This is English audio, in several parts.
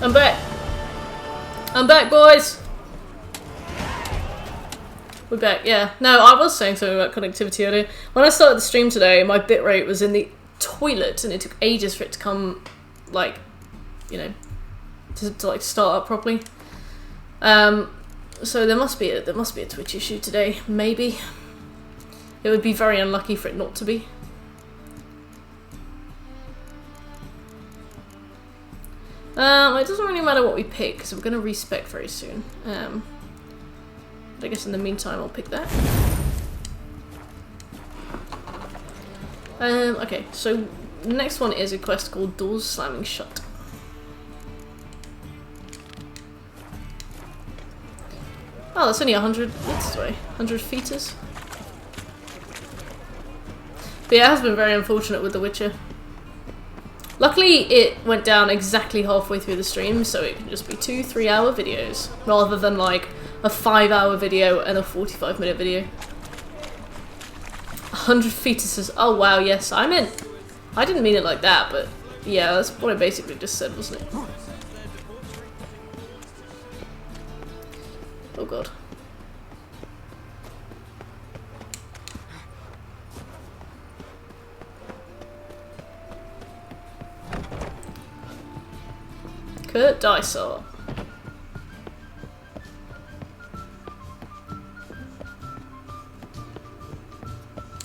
I'm back. I'm back, boys. We're back, yeah. No, I was saying something about connectivity earlier. When I started the stream today, my bitrate was in the toilet, and it took ages for it to come, like, you know, to like start up properly. So there must be a Twitch issue today. Maybe. It would be very unlucky for it not to be. It doesn't really matter what we pick, because we're going to respec very soon. But I guess in the meantime I'll pick that. Okay, so the next one is a quest called Doors Slamming Shut. Oh, that's only 100 meters away. 100 feeters. But yeah, it has been very unfortunate with The Witcher. Luckily, it went down exactly halfway through the stream, so it can just be 2 3-hour videos, rather than like a 5-hour video and a 45-minute video. 100 fetuses. Oh wow, yes, I didn't mean it like that, but yeah, that's what I basically just said, wasn't it? Oh god. Kurt Dysart.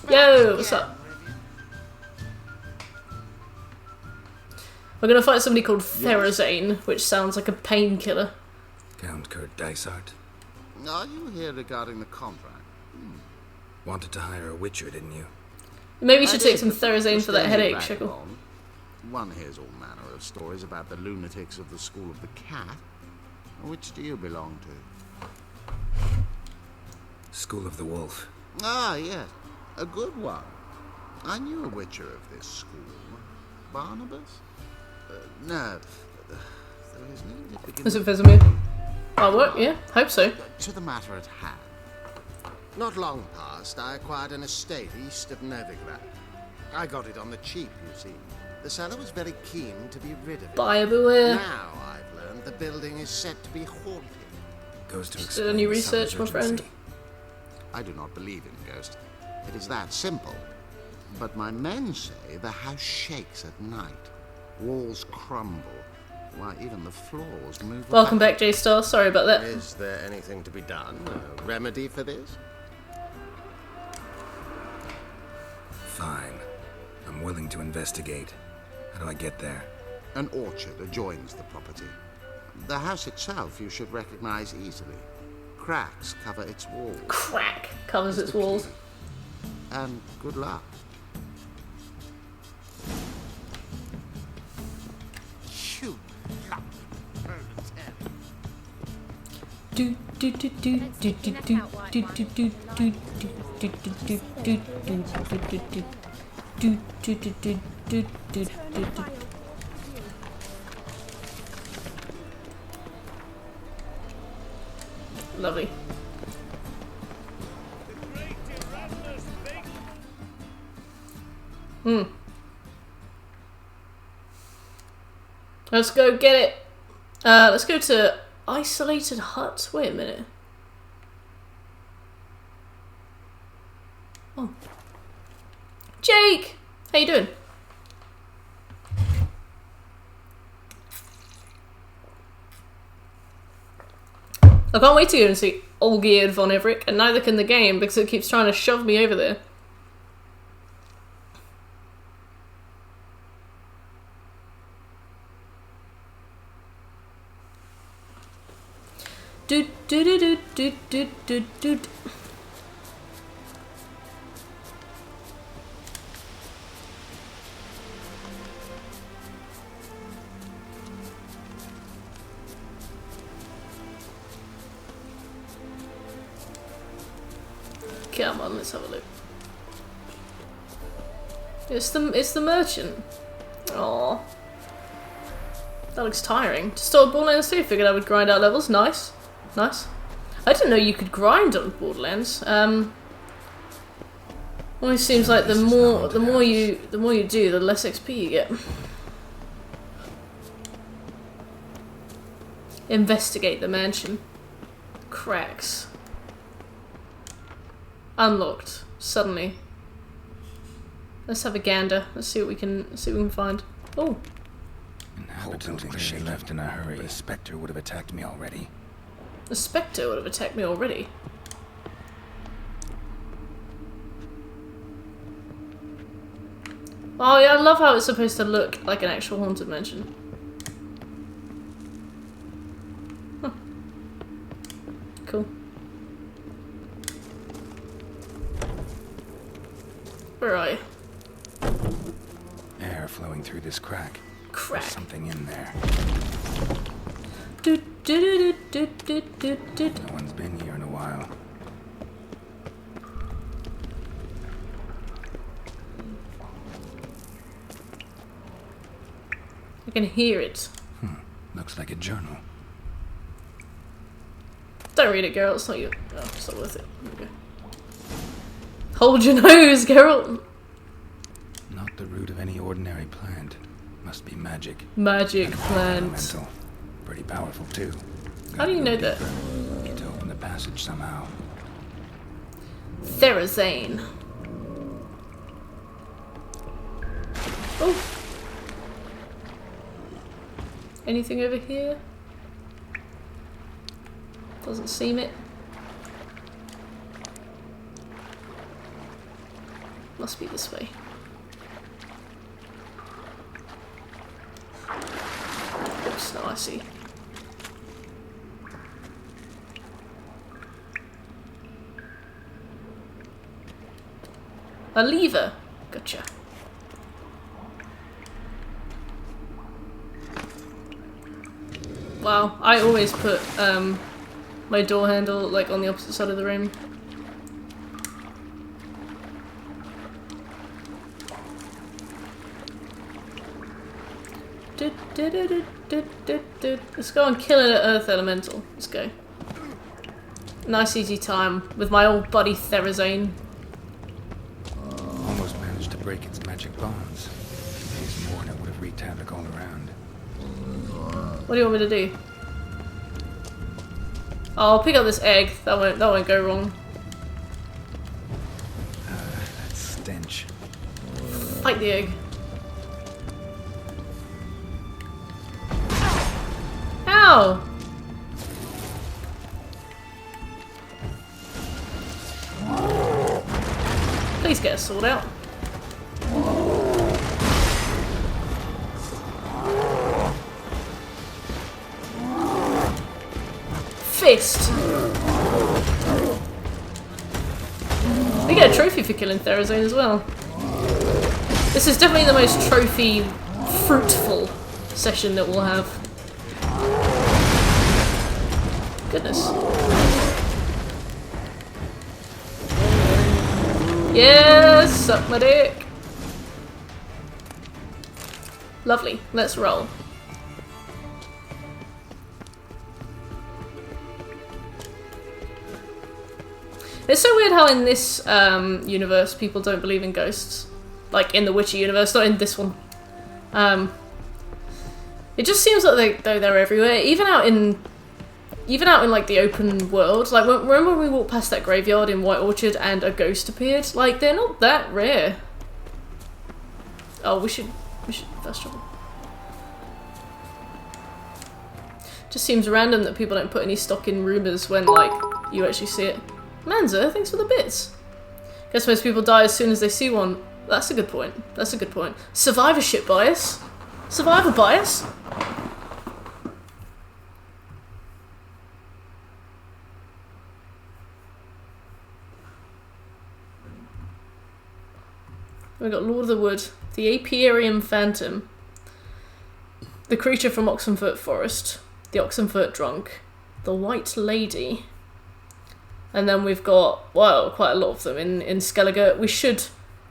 Yo, what's up? We're gonna fight somebody called Therazane, which sounds like a painkiller. Count Kurt Dysart. Are you here regarding the contract? Wanted to hire a witcher, didn't you? Maybe you should take some Therazane for that headache, Shickle. One hears all manner of stories about the lunatics of the School of the Cat. Which do you belong to? School of the Wolf. Ah, yes. A good one. I knew a witcher of this school. Barnabas? No. His name did begin Is it Vesemir? Oh, what? Yeah, hope so. To the matter at hand. Not long past, I acquired an estate east of Novigrad. I got it on the cheap, you see. The seller was very keen to be rid of it. Buyer beware. Now I've learned the building is said to be haunted. Goes to Did any research, my friend? I do not believe in ghosts. It is that simple. But my men say the house shakes at night. Walls crumble. Why, even the floors move. Welcome back, J-Star. Sorry about that. Is there anything to be done? A remedy for this? Fine. I'm willing to investigate. How do I get there? An orchard adjoins the property. The house itself you should recognize easily. Cracks cover its walls. Crack covers its walls. And good luck. Shoot. Do do do do do do do do do do do do do do do do do do do. Lovely. Let's go get it. Let's go to Isolated Hut. Wait a minute. Oh. Jake! How you doing? I can't wait to go and see Olgierd von Everich, and neither can the game because it keeps trying to shove me over there. Do do do do do do do do. Come on, let's have a look. It's the merchant. Aww. That looks tiring. Just started Borderlands 2, figured I would grind out levels. Nice. Nice. I didn't know you could grind on Borderlands. Always seems like the more you do, the less XP you get. Investigate the mansion. Cracks. Unlocked. Suddenly. Let's have a gander. Let's see what we can find. Oh. Inhabitants clearly left in a hurry. The Spectre would have attacked me already. The Spectre would have attacked me already. Oh yeah, I love how it's supposed to look like an actual haunted mansion. Huh. Cool. Where are you? Air flowing through this crack. Crack. There's something in there. Do, do, do, do, do, do, do. No one's been here in a while. I can hear it. Looks like a journal. Don't read it, Geralt. It's not you. No, it's not worth it. Okay. Hold your nose, Geralt. Not the root of any ordinary plant. Must be magic. Magic plant. Elemental. Pretty powerful too. How do you know that? Need to open the passage somehow. Therazane. Oh. Anything over here? Doesn't seem it. Must be this way. Oops, no, I see. A lever. Gotcha. Wow, I always put my door handle like on the opposite side of the room. Let's go and kill an earth elemental. Let's go. Nice easy time with my old buddy Therazane. Almost managed to break its magic bonds. If more, and it would have wreaked havoc all around. What do you want me to do? Oh, I'll pick up this egg. That won't go wrong. That stench. Fight the egg. Ow! Please get a sword out. Fist! We get a trophy for killing Therazane as well. This is definitely the most trophy fruitful session that we'll have. Goodness. Yes, suck my dick. Lovely, let's roll. It's so weird how in this universe people don't believe in ghosts. Like in the Witcher universe, not in this one. It just seems like they're everywhere, even out in like the open world. Like remember when we walked past that graveyard in White Orchard and a ghost appeared? Like they're not that rare. Oh, we should fast travel. Just seems random that people don't put any stock in rumors when like you actually see it. Manza, thanks for the bits. Guess most people die as soon as they see one. That's a good point. That's a good point. Survivorship bias. Survivor bias. We got Lord of the Wood, the Apiarium Phantom, the creature from Oxenfurt Forest, the Oxenfurt Drunk, the White Lady, and then we've got, well, quite a lot of them in Skellige. We should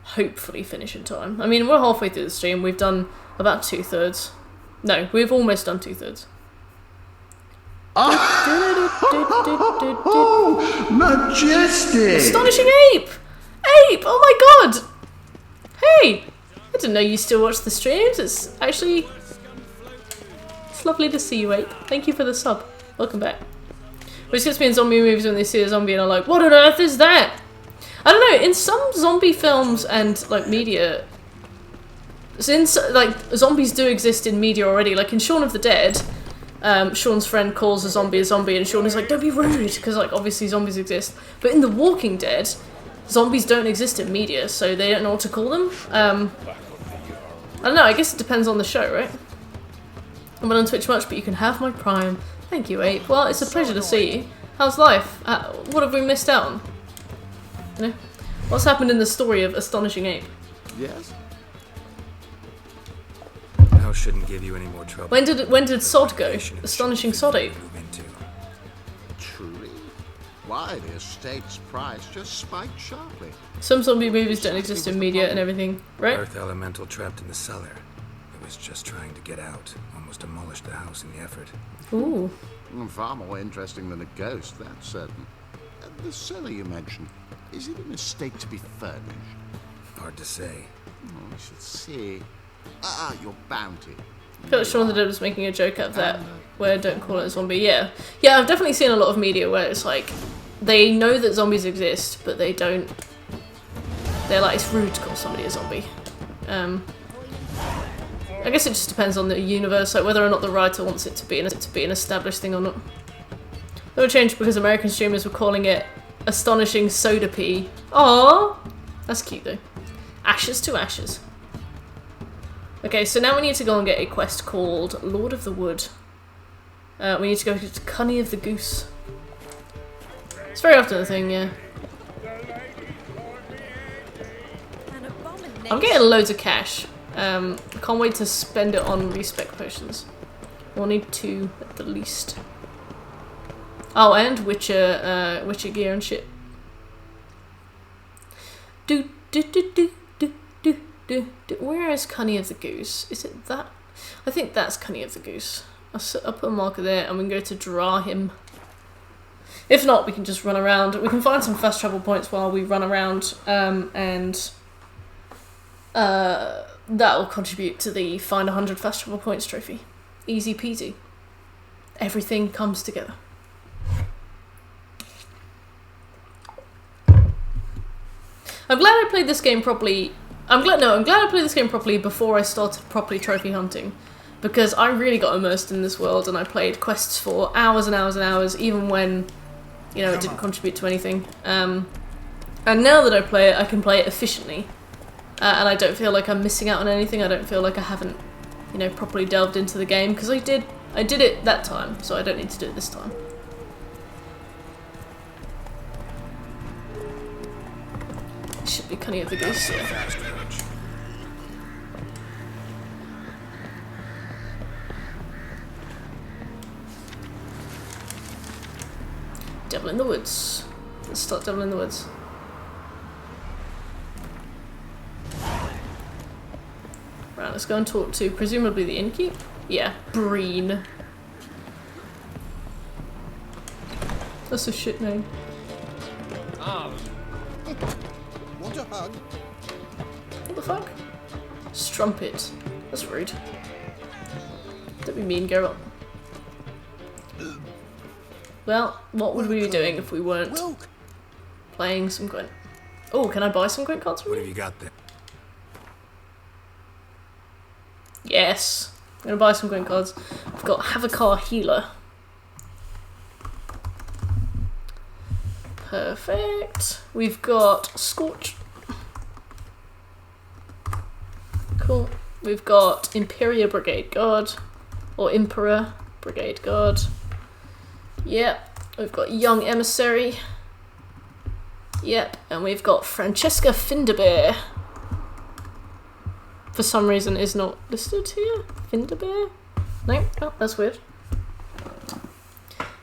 hopefully finish in time. I mean, we're halfway through the stream. We've done about 2/3. No, we've almost done 2/3. Oh, majestic! Astonishing Ape! Ape! Oh my god! Hey! I didn't know you still watch the streams. It's lovely to see you, Ape. Thank you for the sub. Welcome back. Which gets me in zombie movies when they see a zombie and are like, what on earth is that? I don't know, in some zombie films and, like, media, since, like, zombies do exist in media already, like in Shaun of the Dead, Shaun's friend calls a zombie, and Shaun is like, don't be rude, because, like, obviously zombies exist. But in The Walking Dead, zombies don't exist in media, so they don't know what to call them. I don't know, I guess it depends on the show, right? I'm not on Twitch much, but you can have my Prime. Thank you, Ape. Well, it's a pleasure to see you. How's life? What have we missed out on? You know? What's happened in the story of Astonishing Ape? Yes? House shouldn't give you any more trouble. When did Sod go? Astonishing Sod Ape. Move into. Truly? Why, the estate's price just spiked sharply. Some zombie movies don't exist in media and everything, right? Earth elemental trapped in the cellar. It was just trying to get out. Almost demolished the house in the effort. Ooh. Far more interesting than a ghost, that's certain. The cellar you mentioned, is it an estate to be furnished? Hard to say. Oh, we should see. Ah, your bounty. I feel like Shaun of the Dead was making a joke out of that, where don't call it a zombie. Yeah. Yeah, I've definitely seen a lot of media where it's like, they know that zombies exist, but they don't... They're like, it's rude to call somebody a zombie. I guess it just depends on the universe, like whether or not the writer wants it to be an established thing or not. That would change because American streamers were calling it Astonishing Soda Pea. Aww! That's cute though. Ashes to ashes. Okay, so now we need to go and get a quest called Lord of the Wood. We need to go to Cunny of the Goose. It's very often a thing, yeah. I'm getting loads of cash. Can't wait to spend it on respec potions. We'll need 2 at the least. Oh, and Witcher gear and shit. Where is Cunny of the Goose? Is it that? I think that's Cunny of the Goose. I'll put a marker there and we can go to draw him. If not, we can just run around. We can find some fast travel points while we run around, and that will contribute to the find 100 fast travel points trophy. Easy peasy. Everything comes together. I'm glad I played this game properly. I'm glad I played this game properly before I started properly trophy hunting, because I really got immersed in this world and I played quests for hours and hours and hours, even when, you know, it didn't contribute to anything. And now that I play it, I can play it efficiently, and I don't feel like I'm missing out on anything. I don't feel like I haven't, you know, properly delved into the game, because I did it that time, so I don't need to do it this time. It should be Cunny of the Goose, yeah. Devil in the Woods. Let's start Devil in the Woods. Right, let's go and talk to presumably the innkeep. Yeah, Breen. That's a shit name. Want a hug? What the fuck? Strumpet. That's rude. Don't be mean, Geralt. Well, what would we be doing if we weren't playing some Gwent? Oh, can I buy some Gwent cards from What you? have you got there? Yes. I'm gonna buy some Gwent cards. I've got Havakar Healer. Perfect. We've got Scorch. Cool. We've got Imperia Brigade Guard. Or Emperor Brigade Guard. Yep. We've got Young Emissary. Yep. And we've got Francesca Finderbear. For some reason is not listed here. Finderbear? No, oh, that's weird.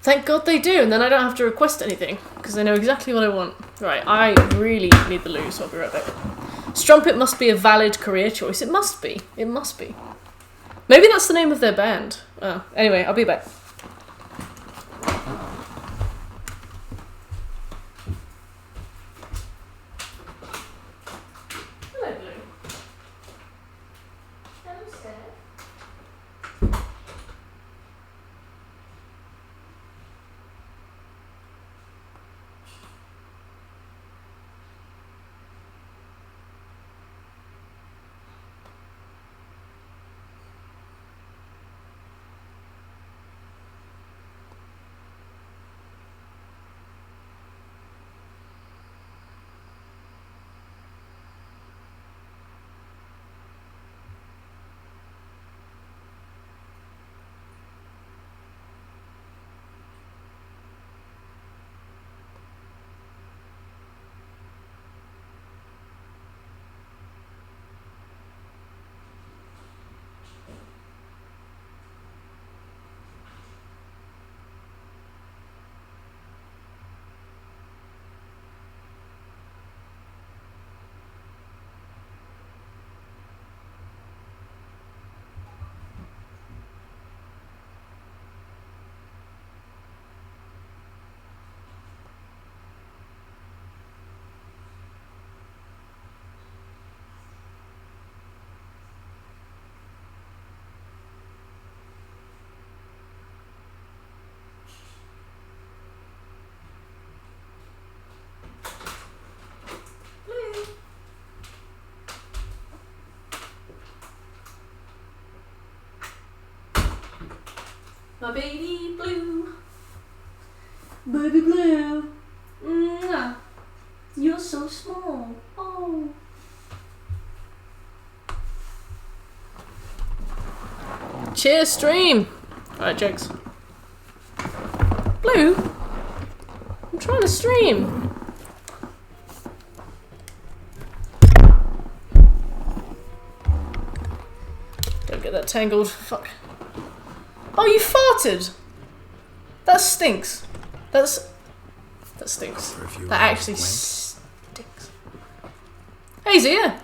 Thank God they do, and then I don't have to request anything, because they know exactly what I want. Right, I really need the loot, so I'll be right back. Strumpet must be a valid career choice. It must be. It must be. Maybe that's the name of their band. Oh, anyway, I'll be back. Hello, Blue. Hello, Steph. My baby blue. Baby blue. Mwah. You're so small. Oh. Cheers, stream. Alright, jokes. Blue? I'm trying to stream. Don't get that tangled. Fuck. Oh, you farted! That stinks. That stinks. That actually stinks. Hey, Zia!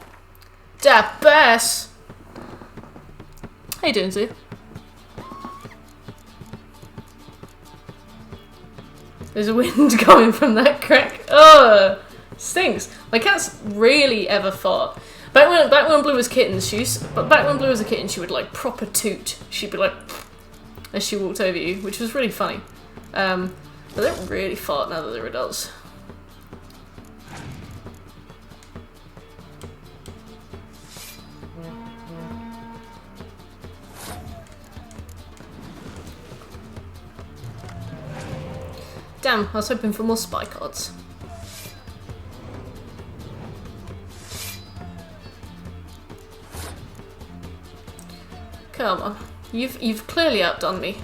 Da bass! How you doing, Zia? There's a wind coming from that crack. Oh, stinks. My cat's really ever fart. Back when Blue was kittens, back when Blue was a kitten, she would like proper toot. She'd be like as she walked over you, which was really funny. But they don't really fart now that they're adults. Damn, I was hoping for more spy cards. Come on, you've clearly outdone me.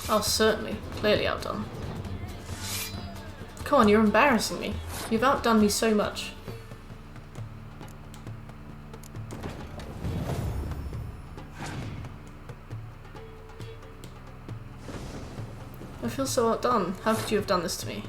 Oh, certainly, clearly outdone. Come on, you're embarrassing me. You've outdone me so much. I feel so outdone. How could you have done this to me?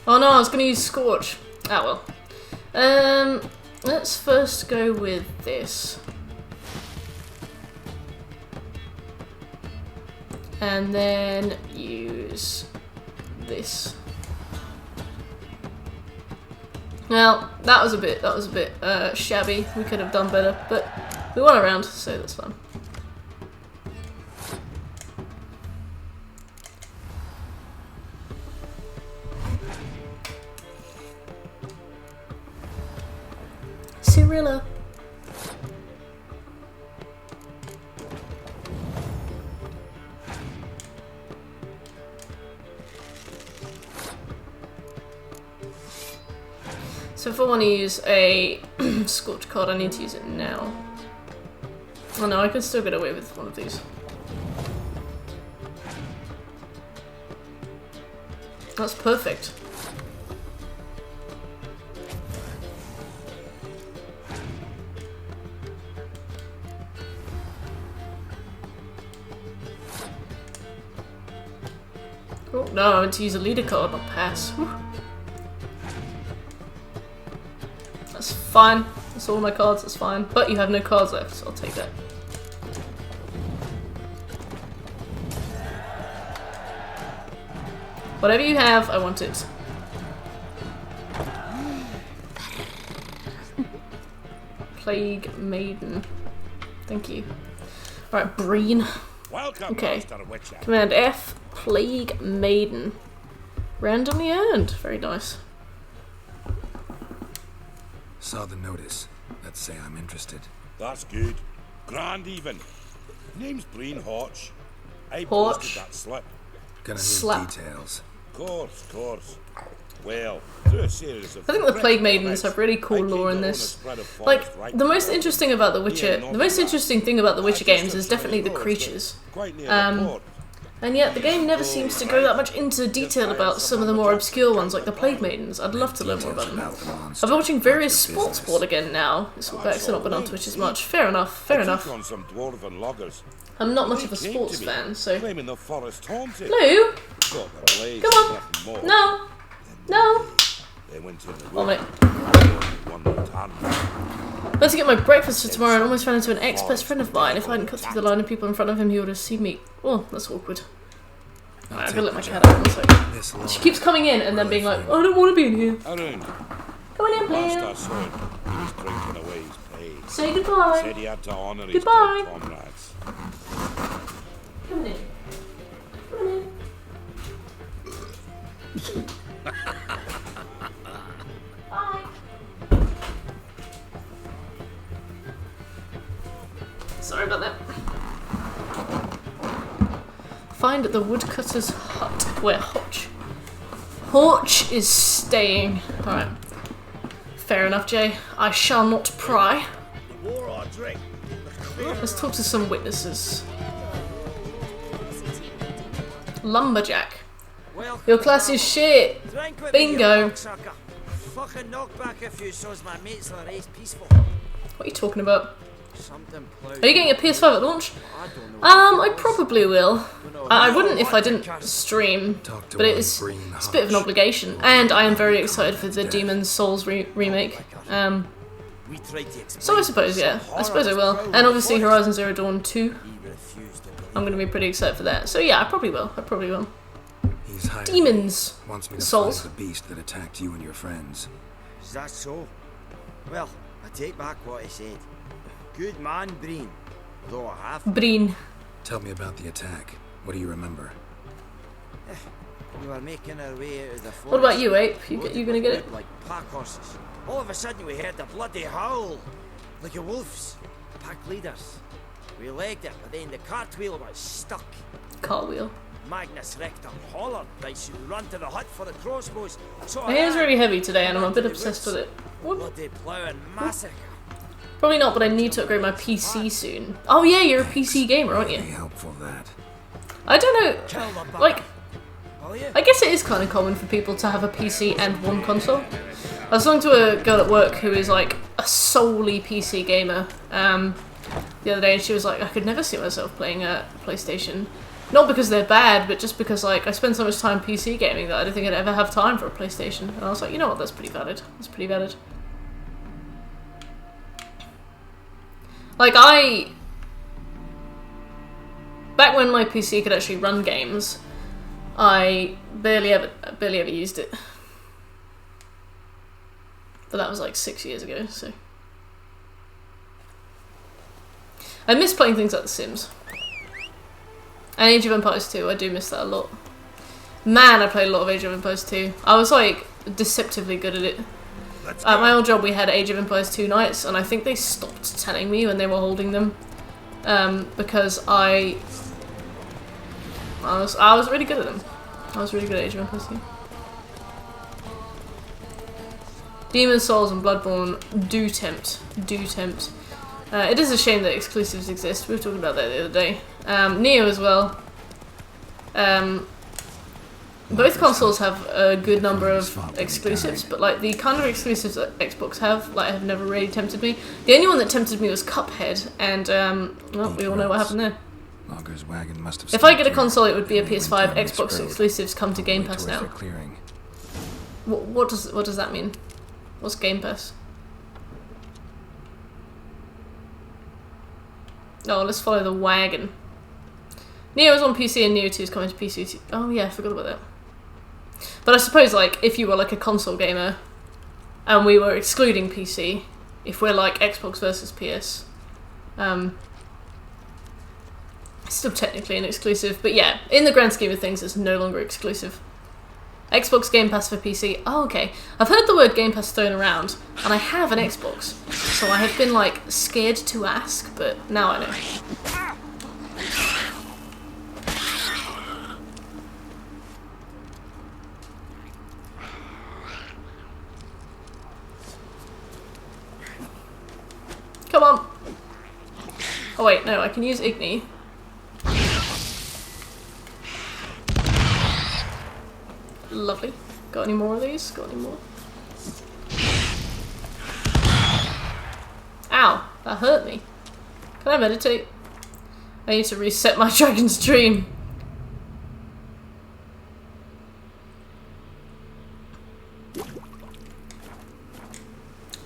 Oh no, I was going to use Scorch. Ah well. Let's first go with this. And then use this. Well, that was a bit shabby. We could have done better, but we won a round, so that's fine. Cirilla. So if I want to use a Scorch card, I need to use it now. Oh no, I can still get away with one of these. That's perfect. Oh no, I went to use a leader card, not pass. Whew. That's fine. That's all my cards, that's fine. But you have no cards left, so I'll take that. Whatever you have, I want it. Plague Maiden. Thank you. Alright, Breen. Welcome, Okay. Master Witcher. Command F, Plague Maiden. Randomly earned. Very nice. Saw the notice. Let's say I'm interested. That's good. Grand even. Name's Breen Hotch. I Hotch. posted that slip. Gonna need Slap. details. Course. Well, through a series of I think the Plague Maidens have really cool lore in this. Like, the most interesting about The Witcher, the most interesting thing about The Witcher games is definitely the creatures. And yet the game never seems to go that much into detail about some of the more obscure ones, like the Plague Maidens. I'd love to learn more about them. I've been watching various sports sport again now. It's all back, so not been on Twitch as much. Fair enough. On some dwarven loggers. I'm not much of a sports fan, so... Claiming the forest haunted. Blue? Got the blaze, Come on. nothing more. No! They went in the Oh, wood. mate. Won the ton. I went to get my breakfast for tomorrow and almost ran into an ex-best friend of mine. If I hadn't cut through the line of people in front of him, he would have seen me. Oh, that's awkward. Alright, I'm gonna let my cat out one second. She keeps coming in and then being like, I don't want to be in here. Around. Come on in, please. Master Sword. He was drinking away his pay. Say goodbye. Said he had to honour his Goodbye. dead comrades. Come in. Come in. Bye. Sorry about that. Find the woodcutter's hut where Hotch is staying. Alright. Fair enough, Jay. I shall not pry. More or drink. Let's talk to some witnesses. Lumberjack. Your class is shit. Bingo. Fucking knock back if you so's my mates are raised peaceful. What are you talking about? Are you getting a PS5 at launch? I probably will. I wouldn't if I didn't stream, but it's a bit of an obligation. And I am very excited for the Demon's Souls remake. So I suppose, yeah. I suppose I will. And obviously Horizon Zero Dawn 2. I'm going to be pretty excited for that. So yeah, I probably will. He's hiding. Demon's Wants me to Souls. find the beast that attacked you and your friends. Is that so? Well, I take back what I said. Good man, Breen. Though I have. Breen. Tell me about the attack. What do you remember? We were making our way out of the forest. What about you, Ape? You gonna get it? Like pack horses. All of a sudden we heard a bloody howl. Like a wolf's. Pack leaders. We legged it, but then the cartwheel was stuck. Cartwheel. Magnus Rector hollered they should run to the hut for the crossbows. So My hair's really heavy today and I'm a bit obsessed with it. What? Bloody ploughing massacre. Probably not, but I need to upgrade my PC soon. Oh yeah, you're a PC gamer, aren't you? Very helpful, that. I don't know, Kill the bugger. like, Will you? I guess it is kind of common for people to have a PC and one console. I was talking to a girl at work who is like a solely PC gamer the other day, and she was like, I could never see myself playing a PlayStation. Not because they're bad, but just because like I spend so much time PC gaming that I don't think I'd ever have time for a PlayStation. And I was like, you know what, that's pretty valid. That's pretty valid. Like back when my PC could actually run games, I barely ever used it. But that was like 6 years ago, so. I miss playing things like The Sims. And Age of Empires 2, I do miss that a lot. Man, I played a lot of Age of Empires 2. I was like deceptively good at it. At my old job we had Age of Empires 2 nights, and I think they stopped telling me when they were holding them. Because I was really good at them. I was really good at Age of Empires 2. Demon's Souls and Bloodborne do tempt. It is a shame that exclusives exist. We were talking about that the other day. Neo as well. Both consoles have a good number of exclusives, but like the kind of exclusives that Xbox have never really tempted me. The only one that tempted me was Cuphead, and well, we all know what happened there. Logger's wagon must have If I get a stopped console, it would be a here. PS5. Went down this Xbox road. exclusives come to Game Way Pass towards now. the clearing. What does that mean? What's Game Pass? Oh, let's follow the wagon. Neo is on PC and Neo 2 is coming to PC too. Oh yeah, I forgot about that. But I suppose like if you were like a console gamer and we were excluding PC, if we're like Xbox versus PS, it's still technically an exclusive, but yeah, in the grand scheme of things it's no longer exclusive. Xbox Game Pass for PC. Oh, okay. I've heard the word Game Pass thrown around, and I have an Xbox, so I have been like scared to ask, but now I know. Come on. Oh wait, no, I can use Igni. Lovely. Got any more of these? Got any more? Ow! That hurt me. Can I meditate? I need to reset my dragon's dream.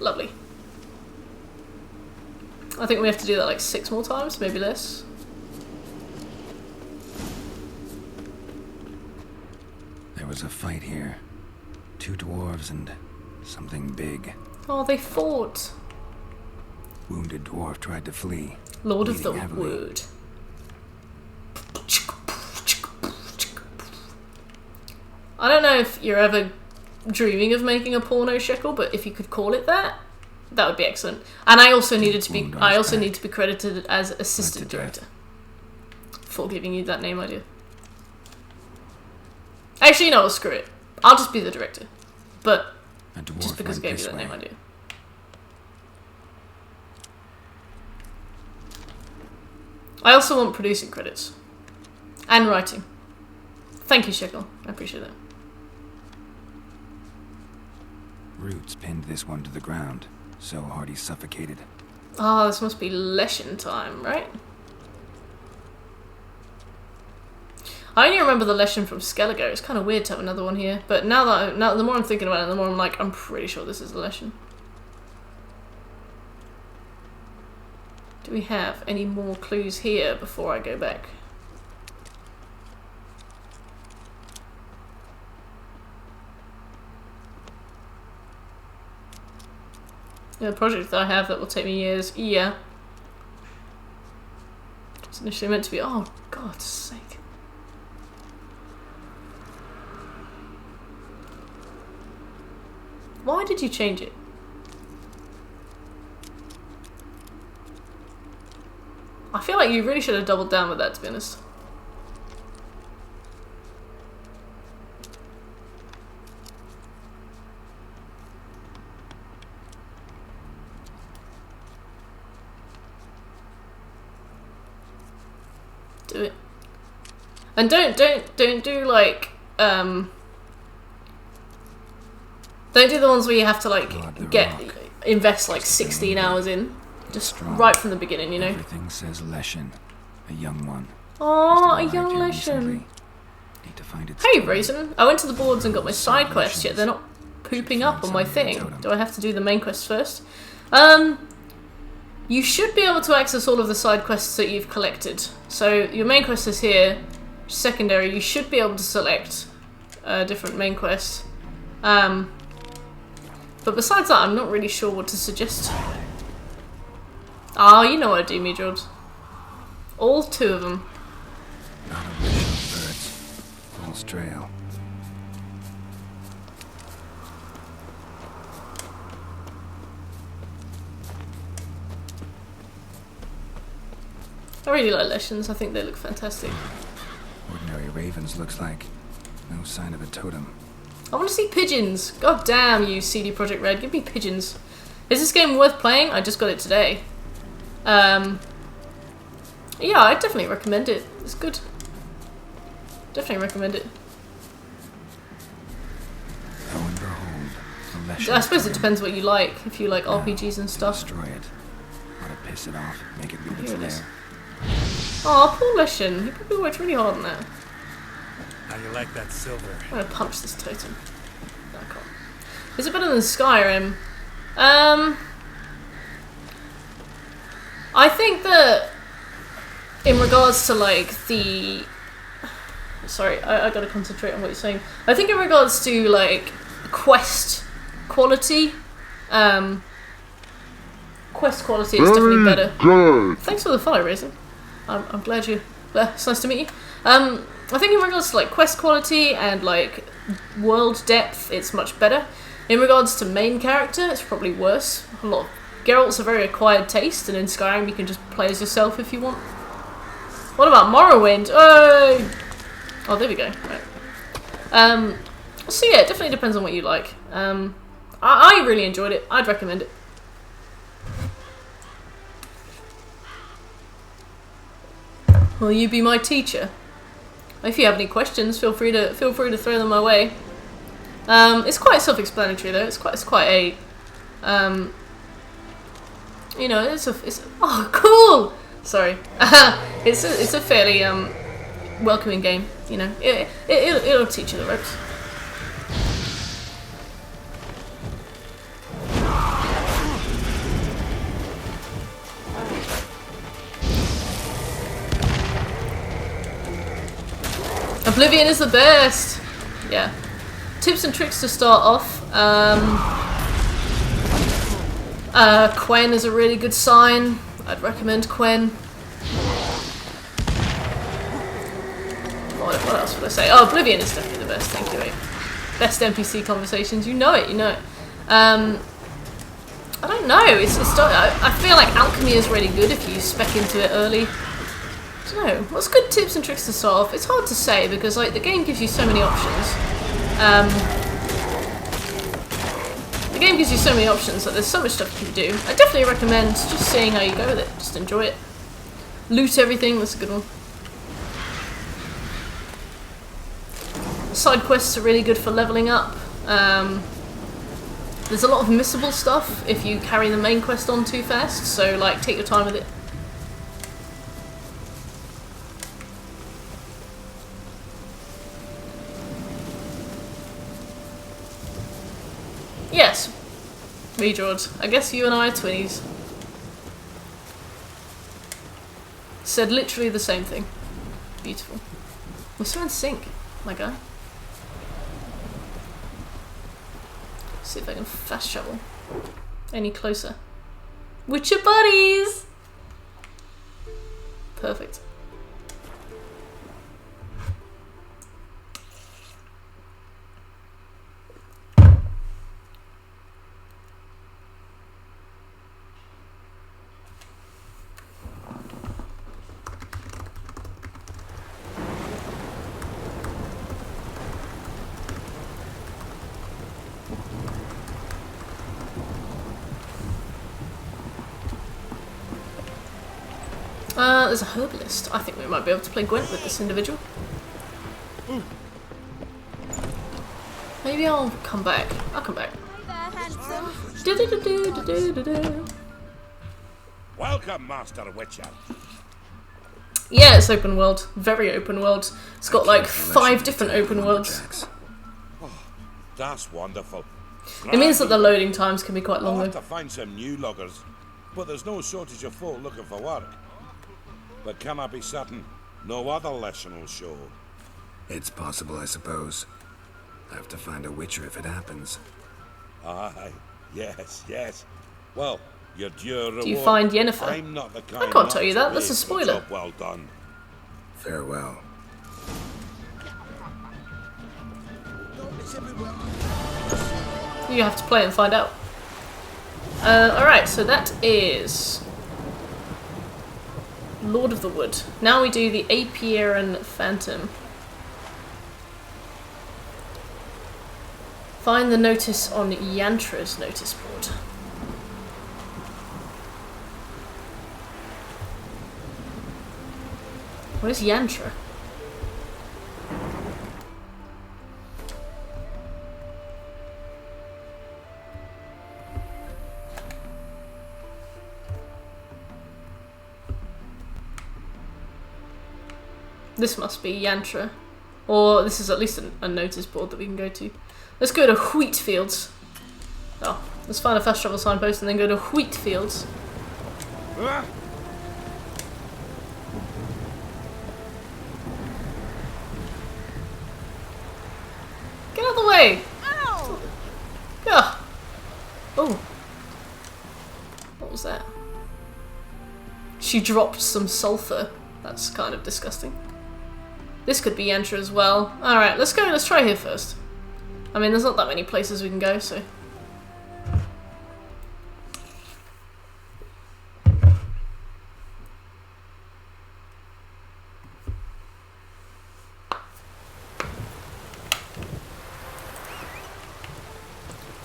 Lovely. I think we have to do that like 6 more times, maybe less. There was a fight here. 2 dwarves and something big. Oh, they fought. Wounded dwarf tried to flee. Lord of the bleeding heavily. Wood. I don't know if you're ever dreaming of making a porno, Shekel, but if you could call it that, that would be excellent. And I also need to be credited as assistant director for giving you that name idea. Actually, no, screw it. I'll just be the director. But just because I gave you that name idea. I also want producing credits. And writing. Thank you, Shekel. I appreciate that. Roots pinned this one to the ground, so hard he's suffocated. Ah, this must be Leshen time, right? I only remember the Leshen from Skellige. It's kind of weird to have another one here. But now the more I'm thinking about it, the more I'm like, I'm pretty sure this is the Leshen. Do we have any more clues here before I go back? Yeah, a project that I have that will take me years. Yeah. It's initially meant to be. Oh, God's sake. Why did you change it? I feel like you really should have doubled down with that, to be honest. Do it. And don't do like don't do the ones where you have to like invest like 16 hours in. Just right from the beginning, you know. Everything says Leshen, a young one. Oh, a young Leshen. Need to find its Hey, story. Raisin. I went to the boards and got my side quests, yet they're not pooping up on my thing. Do I have to do the main quest first? You should be able to access all of the side quests that you've collected. So your main quest is here. Secondary, you should be able to select different main quests. But besides that, I'm not really sure what to suggest. Oh, you know what I do, me jobs. All 2 of them. Not a wish of birds. False trail. I really like Leshens. I think they look fantastic. Ordinary ravens looks like. No sign of a totem. I want to see pigeons. God damn you, CD Projekt Red. Give me pigeons. Is this game worth playing? I just got it today. Yeah, I'd definitely recommend it. It's good. Definitely recommend it. Lo and behold, the Leshen I suppose it totem. depends what you like. If you like RPGs and stuff. Destroy it. Want to piss it off, make it leave its Here it is. lair. Oh, poor Leshen. He probably worked really hard on that. How you like that silver? I'm gonna punch this totem. No, I can't. Is it better than Skyrim? I think that in regards to like the... Sorry, I gotta concentrate on what you're saying. I think in regards to like quest quality, quest quality is definitely better. Thanks for the follow, Raisin. I'm glad you... It's nice to meet you. I think in regards to like quest quality and like world depth, it's much better. In regards to main character, it's probably worse. A lot of Geralt's a very acquired taste, and in Skyrim you can just play as yourself if you want. What about Morrowind? Oh, there we go. Right. So yeah, it definitely depends on what you like. I really enjoyed it. I'd recommend it. Will you be my teacher? If you have any questions, feel free to throw them my way. It's quite self-explanatory though. It's quite a you know, it's oh cool. Sorry, it's a fairly welcoming game. You know, it'll teach you the ropes. Oblivion is the best. Yeah. Tips and tricks to start off. Quen is a really good sign. I'd recommend Quen. What else would I say? Oh, Oblivion is definitely the best. Thank you, mate. best NPC conversations. You know it, you know it. I don't know. I feel like alchemy is really good if you spec into it early. I don't know. What's good tips and tricks to start off? It's hard to say because like the game gives you so many options. The game gives you so many options that there's so much stuff you can do. I definitely recommend just seeing how you go with it. Just enjoy it. Loot everything. That's a good one. Side quests are really good for leveling up. There's a lot of missable stuff if you carry the main quest on too fast, so like take your time with it. Yes, me George. I guess you and I are twinnies. Said literally the same thing. Beautiful. We're so in sync, my guy. See if I can fast travel any closer. Witcher buddies! Perfect. There's a herbalist. I think we might be able to play Gwent with this individual. Maybe I'll come back. I'll come back. Welcome, Master Witcher. Yeah, it's open world. Very open world. It's got like 5 different open worlds. That's wonderful. It means that the loading times can be quite I'll long have though. to find some new loggers, but there's no shortage of folk looking for work. But can I be certain no other lesson will show? It's possible, I suppose. I have to find a Witcher if it happens. Aye, yes, yes. Well, you're due a reward. Do you find Yennefer? I'm not the kind I can't tell not you to that, that's a pay for spoiler. job well done. Farewell. You have to play and find out. Alright, so that is Lord of the Wood. Now we do the Apieran Phantom. Find the notice on Yantra's notice board. What is Yantra? This must be Yantra. Or this is at least a notice board that we can go to. Let's go to Wheatfields. Oh, let's find a fast travel signpost and then go to Wheatfields. Get out of the way! Ow! Yeah. Oh. What was that? She dropped some sulfur. That's kind of disgusting. This could be Yantra as well. Alright, let's go. Let's try here first. I mean, there's not that many places we can go, so...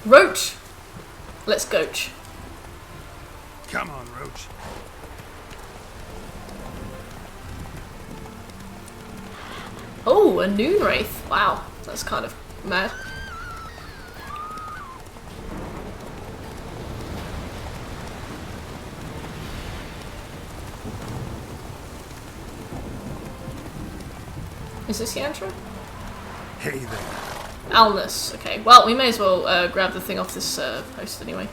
Roach! Let's goach. Come on, Roach. Oh, a Noon Wraith. Wow, that's kind of mad. Is this Yantra? Hey there. Alnus. Okay, well, we may as well grab the thing off this post anyway.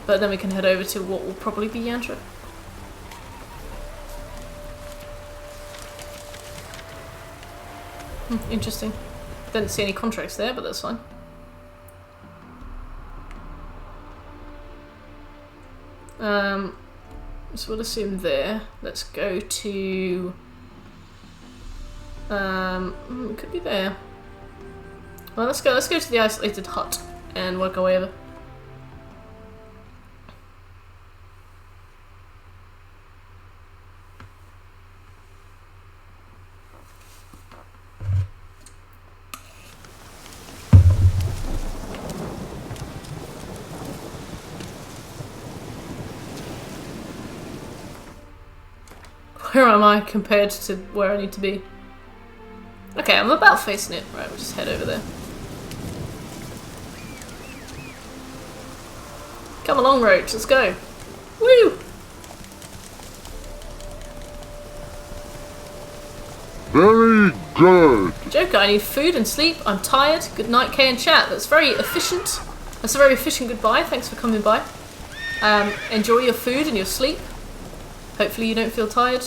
But then we can head over to what will probably be Yantra. Interesting. Didn't see any contracts there, but that's fine. So we'll assume there. Let's go to... it could be there. Well, let's go to the isolated hut and work our way over. Where am I compared to where I need to be? Okay, I'm about facing it. Right, we'll just head over there. Come along, Roach, let's go. Woo! Very good. Joker, I need food and sleep. I'm tired. Good night, Kay and chat. That's very efficient. That's a very efficient goodbye. Thanks for coming by. Enjoy your food and your sleep. Hopefully you don't feel tired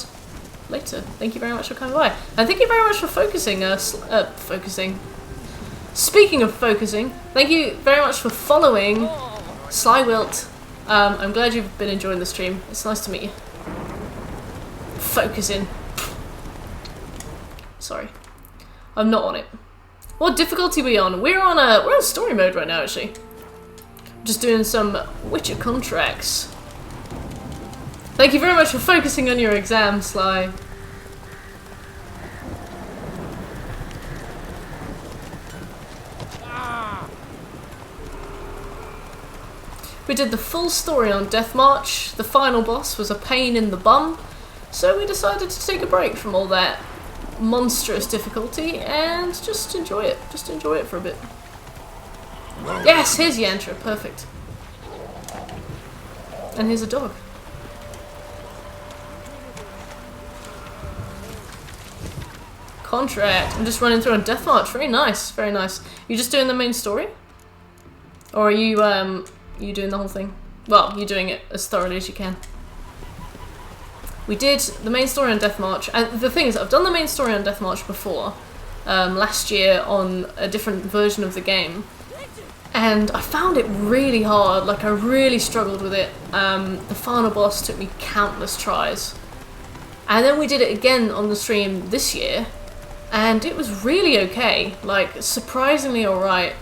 later. Thank you very much for coming by. And thank you very much for focusing. Focusing. Speaking of focusing, thank you very much for following Slywilt. I'm glad you've been enjoying the stream. It's nice to meet you. Focusing. Sorry. I'm not on it. What difficulty are we on? We're on story mode right now, actually. Just doing some Witcher contracts. Thank you very much for focusing on your exam, Sly. We did the full story on Death March. The final boss was a pain in the bum, so we decided to take a break from all that monstrous difficulty and just enjoy it. Just enjoy it for a bit. Yes, here's Yantra. Perfect. And here's a dog. Contract. I'm just running through on Death March. Very nice. Very nice. You just doing the main story? Or are you doing the whole thing? Well, you're doing it as thoroughly as you can. We did the main story on Death March, and the thing is, I've done the main story on Death March before, last year on a different version of the game, and I found it really hard. Like, I really struggled with it. The final boss took me countless tries, and then we did it again on the stream this year, and it was really okay. Like, surprisingly alright.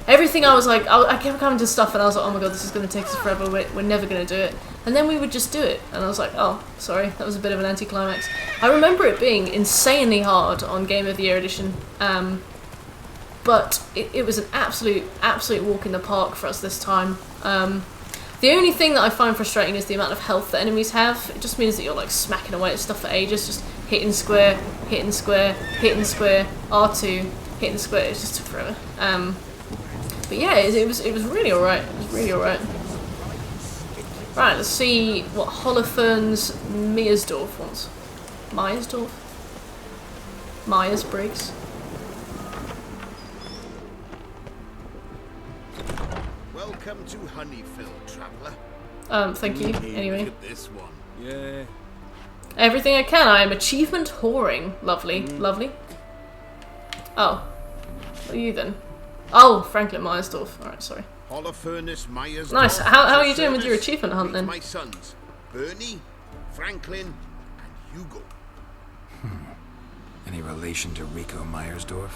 Everything I was like, I kept coming to stuff and I was like, oh my god, this is going to take us forever, we're never going to do it. And then we would just do it, and I was like, oh, sorry, that was a bit of an anticlimax. I remember it being insanely hard on Game of the Year edition, but it was an absolute walk in the park for us this time. The only thing that I find frustrating is the amount of health that enemies have. It just means that you're like smacking away at stuff for ages, just hitting square, hitting square, hitting square, R2, hitting square. It just took forever. But yeah, it was really alright. It was really alright. Right, let's see what Holofernes Meyersdorf wants. Meyersdorf? Myers-Briggs? Welcome to Honeyfield, traveller. Thank you, anyway. Look at this one. Yeah. Everything I can. I am achievement whoring. Lovely, lovely. Oh. What are you then? Oh, Franklin Meyersdorf. Alright, sorry. Holofernes Meyersdorf. Nice. How are you doing with your achievement hunt then? My sons, Bernie, Franklin, and Hugo. Any relation to Rico Meyersdorf?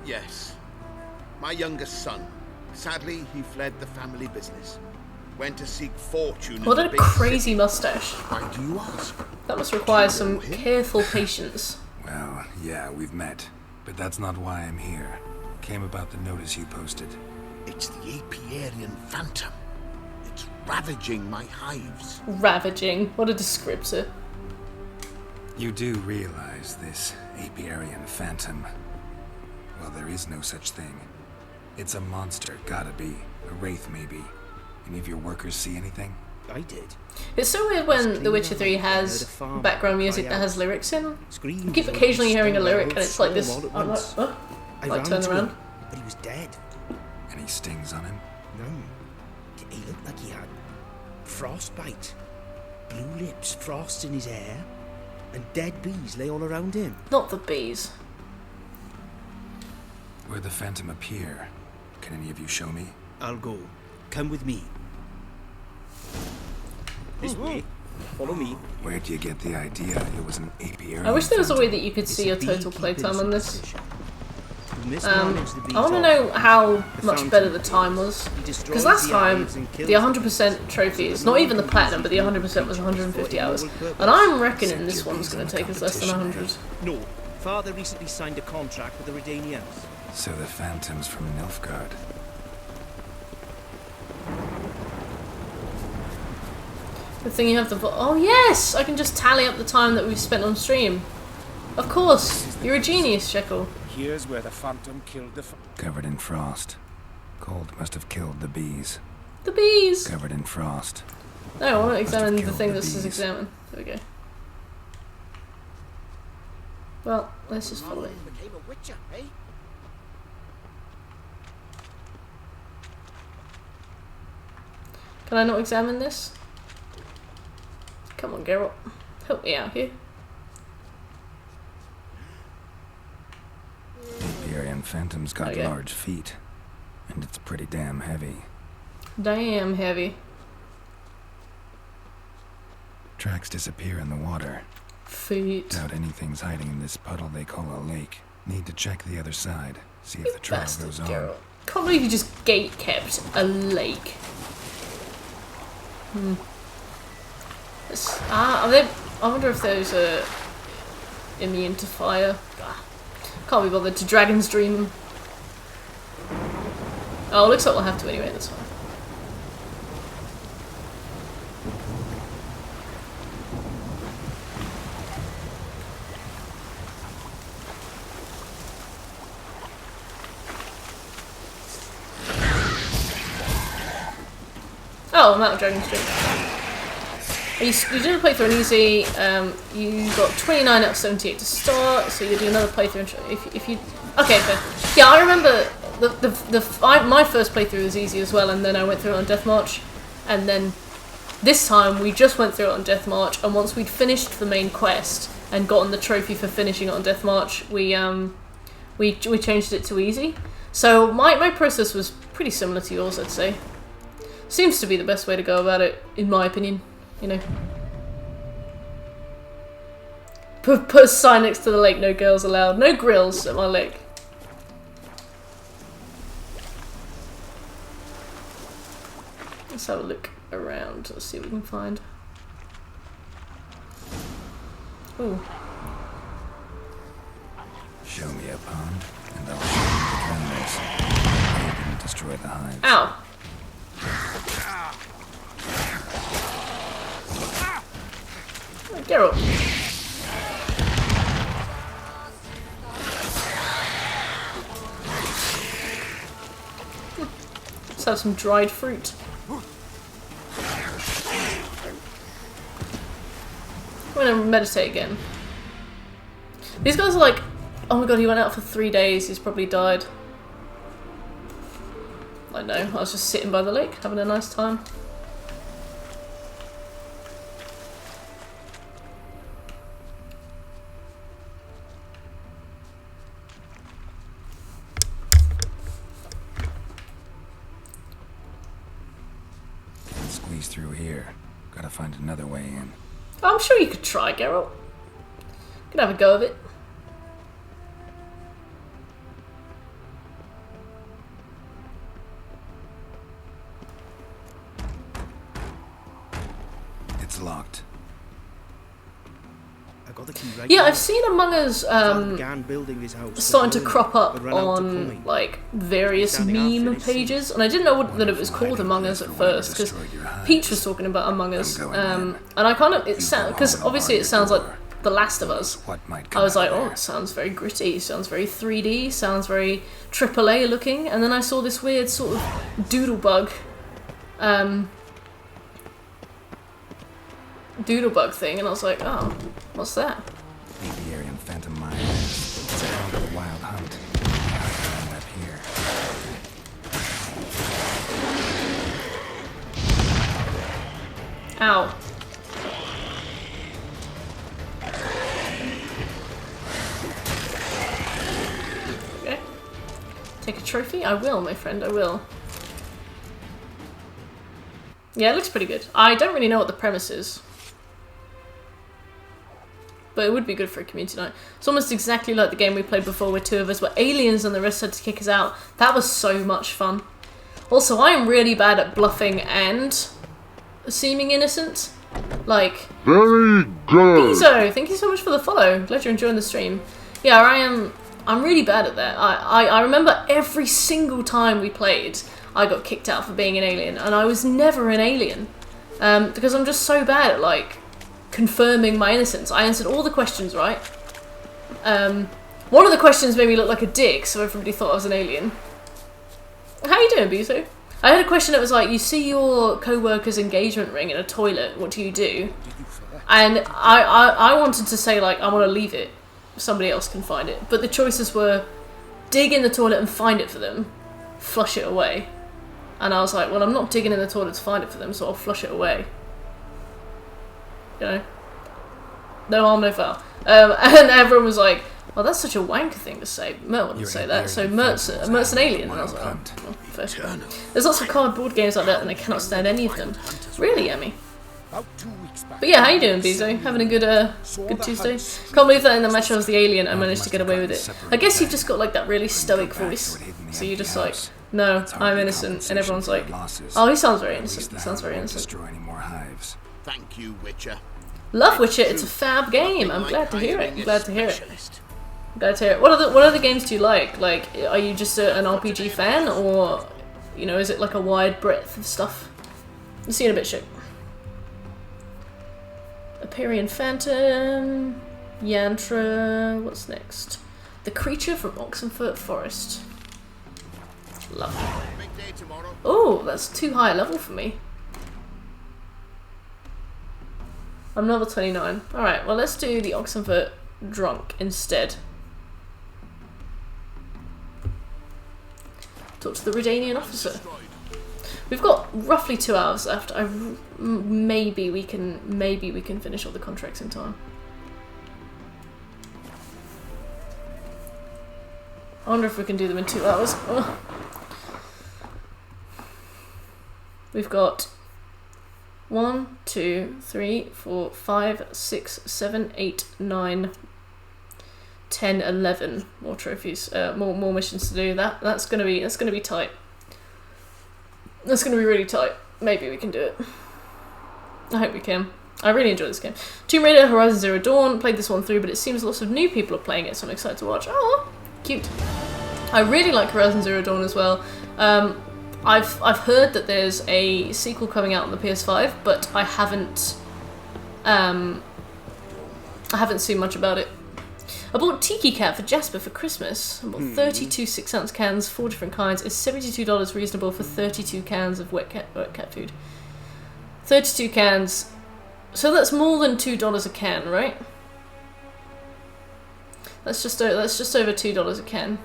Yes. My youngest son. Sadly, he fled the family business. Went to seek fortune. What in a the big crazy city. mustache. Why do you ask? That must require some careful patience. Well, yeah, we've met. But that's not why I'm here. Came about the notice you posted. It's the Apiarian Phantom. It's ravaging my hives. Ravaging. What a descriptor. You do realize this Apiarian Phantom? Well, there is no such thing. It's a monster, gotta be. A wraith, maybe. Any of your workers see anything? I did. It's so weird when The Witcher 3 has background music that has lyrics in. You keep occasionally hearing a lyric and it's like this. I'm like, what? Like, turn around. But he was dead. Any stings on him? No. He looked like he had frostbite. Blue lips, frost in his hair, and dead bees lay all around him. Not the bees. Where the Phantom appear? Can any of you show me? I'll go. Come with me. This way. Follow me. Where do you get the idea it was an apiarian? I wish there was a way phantom? that you could see your total playtime on this. This managed to beat I want to off. know how The much Phantom better the Killer. time was. He destroys Because last the time, eyes and kills the 100% trophies, not even the platinum, but the 100% was 150 hours. And I'm reckoning this one's going to take us less than 100. No, Father recently signed a contract with the Redanians. So the Phantom's from Nilfgaard. Good thing you have the oh yes! I can just tally up the time that we've spent on stream. Of course! You're a genius, Jekyll. Here's where the Phantom killed the... Covered in frost. Cold must have killed the bees. The bees! Covered in frost. No, I want to examine the killed thing the that says bees. examine. There we go. Well, let's just follow it. Became a witcher, eh? Can I not examine this? Come on, Geralt. Help me out here. The Aryan Phantom's got Okay. large feet. And it's pretty damn heavy. Damn heavy. Tracks disappear in the water. Feet. Doubt anything's hiding in this puddle they call a lake. Need to check the other side. See if You the trail bastard, goes on. Geralt. Can't believe you just gate kept a lake. Are they? I wonder if those are immune to fire. Can't be bothered to Dragon's Dream. Oh, looks like we'll have to anyway, that's fine. Oh, I'm out of Dragon's Dream. You did a playthrough on easy. You got 29 out of 78 to start, so you do another playthrough. If you okay, fair. Yeah, I remember my first playthrough was easy as well, and then I went through it on Death March, and then this time we just went through it on Death March, and once we'd finished the main quest and gotten the trophy for finishing it on Death March, we changed it to easy. So my process was pretty similar to yours, I'd say. Seems to be the best way to go about it, in my opinion. You know. Put a sign next to the lake, no girls allowed. No grills at my lake. Let's have a look around. Let's see what we can find. Ooh. Show me a pond, and I'll show you the drowners. They didn't destroy the hives. Ow. Geralt. Let's have some dried fruit. I'm gonna meditate again. These guys are like, oh my god, he went out for 3 days, he's probably died. I know, I was just sitting by the lake, having a nice time. Squeeze through here. Gotta find another way in. I'm sure you could try, Geralt. You could have a go of it. It's locked. I got the key right Yeah, now. I've seen Among Us Father began building his house starting to but crop up ran out of on coin. like various Standing meme unfinished pages, and I didn't know that it was called Among Us at first because Peach was talking about Among Us, and I kind of because obviously it sounds like The Last of Us. What might I come was out like, of oh, there? it sounds very gritty, sounds very 3D, sounds very AAA looking, and then I saw this weird sort of doodlebug thing, and I was like, oh, what's that? The Aryan Phantom mine. It's a hell of a wild hunt. I'll up here. Ow. Okay. Take a trophy? I will, my friend, I will. Yeah, it looks pretty good. I don't really know what the premise is. but it would be good for a community night. It's almost exactly like the game we played before where 2 of us were aliens and the rest had to kick us out. That was so much fun. Also, I am really bad at bluffing and seeming innocent. Like, Very good. Bizo, thank you so much for the follow. Glad you're enjoying the stream. Yeah, I'm really bad at that. I remember every single time we played, I got kicked out for being an alien, and I was never an alien. Because I'm just so bad at, like, confirming my innocence. I answered all the questions right. One of the questions made me look like a dick, so everybody thought I was an alien. How you doing, Bizo? I had a question that was like, you see your co-worker's engagement ring in a toilet, what do you do? And I wanted to say, like, I want to leave it. Somebody else can find it. But the choices were dig in the toilet and find it for them, flush it away. And I was like, well, I'm not digging in the toilet to find it for them, so I'll flush it away. You know? No harm, no foul. And everyone was like, well, that's such a wanker thing to say. Mert wouldn't say that, so Mert's an alien. And I was like, oh, well, fair. There's lots of cardboard games like that, and I cannot stand any of them. Really, Emmy? But yeah, how you doing, Bizo? Having a good good Tuesday? Can't believe that in the match I was the alien, I managed to get away with it. I guess you've just got like that really stoic voice, so you're just like, no, I'm innocent, and everyone's like, oh, he sounds very innocent. He sounds very innocent. Thank you, Witcher. Love Witcher. It's a fab game. I'm glad to hear it. I'm glad to hear it. Glad to hear it. What other games do you like? Like, are you just an RPG fan, or you know, is it like a wide breadth of stuff? I'm seeing a bit shit. Hyperion Phantom, Yantra, what's next? The Creature from Oxenfurt Forest. Lovely. Oh, that's too high a level for me. I'm level 29. Alright, well let's do the Oxenfurt Drunk instead. Talk to the Redanian officer. We've got roughly 2 hours left. Maybe we can finish all the contracts in time. I wonder if we can do them in 2 hours. Ugh. We've got 1, 2, 3, 4, 5, 6, 7, 8, 9, 10, 11 more trophies, more missions to do. That's gonna be tight. That's going to be really tight. Maybe we can do it. I hope we can. I really enjoy this game. Tomb Raider, Horizon Zero Dawn. Played this one through, but it seems lots of new people are playing it, so I'm excited to watch. Oh, cute. I really like Horizon Zero Dawn as well. I've heard that there's a sequel coming out on the PS5, but I haven't seen much about it. I bought Tiki Cat for Jasper for Christmas. I bought 32 6-ounce cans, 4 different kinds. Is $72 reasonable for 32 cans of wet cat food? 32 cans. So that's more than $2 a can, right? That's just over $2 a can.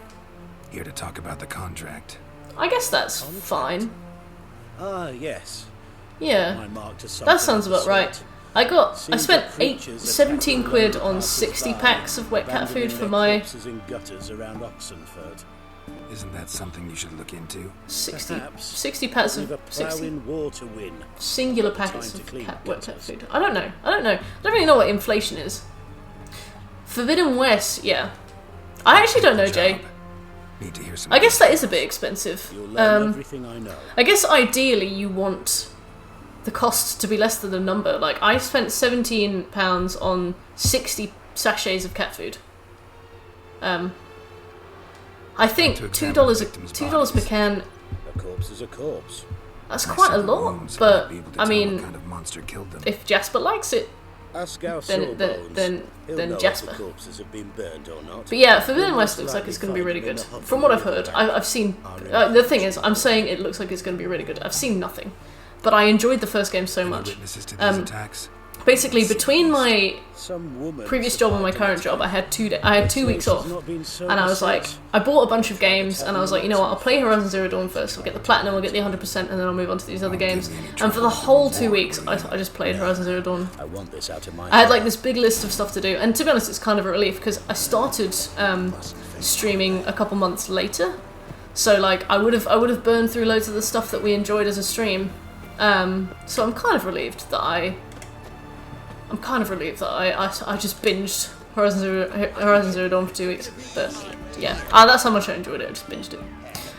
Here to talk about the contract. I guess that's fine. Ah, yes. Yeah, that sounds about right. I spent 17 quid on 60 packs of wet cat food for my... Isn't that something you should look into? 60 packs of... 60 singular packets of wet cat food. I don't know. I don't really know what inflation is. Forbidden West, yeah. I actually don't know, Jay. Need to hear some. I guess that is a bit expensive. I guess ideally you want the cost to be less than the number. Like, I spent £17 on 60 sachets of cat food. I think $2 per can. A corpse is a corpse. That's quite a lot, but I mean, kind of monster killed them. if Jasper likes it, Ask our then Jasper. If the corpses have been burned or not. But yeah, Forbidden West looks like it's going to be really good. From what I've heard, I've seen... the thing is, I'm saying it looks like it's going to be really good. I've seen nothing. But I enjoyed the first game so much. Attacks? Basically, between my previous job and my current job, I had 2 weeks off. And I was like, I bought a bunch of games, and I was like, you know what, I'll play Horizon Zero Dawn first. I'll get the platinum, I'll get the 100%, and then I'll move on to these other games. And for the whole 2 weeks, I just played Horizon Zero Dawn. I had like this big list of stuff to do, and to be honest, it's kind of a relief, because I started streaming a couple months later. So like, I would have burned through loads of the stuff that we enjoyed as a stream. So I'm kind of relieved that I I'm kind of relieved that I just binged Horizon Zero Dawn for 2 weeks. But yeah, that's how much I enjoyed it. I just binged it.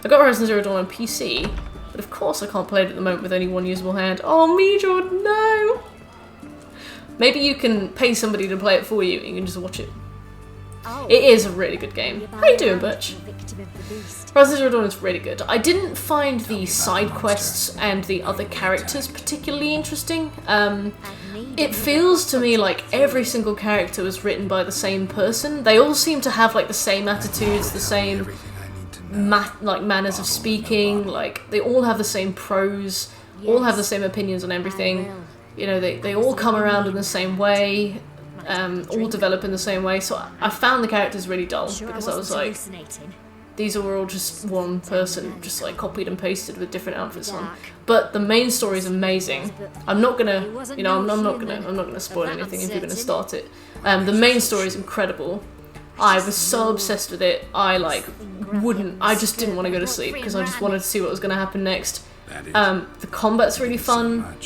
I got Horizon Zero Dawn on PC, but of course I can't play it at the moment with only one usable hand. Oh, me, Jordan, no! Maybe you can pay somebody to play it for you and you can just watch it. It is a really good game. How you doing, Butch? Horizon Zero Dawn is really good. I didn't find the side quests and the other characters particularly interesting. It feels to me like every single character was written by the same person. They all seem to have like the same attitudes, the same manners of speaking. Like they all have the same prose, all have the same opinions on everything. You know, they all come around in the same way. All develop in the same way, so I found the characters really dull because I was like, these are all just one person, just like copied and pasted with different outfits on. But the main story is amazing. I'm not gonna, you know, I'm not gonna spoil anything if you're gonna start it. The main story is incredible. I was so obsessed with it. I just didn't want to go to sleep because I just wanted to see what was gonna happen next. The combat's really fun.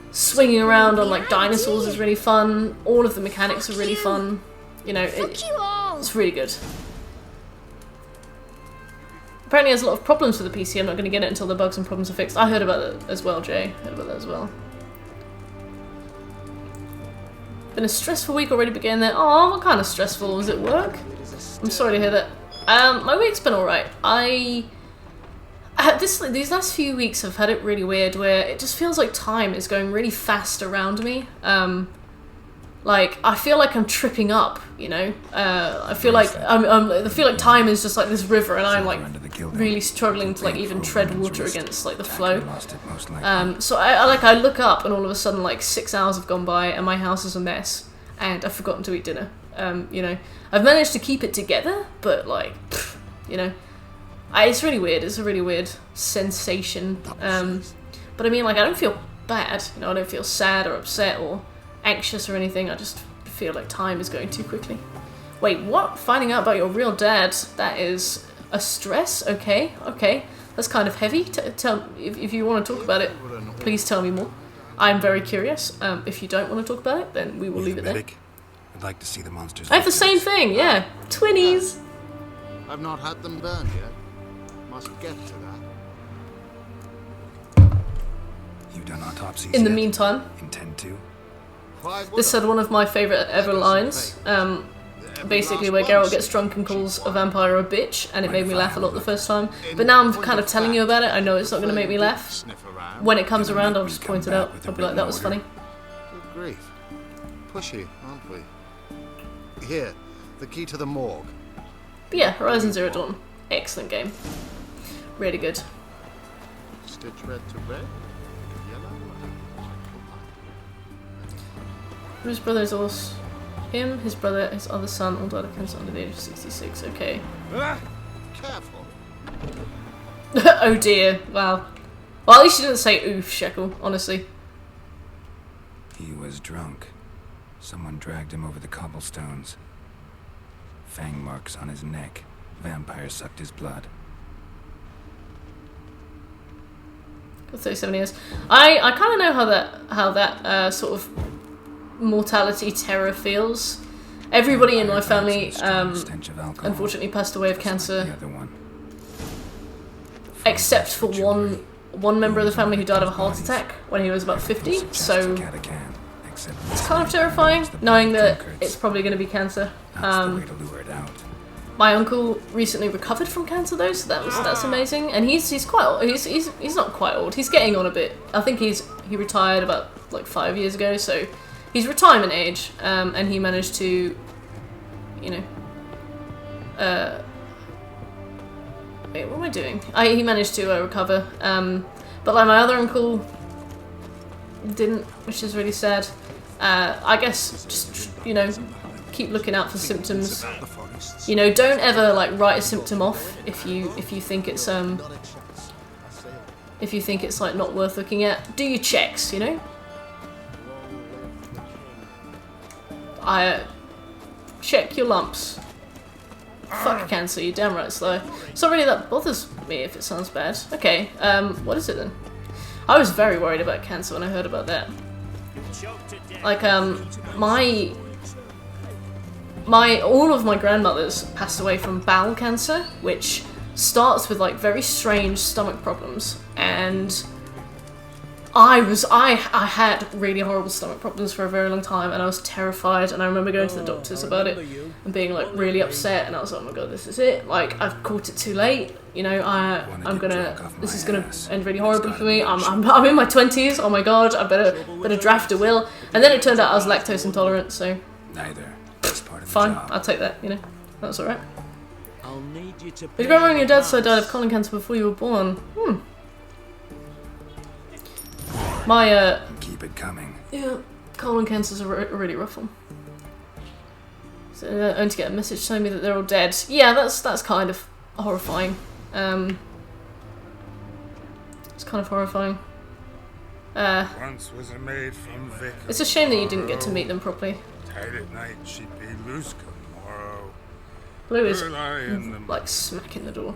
Swinging around on like dinosaurs is really fun. All of the mechanics are really fun. You know, it's really good. Apparently, there's a lot of problems with the PC. I'm not going to get it until the bugs and problems are fixed. I heard about it as well, Jay. Heard about that as well. Been a stressful week already. Began there. Oh, what kind of stressful? Was it work? I'm sorry to hear that. My week's been alright. These last few weeks I've had it really weird where it just feels like time is going really fast around me. Like I feel like I'm tripping up, you know. I feel like I feel like time is just like this river, and I'm like really struggling to like even tread water against like the flow. So I look up and all of a sudden like 6 hours have gone by and my house is a mess and I've forgotten to eat dinner. You know, I've managed to keep it together, but like, you know. It's really weird. It's a really weird sensation. But I mean, like, I don't feel bad. You know, I don't feel sad or upset or anxious or anything. I just feel like time is going too quickly. Wait, what? Finding out about your real dad? That is a stress? Okay. That's kind of heavy. If you want to talk about it, please tell me more. I'm very curious. If you don't want to talk about it, then we will leave it there. I'd like to see the monsters. I have the same thing. Yeah, twinnies. I've not had them burned yet. Must get to that. You've done autopsies In the yet? meantime, Intend to? this had one of my favourite ever lines. Basically, where Geralt gets drunk and calls a vampire a bitch, and it made me laugh a lot the first time. But now I'm kind of telling you about it. I know it's not going to make me laugh. When it comes around, I'll just point it out. I'll be like, that was funny. Good grief. Pushy, aren't we? Here, the key to the morgue. But yeah, Horizon Zero Dawn. Excellent game. Really good. Stitch red to red, yellow. Whose brother is also him, his brother, his other son, all died of cancer under the age of 66. Okay. Careful. Oh dear. Wow. Well, at least you didn't say oof, Shekel, honestly. He was drunk. Someone dragged him over the cobblestones. Fang marks on his neck. Vampire sucked his blood. For 37 years. I kind of know how that sort of mortality terror feels. Everybody in my family unfortunately passed away of cancer, except for one member of the family who died of a heart attack when he was about 50. So it's kind of terrifying knowing that it's probably going to be cancer. My uncle recently recovered from cancer though, so that's amazing. And he's quite old. He's not quite old. He's getting on a bit. I think he retired about like 5 years ago, so he's retirement age. And he managed to, you know, wait, what am I doing? He managed to recover. But like my other uncle didn't, which is really sad. I guess just, you know, keep looking out for symptoms. You know, don't ever like write a symptom off if you think it's like not worth looking at. Do your checks, you know. Check your lumps. Fuck cancer, you damn right, Slow. It's not really that bothers me if it sounds bad. Okay, what is it then? I was very worried about cancer when I heard about that. Like, all of my grandmothers passed away from bowel cancer, which starts with like very strange stomach problems, and I had really horrible stomach problems for a very long time, and I was terrified, and I remember going to the doctors about it and being like really upset, and I was like, oh my god, this is it, like I've caught it too late, you know, this is gonna end really horribly for me. I'm in my 20s, oh my god, I better draft a will. And then it turned out I was lactose intolerant, so Neither. It's part of the fine, job. I'll take that, you know, that's alright. I'll need you to Your grandma and your dad's side died of colon cancer before you were born. My, Keep it coming. yeah, colon cancer's a really rough one. So, only to get a message telling me that they're all dead. Yeah, that's kind of horrifying. It's kind of horrifying. Once was a maid from Vic. It's a shame that you didn't get to meet them properly. Tight at night, she'd be loose tomorrow. Blue is Lie in the like smacking the door.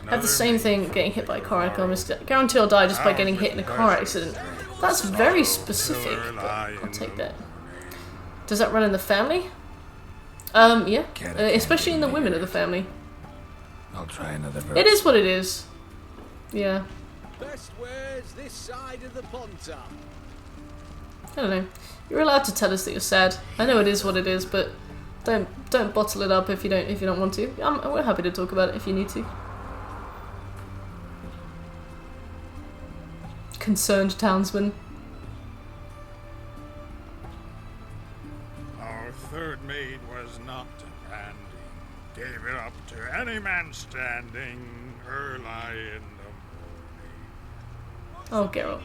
I have the same thing getting hit by a car accident. I guarantee I'll die just by getting hit in a car accident. That's very specific, but I'll take that. Does that run in the family? Yeah. Especially in the women of the family. I'll try another verse. It is what it is. Yeah. Best wares this side of the Ponta. I don't know. You're allowed to tell us that you're sad. I know it is what it is, but don't bottle it up if you don't want to. We're happy to talk about it if you need to. Concerned townsman. Our third maid was not demanding. Gave it up to any man standing. Early in the Oh, Geralt.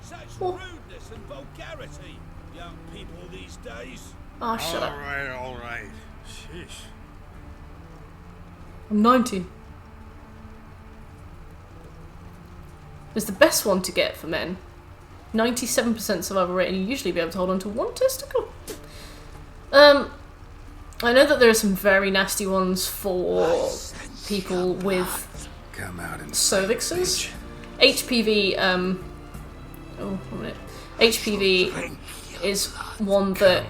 Such Oh. rudeness and vulgarity, young people these days. Oh, shut up. All right. Sheesh. I'm 19. It's the best one to get for men. 97% survival rate, and you usually be able to hold on to one testicle. I know that there are some very nasty ones for people with Come out and cervixes. HPV, oh, 1 minute. HPV is one that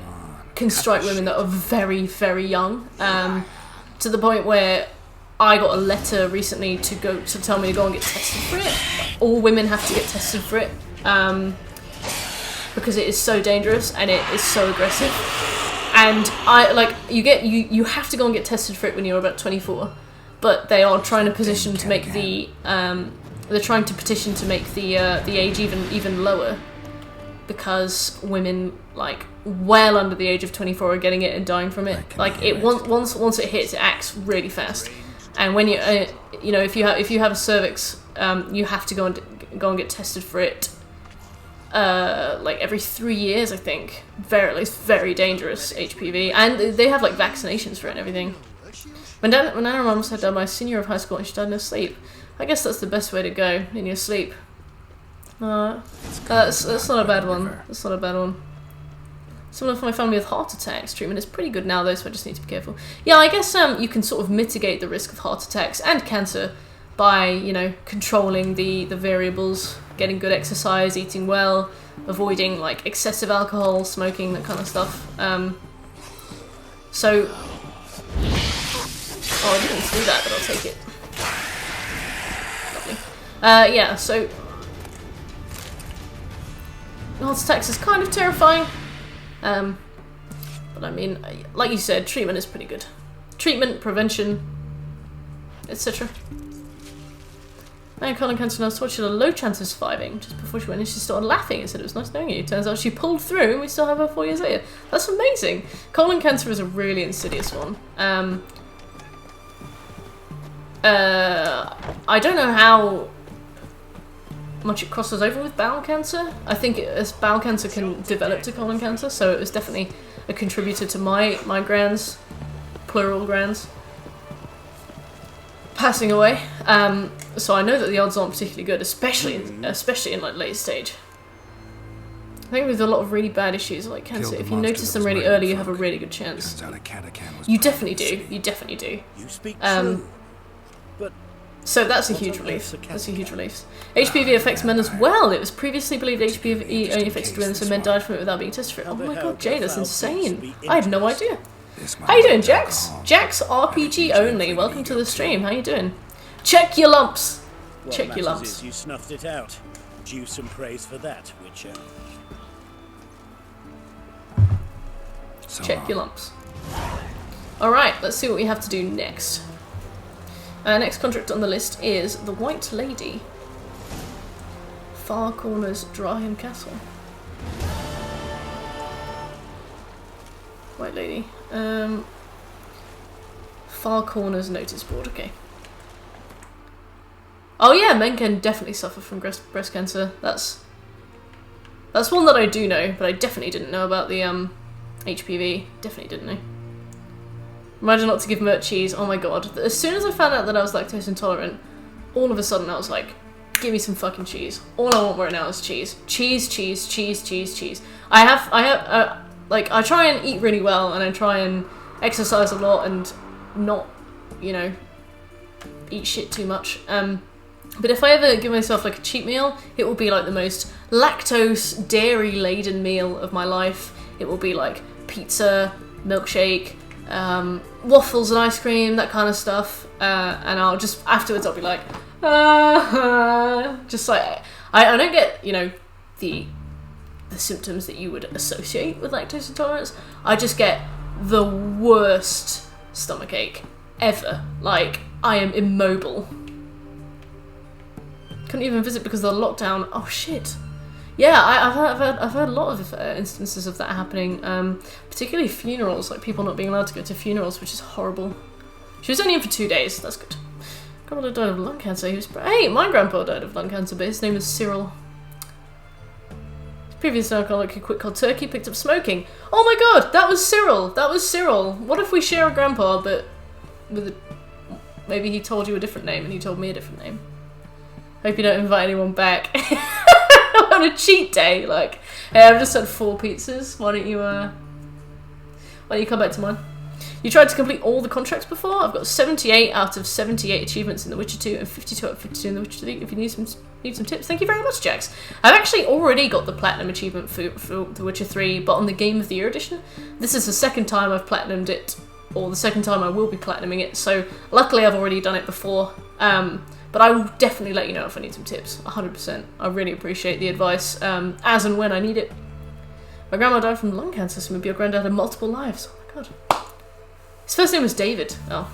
can strike women that are very, very young. To the point where I got a letter recently to tell me to go and get tested for it. All women have to get tested for it. Because it is so dangerous and it is so aggressive. And you have to go and get tested for it when you're about 24. But they are trying to petition to make the age even lower, because women like well under the age of 24 are getting it and dying from it. Like it once it hits, it acts really fast. And when if you have a cervix, you have to go and get tested for it. Like every 3 years, I think. It's very dangerous, HPV, and they have like vaccinations for it and everything. When Anna almost had died my senior of high school and she died in her sleep. I guess that's the best way to go, in your sleep. That's not a bad one. That's not a bad one. Someone from my family with heart attacks. Treatment is pretty good now though, so I just need to be careful. Yeah, I guess you can sort of mitigate the risk of heart attacks and cancer by, controlling the variables, getting good exercise, eating well, avoiding like excessive alcohol, smoking, that kind of stuff. Oh, I didn't do that, but I'll take it. Lovely. Yeah, so heart attacks is kind of terrifying. But I mean, like you said, treatment is pretty good. Treatment, prevention, etc. Now, colon cancer nurse thought she had a low chance of surviving. Just before she went in, she started laughing and said it was nice knowing you. Turns out she pulled through and we still have her 4 years later. That's amazing. Colon cancer is a really insidious one. I don't know how much it crosses over with bowel cancer. I think bowel cancer can develop to colon cancer, so it was definitely a contributor to my grands, plural grands, passing away. So I know that the odds aren't particularly good, especially in like late stage. I think with a lot of really bad issues like cancer, if you notice them really early, you have a really good chance. You definitely do. You definitely do. You speak true, but So that's a huge relief. That's a huge relief. HPV affects men as well. It was previously believed HPV only affected women, so men died from it without being tested for it. Oh my god, Jay, that's insane. I had no idea. How you doing, Jax? Jax RPG only. Welcome to the stream. How you doing? Check your lumps. Check your lumps. You snuffed it out. Due some praise for that, Witcher. Check your lumps. Alright, let's see what we have to do next. Next contract on the list is the White Lady. Far Corners Drahen Castle. White Lady. Far Corners notice board, okay. Oh yeah, men can definitely suffer from breast cancer. That's one that I do know, but I definitely didn't know about the HPV. Definitely didn't know. Imagine not to give Mert cheese. Oh my god. As soon as I found out that I was lactose intolerant, all of a sudden I was like, give me some fucking cheese. All I want right now is cheese. Cheese, cheese, cheese, cheese, cheese. I try and eat really well, and I try and exercise a lot and not, you know, eat shit too much. But if I ever give myself like a cheat meal, it will be like the most lactose, dairy-laden meal of my life. It will be like pizza, milkshake, waffles and ice cream, that kind of stuff. And I'll just, afterwards I'll be like, just like, I don't get, you know, the symptoms that you would associate with lactose intolerance. I just get the worst stomachache ever. Like, I am immobile. Couldn't even visit because of the lockdown. Oh shit. Yeah, I've heard a lot of instances of that happening, particularly funerals, like people not being allowed to go to funerals, which is horrible. She was only in for 2 days, that's good. Grandpa died of lung cancer. Hey, my grandpa died of lung cancer, but his name was Cyril. His previous alcoholic who quit cold turkey picked up smoking. Oh my god, that was Cyril! That was Cyril! What if we share a grandpa, but with a... Maybe he told you a different name and he told me a different name. Hope you don't invite anyone back. On a cheat day, like, hey, I've just had 4 pizzas. Why don't you come back to mine? You tried to complete all the contracts before? I've got 78 out of 78 achievements in The Witcher 2 and 52 out of 52 in The Witcher 3. If you need some tips, thank you very much, Jax. I've actually already got the platinum achievement for The Witcher 3, but on the Game of the Year edition. This is the second time I've platinumed it, or the second time I will be platinuming it. So luckily, I've already done it before. But I will definitely let you know if I need some tips, 100%. I really appreciate the advice, as and when I need it. My grandma died from lung cancer, so maybe your granddad had multiple lives. Oh my god. His first name was David. Oh.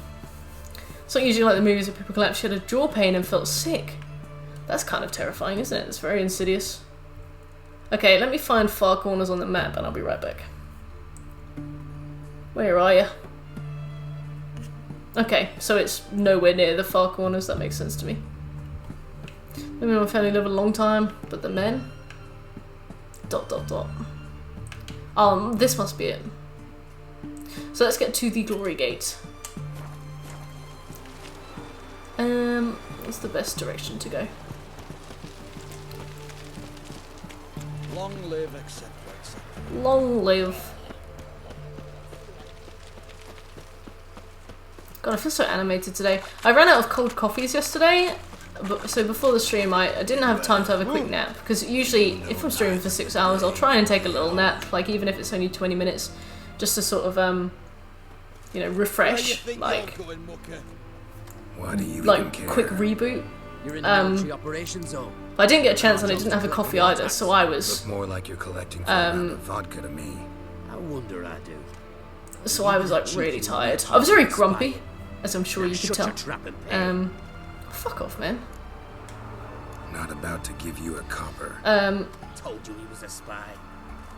It's not usually like the movies where people collapse. She had a jaw pain and felt sick. That's kind of terrifying, isn't it? It's very insidious. Okay, let me find Far Corners on the map and I'll be right back. Where are you? Okay, so it's nowhere near the Far Corners, that makes sense to me. Women in my family live a long time, but the men... ... this must be it. So let's get to the Glory Gate. What's the best direction to go? Long live, etc., etc. Long live. God, I feel so animated today. I ran out of cold coffees yesterday, so before the stream I didn't have time to have a quick nap, because usually if I'm streaming for 6 hours I'll try and take a little nap, like even if it's only 20 minutes, just to sort of, you know, refresh, like quick reboot. You're in the military operations zone. But I didn't get a chance and I didn't have a coffee either, so I was... Look more like you're collecting for a round of vodka to me. I wonder I do. So I was like really tired. I was very grumpy, as I'm sure you could tell. Fuck off, man. Not about to give you a copper. Told you he was a spy.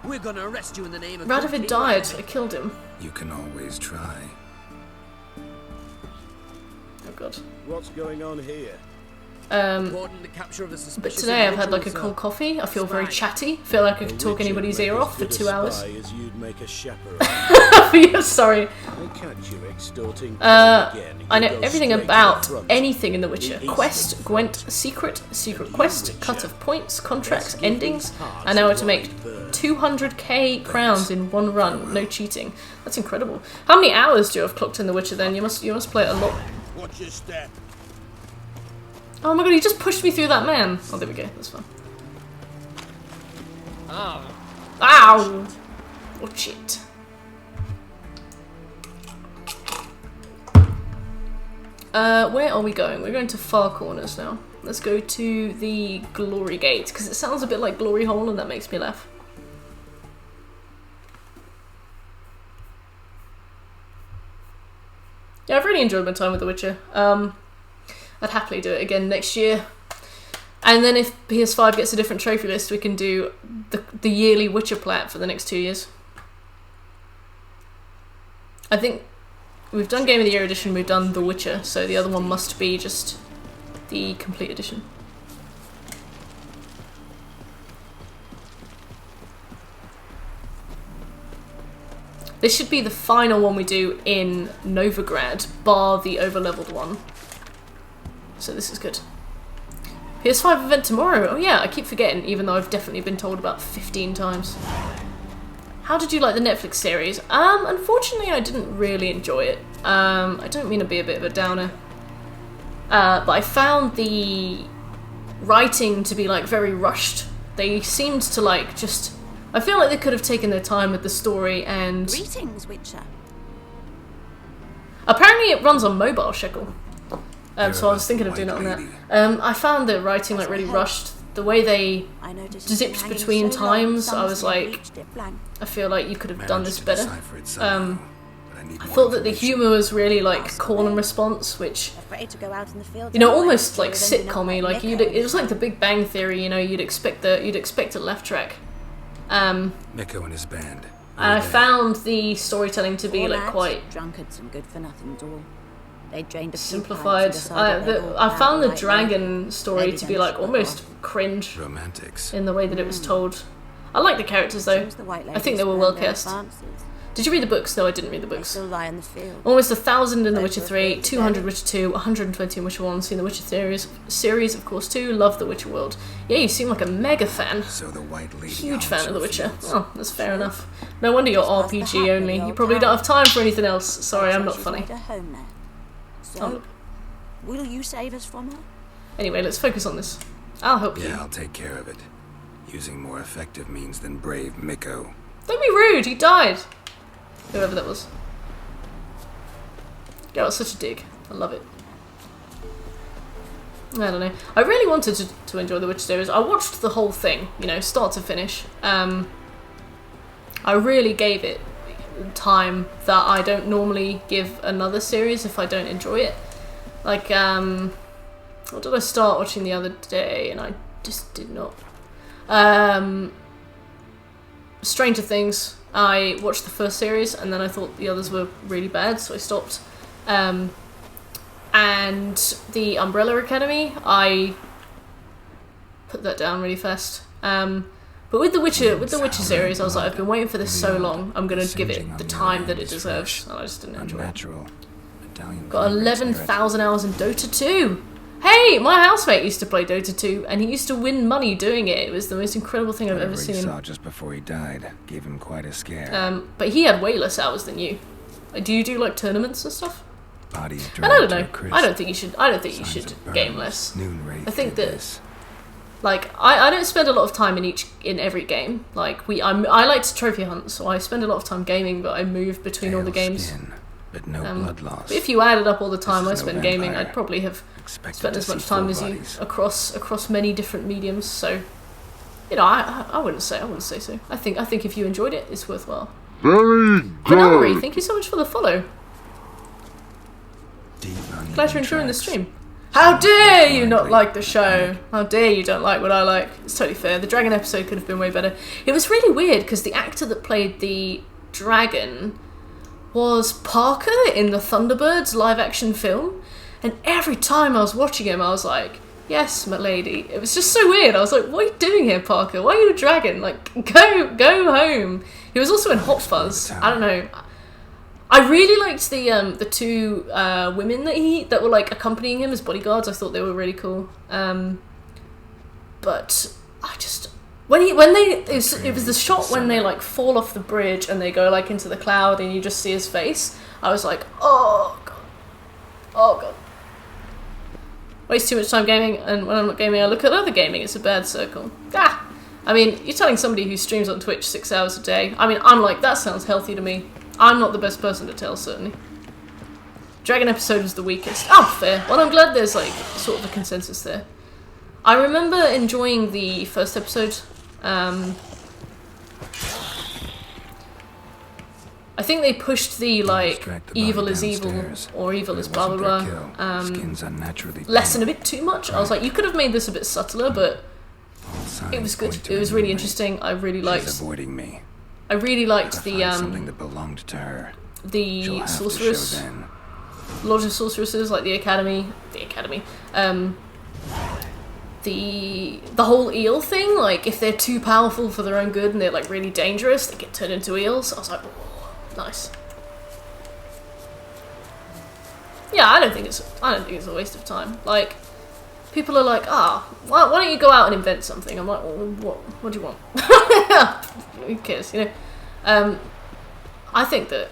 We're gonna arrest you in the name of... Radovid died. I killed him. You can always try. Oh god. What's going on here? The capture of a But today I've had like a cold coffee. I feel very chatty. I feel like I could talk anybody's ear off for 2 hours. Yeah, sorry. I know everything about anything in The Witcher. Quest, Gwent, secret quest, cut of points, contracts, endings. I know how to make 200k crowns in 1 run. No cheating. That's incredible. How many hours do you have clocked in The Witcher then? You must play it a lot. Watch your step. Oh my god, he just pushed me through that man. Oh, there we go. That's fine. Oh. Ow! Watch it. Where are we going? We're going to Far Corners now. Let's go to the Glory Gate, because it sounds a bit like Glory Hole and that makes me laugh. Yeah, I've really enjoyed my time with The Witcher. I'd happily do it again next year. And then if PS5 gets a different trophy list, we can do the yearly Witcher plat for the next 2 years. I think we've done Game of the Year edition, we've done The Witcher, so the other one must be just the complete edition. This should be the final one we do in Novigrad, bar the overleveled one. So this is good. PS5 event tomorrow. Oh yeah, I keep forgetting, even though I've definitely been told about 15 times. How did you like the Netflix series? Unfortunately, I didn't really enjoy it. I don't mean to be a bit of a downer. But I found the writing to be like very rushed. They seemed to like just... I feel like they could have taken their time with the story and... Greetings, Witcher. Apparently it runs on mobile, Shekel. So I was thinking of doing it on that. I found the writing like really rushed. The way they zipped between times, I was like, I feel like you could have done this better. I thought that the humour was really like call and response, which, you know, almost like sitcom-y. Like it was like The Big Bang Theory. You know, you'd expect a laugh track. Mikko and his band. And I found the storytelling to be like quite drunkards and good for nothings all. They drained a simplified. I found the dragon story to be like almost cringe. Romantics. In the way that it was told. I like the characters though. I think they were well cast. Did you read the books? No, I didn't read the books. Almost 1,000 in The Witcher 3, 200 Witcher 2, 120 in Witcher 1, seen The Witcher series of course too, love The Witcher world. Yeah, you seem like a mega fan. So the White Lady huge fan of The Witcher. Oh, that's fair enough. No wonder you're RPG only. You probably don't have time for anything else. Sorry, I'm not funny. So, will you save us from her? Anyway, let's focus on this. I'll help you. Yeah, I'll take care of it. Using more effective means than brave Mikko. Don't be rude, he died! Whoever that was. Yeah, it was such a dig. I love it. I don't know. I really wanted to enjoy the Witcher series. I watched the whole thing, you know, start to finish. I really gave it time that I don't normally give another series if I don't enjoy it. Like, what did I start watching the other day and I just did not? Stranger Things. I watched the first series and then I thought the others were really bad, so I stopped. And the Umbrella Academy, I put that down really fast. But with the Witcher series, I was like, I've been waiting for this so long. I'm gonna give it the time that it deserves, and I just didn't enjoy it. Got 11,000 hours in Dota 2. Hey, my housemate used to play Dota 2, and he used to win money doing it. It was the most incredible thing I've ever seen. He saw just before he died gave him quite a scare. But he had way less hours than you. Do you do like tournaments and stuff? And I don't know. I don't think you should. I don't think you should game less. I think that. Like, I don't spend a lot of time in every game. Like, I like to trophy hunt, so I spend a lot of time gaming, but I move between all the games. But no blood loss. But if you added up all the time I spent gaming, I'd probably have spent as much time as you across many different mediums. So, you know, I wouldn't say so. I think if you enjoyed it, it's worthwhile. Very Vanellery, good. thank you so much for the follow. Glad you're enjoying the stream. How dare you not like the show? How dare you don't like what I like? It's totally fair. The dragon episode could have been way better. It was really weird because the actor that played the dragon was Parker in the Thunderbirds live-action film, and every time I was watching him, I was like, "Yes, my lady." It was just so weird. I was like, "What are you doing here, Parker? Why are you a dragon? Like, go home." He was also in Hot Fuzz. I don't know. I really liked the two women that were like accompanying him as bodyguards. I thought they were really cool. But I just it was the shot when they like fall off the bridge and they go like into the cloud and you just see his face. I was like, oh god, Waste too much time gaming, and when I'm not gaming I look at other gaming. It's a bad circle. Ah! I mean, you're telling somebody who streams on Twitch 6 hours a day. I mean, I'm like, that sounds healthy to me. I'm not the best person to tell, certainly. Dragon episode was the weakest. Oh, fair. Well, I'm glad there's, like, sort of a consensus there. I remember enjoying the first episode. I think they pushed the, like, evil is evil, or evil is blah blah blah, lesson a bit too much. I was like, you could have made this a bit subtler, but it was good. It was really interesting. I really liked... I really liked the, the sorceress, Lodge of Sorceresses, like the Academy, the whole eel thing, like if they're too powerful for their own good and they're like really dangerous, they get turned into eels. I was like, oh, nice. Yeah, I don't think it's a waste of time. Like, people are like, why don't you go out and invent something? I'm like, well, what do you want? Who cares, you know? I think that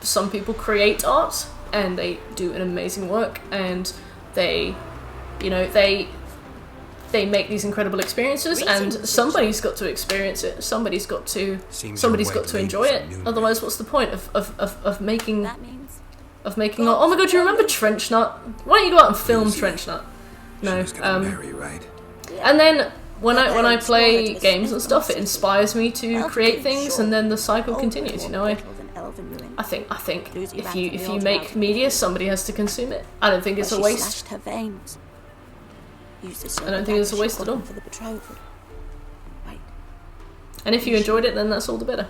some people create art and they do an amazing work, and they, you know, they make these incredible experiences, and somebody's got to experience it. Somebody's got to enjoy it. Otherwise, what's the point of making art? Oh my god, do you remember Trench Nut? Why don't you go out and film Trench Nut? No. And then when I play games and stuff, it inspires me to create things, and then the cycle continues. You know, I think if you make media, somebody has to consume it. I don't think it's a waste. I don't think it's a waste at all. And if you enjoyed it, then that's all the better.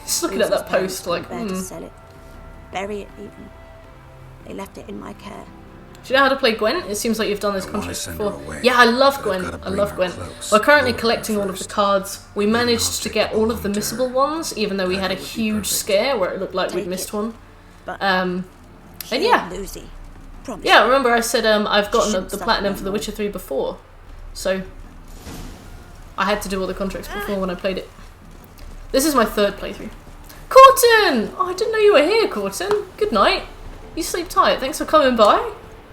Just looking at that post, like, to sell it. Bury it even. They left it in my care. Do you know how to play Gwent? It seems like you've done this contract before. Yeah, I love Gwent. I love Gwent. We're currently collecting all of the cards. We managed to get all of the missable ones, even though we had a huge scare where it looked like we'd missed one. And yeah. Yeah, remember I said I've gotten the platinum for The Witcher 3 before. So I had to do all the contracts before when I played it. This is my third playthrough. Corton! Oh, I didn't know you were here, Corton. Good night. You sleep tight. Thanks for coming by.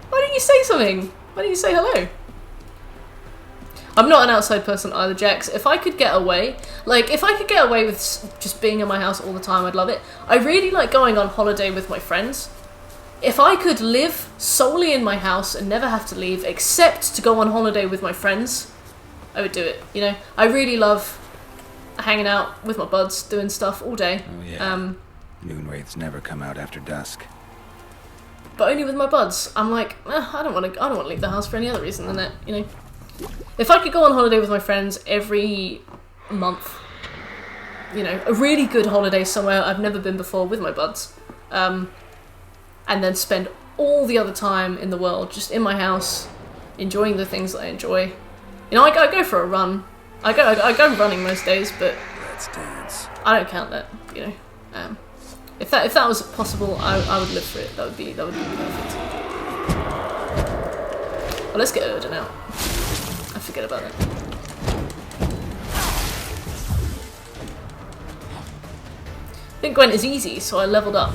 Why didn't you say something? Why didn't you say hello? I'm not an outside person either, Jax. If I could get away, like, if I could get away with just being in my house all the time, I'd love it. I really like going on holiday with my friends. If I could live solely in my house and never have to leave, except to go on holiday with my friends, I would do it, you know? I really love hanging out with my buds, doing stuff all day. Oh, yeah. Moonwraiths never come out after dusk. But only with my buds. I'm like, I don't want to leave the house for any other reason than that, you know. If I could go on holiday with my friends every month, you know, a really good holiday somewhere I've never been before with my buds, and then spend all the other time in the world just in my house, enjoying the things that I enjoy. You know, I go for a run. I go running most days, but Let's dance. I don't count that, you know. If that was possible, I would live for it. That would be perfect. Well, let's get Urden out. I forget about that. I think Gwent is easy, so I leveled up.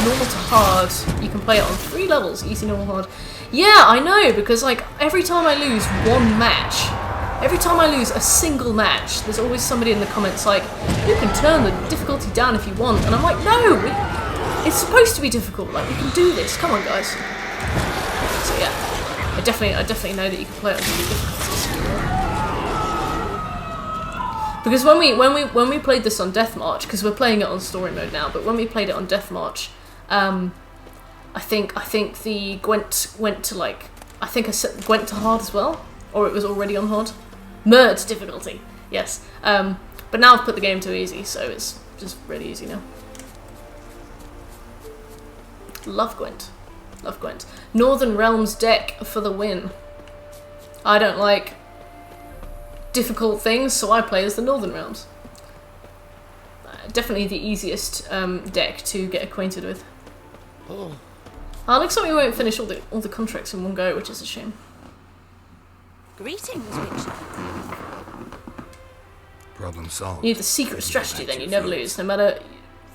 Normal to hard. You can play it on 3 levels: easy, normal, hard. Yeah, I know, because like every time I lose one match, every time I lose a single match, there's always somebody in the comments like, you can turn the difficulty down if you want. And I'm like, no! It's supposed to be difficult. Like, we can do this. Come on, guys. So yeah, I definitely know that you can play it on different difficulties. Because when we played this on Death March, because we're playing it on story mode now, but when we played it on Death March, I think the Gwent went to like, I think I set Gwent to hard as well, or it was already on hard. Merge difficulty, yes. But now I've put the game to easy, so it's just really easy now. Love Gwent. Love Gwent. Northern Realms deck for the win. I don't like difficult things, so I play as the Northern Realms. Definitely the easiest deck to get acquainted with. Oh, looks like we won't finish all the contracts in one go, which is a shame. Greetings, Witcher. Problem solved. You need the secret strategy, then you never lose, no matter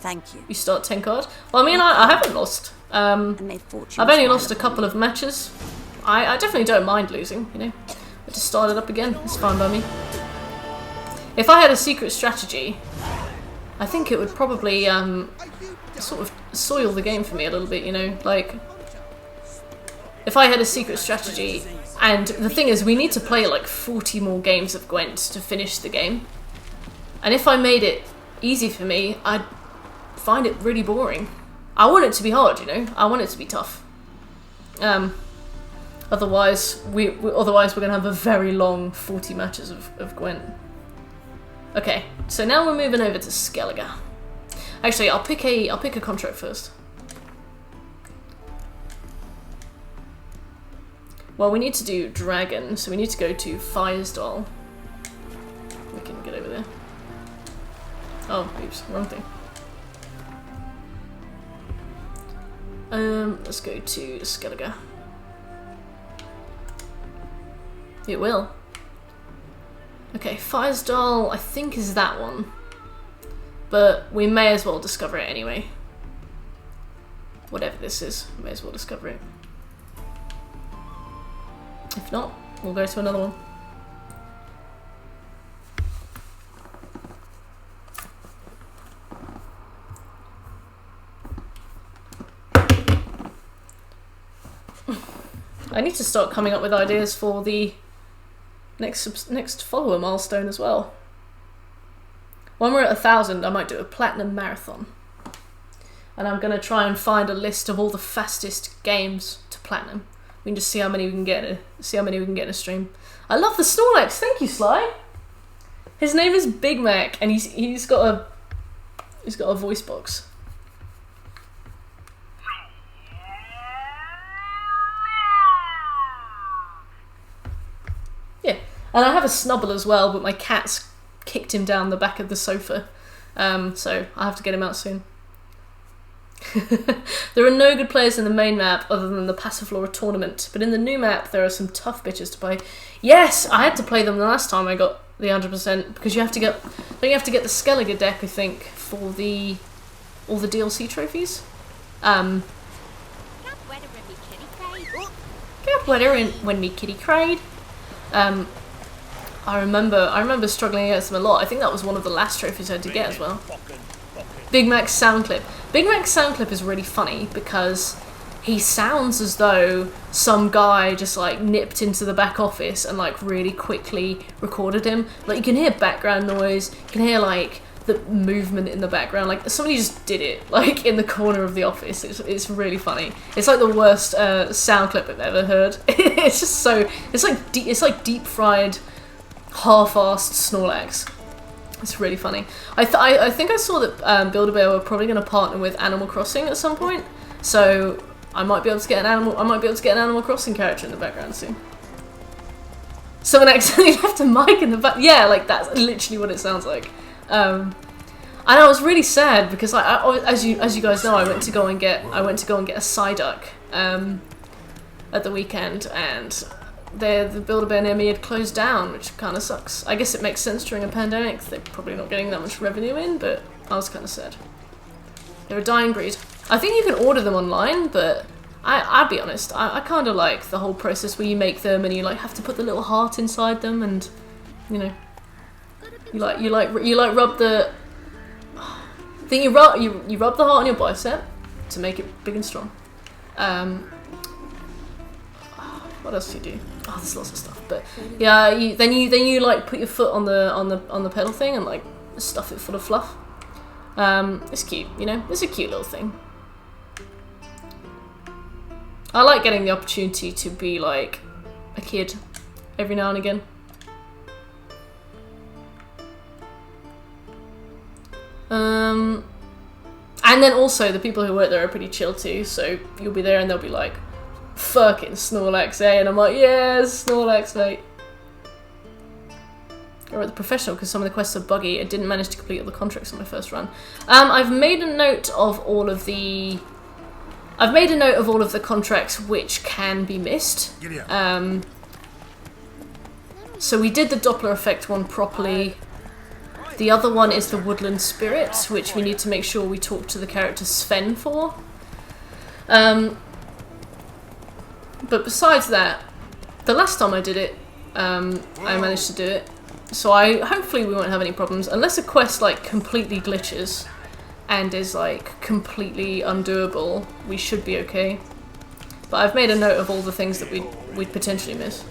Thank you. You start 10 cards. Well, I mean, I haven't lost. And may fortune I've only smile lost a upon couple you. of matches. I definitely don't mind losing, you know. I just started up again. It's fine by me. If I had a secret strategy, I think it would probably sort of soil the game for me a little bit, you know. Like, if I had a secret strategy, and the thing is, we need to play like 40 more games of Gwent to finish the game. And if I made it easy for me, I'd find it really boring. I want it to be hard, you know. I want it to be tough. Otherwise we're gonna have a very long 40 matches of Gwent. Okay, so now we're moving over to Skellige. Actually, I'll pick a contract first. Well, we need to do Dragon, so we need to go to Fyresdal. We can get over there. Oh, oops, wrong thing. Let's go to Skellige. It will. Okay, Fyresdal, I think is that one. But we may as well discover it anyway. Whatever this is, we may as well discover it. If not, we'll go to another one. I need to start coming up with ideas for the next follower milestone as well. When we're at 1,000, I might do a platinum marathon, and I'm gonna try and find a list of all the fastest games to platinum. We can just see how many we can get in a stream. I love the Snorlax. Thank you, Sly. His name is Big Mac, and he's got a voice box. Yeah, and I have a Snubble as well, but my cat's kicked him down the back of the sofa, so I have to get him out soon. There are no good players in the main map other than the Passiflora tournament, but in the new map there are some tough bitches to play. Yes, I had to play them the last time I got the 100% because you have to get the Skellige deck, I think, for all the DLC trophies. Get wetter when me kitty cried. I remember struggling against them a lot. I think that was one of the last trophies I had to get as well. Big Mac's sound clip. Big Mac's sound clip is really funny because he sounds as though some guy just like nipped into the back office and like really quickly recorded him. Like you can hear background noise, you can hear like the movement in the background, like somebody just did it like in the corner of the office. It's really funny. It's like the worst sound clip I've ever heard. It's just so, it's like deep fried, half-assed Snorlax. It's really funny. I think I saw that Build-A-Bear were probably going to partner with Animal Crossing at some point, so I might be able to get an Animal Crossing character in the background soon. Someone accidentally left a mic in the back. Yeah, like that's literally what it sounds like. And I was really sad because as you guys know, I went to go and get a Psyduck at the weekend, and the Build-A-Bear near me had closed down, which kind of sucks. I guess it makes sense during a pandemic. They're probably not getting that much revenue in, but I was kind of sad. They're a dying breed. I think you can order them online, but I'll be honest, I kind of like the whole process where you make them and you like have to put the little heart inside them, and you know, you like rub the thing. You rub the heart on your bicep to make it big and strong. What else do you do? Oh, there's lots of stuff. But yeah, then you like put your foot on the pedal thing and like stuff it full of fluff. It's cute, you know. It's a cute little thing. I like getting the opportunity to be like a kid every now and again. And then also the people who work there are pretty chill too. So you'll be there and they'll be like, fucking Snorlax, eh? And I'm like, yeah, Snorlax, mate. Or at the professional, because some of the quests are buggy. I didn't manage to complete all the contracts on my first run. I've made a note of all of the contracts which can be missed. So we did the Doppler effect one properly. The other one is the Woodland Spirit, which we need to make sure we talk to the character Sven for. But besides that, the last time I did it, I managed to do it. So hopefully we won't have any problems, unless a quest like completely glitches and is like completely undoable. We should be okay. But I've made a note of all the things that we'd potentially miss.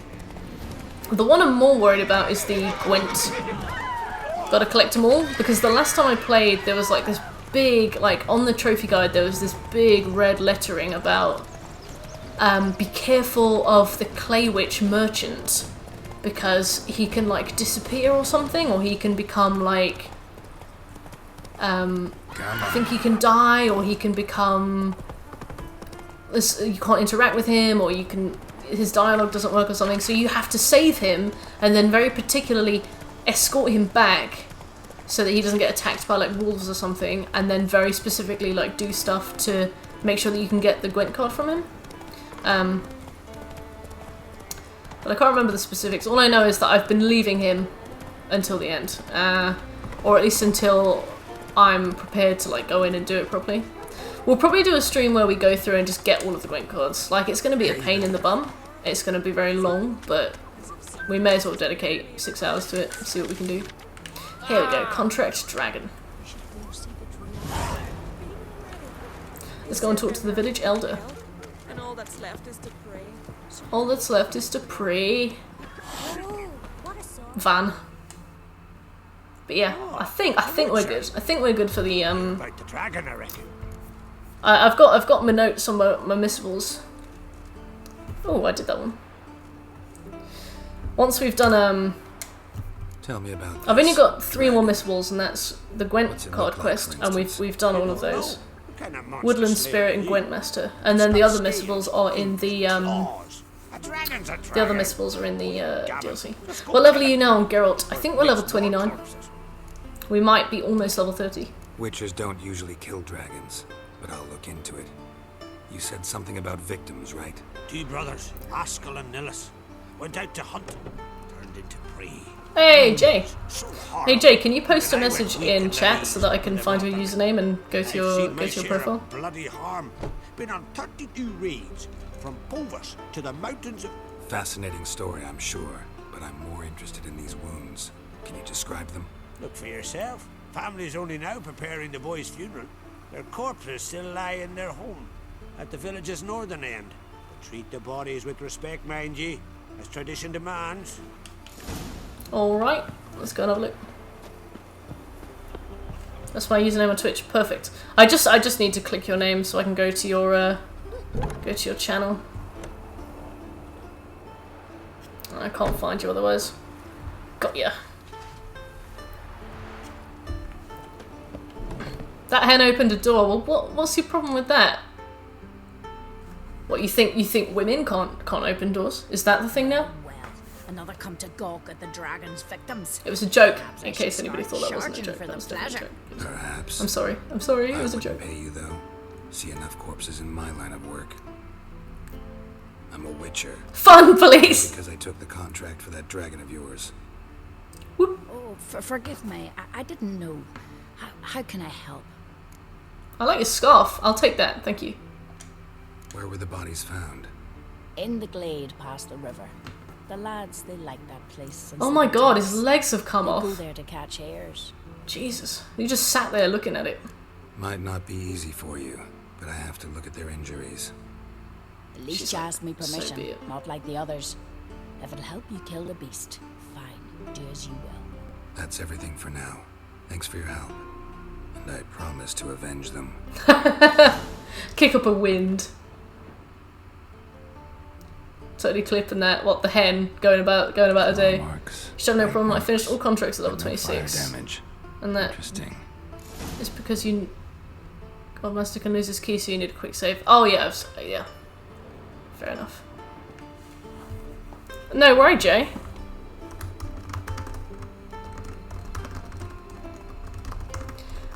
The one I'm more worried about is the Gwent. Gotta collect them all, because the last time I played there was like this big, like on the trophy guide there was this big red lettering about be careful of the Clay Witch merchant, because he can like disappear or something, or he can become like I think he can die, or he can become this, you can't interact with him, or his dialogue doesn't work or something, so you have to save him and then very particularly escort him back so that he doesn't get attacked by like wolves or something, and then very specifically like do stuff to make sure that you can get the Gwent card from him. But I can't remember the specifics. All I know is that I've been leaving him until the end, or at least until I'm prepared to like go in and do it properly. We'll probably do a stream where we go through and just get all of the Gwent cards. Like, it's going to be a pain in the bum. It's going to be very long, but we may as well dedicate 6 hours to it and see what we can do. Here we go, Contract Dragon. Let's go and talk to the village elder. And all that's left is to pray. All that's left is to pray. Van. But yeah, I think we're good. I think we're good for the Like the dragon, I reckon. I've got my notes on my missables. Oh, I did that one. Once we've done Tell me about this. I've only got 3 more missables, and that's the Gwent card quest, and we've done all of those. Woodland Spirit and Gwent Master, and then the other missables are in the other missables are in the DLC. What level are you now on Geralt? I think we're level 29. We might be almost level 30. Witchers don't usually kill dragons, but I'll look into it. You said something about victims, right? 2 brothers, Askell and Nillis, went out to hunt, turned into prey. Hey Jay! Hey Jay, can you post a message in chat so that I can find your username and go to your profile? Bloody harm. Been on 32 raids, from Povus to the mountains of... Fascinating story, I'm sure, but I'm more interested in these wounds. Can you describe them? Look for yourself. Family's only now preparing the boy's funeral. Their corpses still lie in their home, at the village's northern end. Treat the bodies with respect, mind ye, as tradition demands. Alright, let's go and have a look. That's my username on Twitch. Perfect. I just need to click your name so I can go to your channel. I can't find you otherwise. Got ya. That hen opened a door. Well, what's your problem with that? What, you think women can't open doors? Is that the thing now? Well, another come to gawk at the dragon's victims. It was a joke, in case anybody thought that wasn't a joke. For That the was definitely a pleasure. joke. Perhaps. I'm sorry, it was a joke. Pay you though. See enough corpses in my line of work. I'm a witcher. Fun, police! Because I took the contract for that dragon of yours. Whoop. Oh, forgive me. I didn't know. How can I help? I like your scarf. I'll take that, thank you. Where were the bodies found? In the glade past the river. The lads, they like that place. Since Oh my they god, were his legs have come They off. go there to catch hares. Jesus, you just sat there looking at it. Might not be easy for you, but I have to look at their injuries. At least She's you like, asked me "So permission, be it." not like the others. If it'll help you kill the beast, fine, do as you will. That's everything for now. Thanks for your help. And I promise to avenge them. Kick up a wind. Totally clipping that. What, the hen going about a day. Marks. Should have no problem. I finished all contracts at level No fire 26. damage. And that Interesting. is because you... Godmaster can lose his key, so you need a quick save. Oh yeah, yeah. Fair enough. No worry, Jay.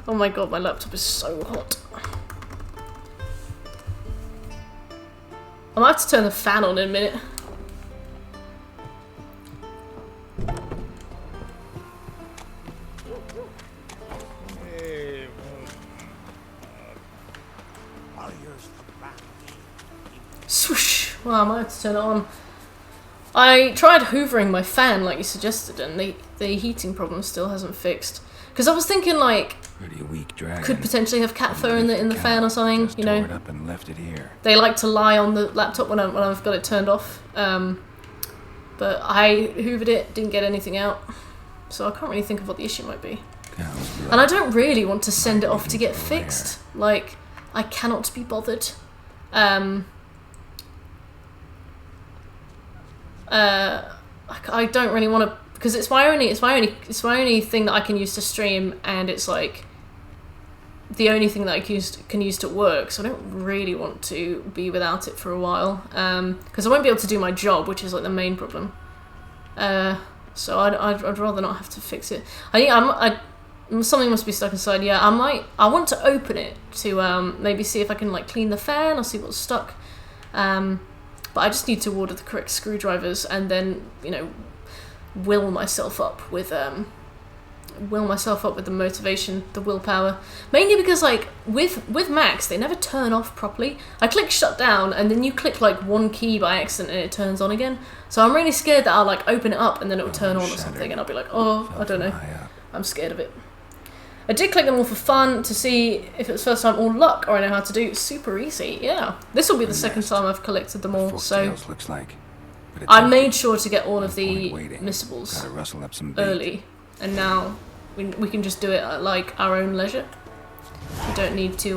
Oh my god, my laptop is so hot. I might have to turn the fan on in a minute. Well, I might have to turn it on. I tried hoovering my fan like you suggested, and the heating problem still hasn't fixed. Because I was thinking, like, Pretty weak dragon. could potentially have cat fur in the fan or something, Just you tore know. it up and left it here. They like to lie on the laptop when I've got it turned off. But I hoovered it, didn't get anything out. So I can't really think of what the issue might be. And I don't really want to send it off to get fixed. Like, I cannot be bothered. I don't really want to, because it's my only thing that I can use to stream, and it's like the only thing that I can use to work. So I don't really want to be without it for a while, because I won't be able to do my job, which is like the main problem. So I'd rather not have to fix it. I think something must be stuck inside. Yeah, I want to open it to maybe see if I can like clean the fan or see what's stuck. But I just need to order the correct screwdrivers and then, you know, will myself up with the motivation, the willpower. Mainly because, like, with Macs, they never turn off properly. I click shut down, and then you click like one key by accident and it turns on again. So I'm really scared that I'll like open it up and then it will turn on or something, and I'll be like, oh, I don't know. I'm scared of it. I did click them all for fun to see if it was first time all luck or I know how to do. Super easy, yeah. This will be the second time I've collected them all, so looks like, I made sure to get all of the missables early, and now we can just do it at like our own leisure. We don't need to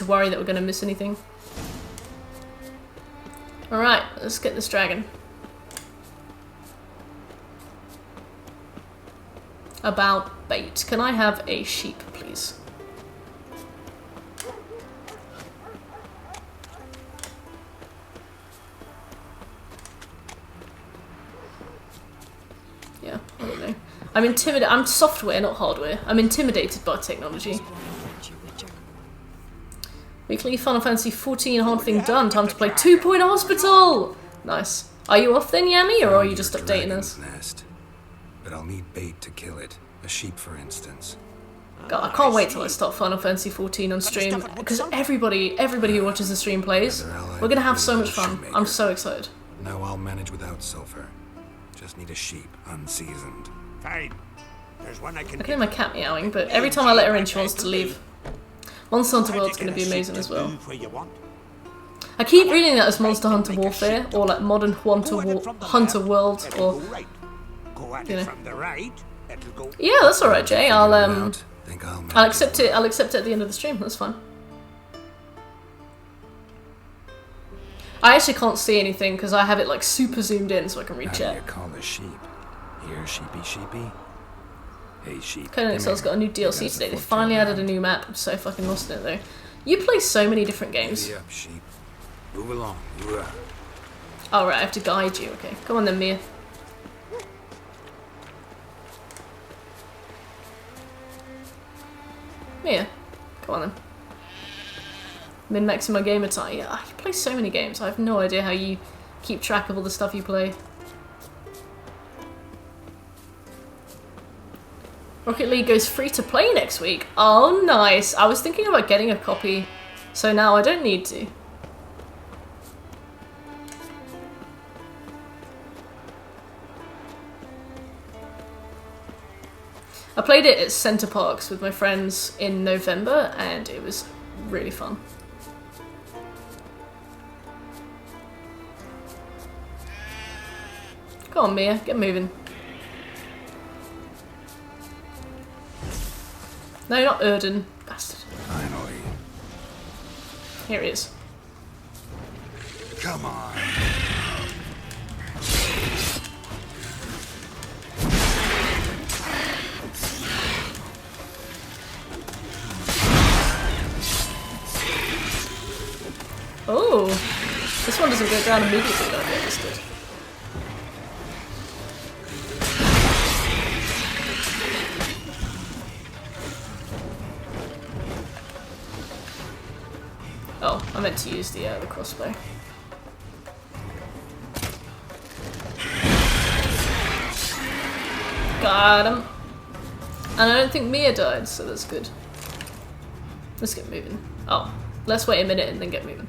worry that we're going to miss anything. All right, let's get this dragon. About bait. Can I have a sheep, please? Yeah, I don't know. I'm intimidated. I'm software, not hardware. I'm intimidated by technology. Weekly Final Fantasy 14 hard thing done. Time to play 2 Point Hospital! Nice. Are you off then, Yami, or are you just updating us? Nest. But I'll need bait to kill it. A sheep, for instance. God, I can't wait till I start Final Fantasy 14 on stream, because everybody who watches the stream plays. We're gonna have so much fun. I'm so excited. No, I'll manage without sulfur. Just need a sheep, unseasoned. Fine. There's one I can hear my cat meowing, but every time I let her in, she wants to leave. Monster Hunter World's gonna be amazing as well. I keep reading that as Monster Hunter Warfare, or like Modern Hunter World, or you know. Yeah, that's all right, Jay. I'll accept it. I'll accept it at the end of the stream. That's fine. I actually can't see anything because I have it like super zoomed in, so I can read chat. How do you call a sheep? Here, sheepy. Hey, sheep. Conan Exile's got a new DLC today. They finally added a new map. I'm so fucking lost in it though. You play so many different games. Up, sheep. Move along. Oh right, I have to guide you. Okay, come on then, Mia. Mia, come on then. Min-maxing my gamer time. Yeah, you play so many games. I have no idea how you keep track of all the stuff you play. Rocket League goes free to play next week. Oh, nice. I was thinking about getting a copy, so now I don't need to. I played it at Center Parcs with my friends in November, and it was really fun. Come on, Mia, get moving. No, not Erden. Bastard. Finally. Here he is. Come on. Oh, this one doesn't go down immediately like I understood. Oh, I meant to use the crossbow. Got him. And I don't think Mia died, so that's good. Let's get moving. Oh, let's wait a minute and then get moving.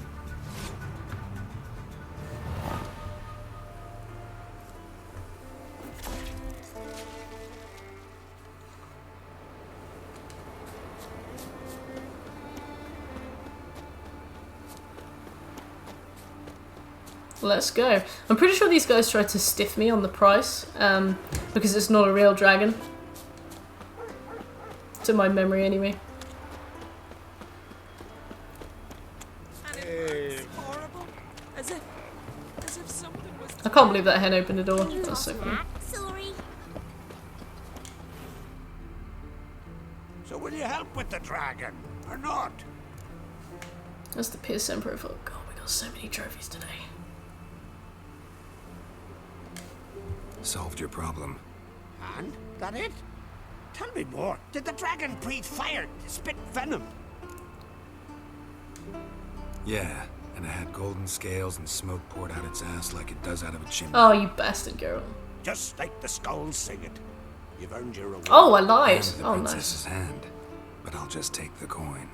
Let's go. I'm pretty sure these guys tried to stiff me on the price, because it's not a real dragon. To my memory, anyway. I can't believe that hen opened the door. That's so funny. So will you help with the dragon, or not? That's the Pierce Emperor. God, we got so many trophies today. Solved your problem. And? That it? Tell me more. Did the dragon breathe fire, spit venom? Yeah, and it had golden scales and smoke poured out its ass like it does out of a chimney. Oh, you bastard, Geralt. Just like the skulls sing it. You've earned your reward. Oh, I lied. And the Oh, princess's nice. hand. But I'll just take the coin.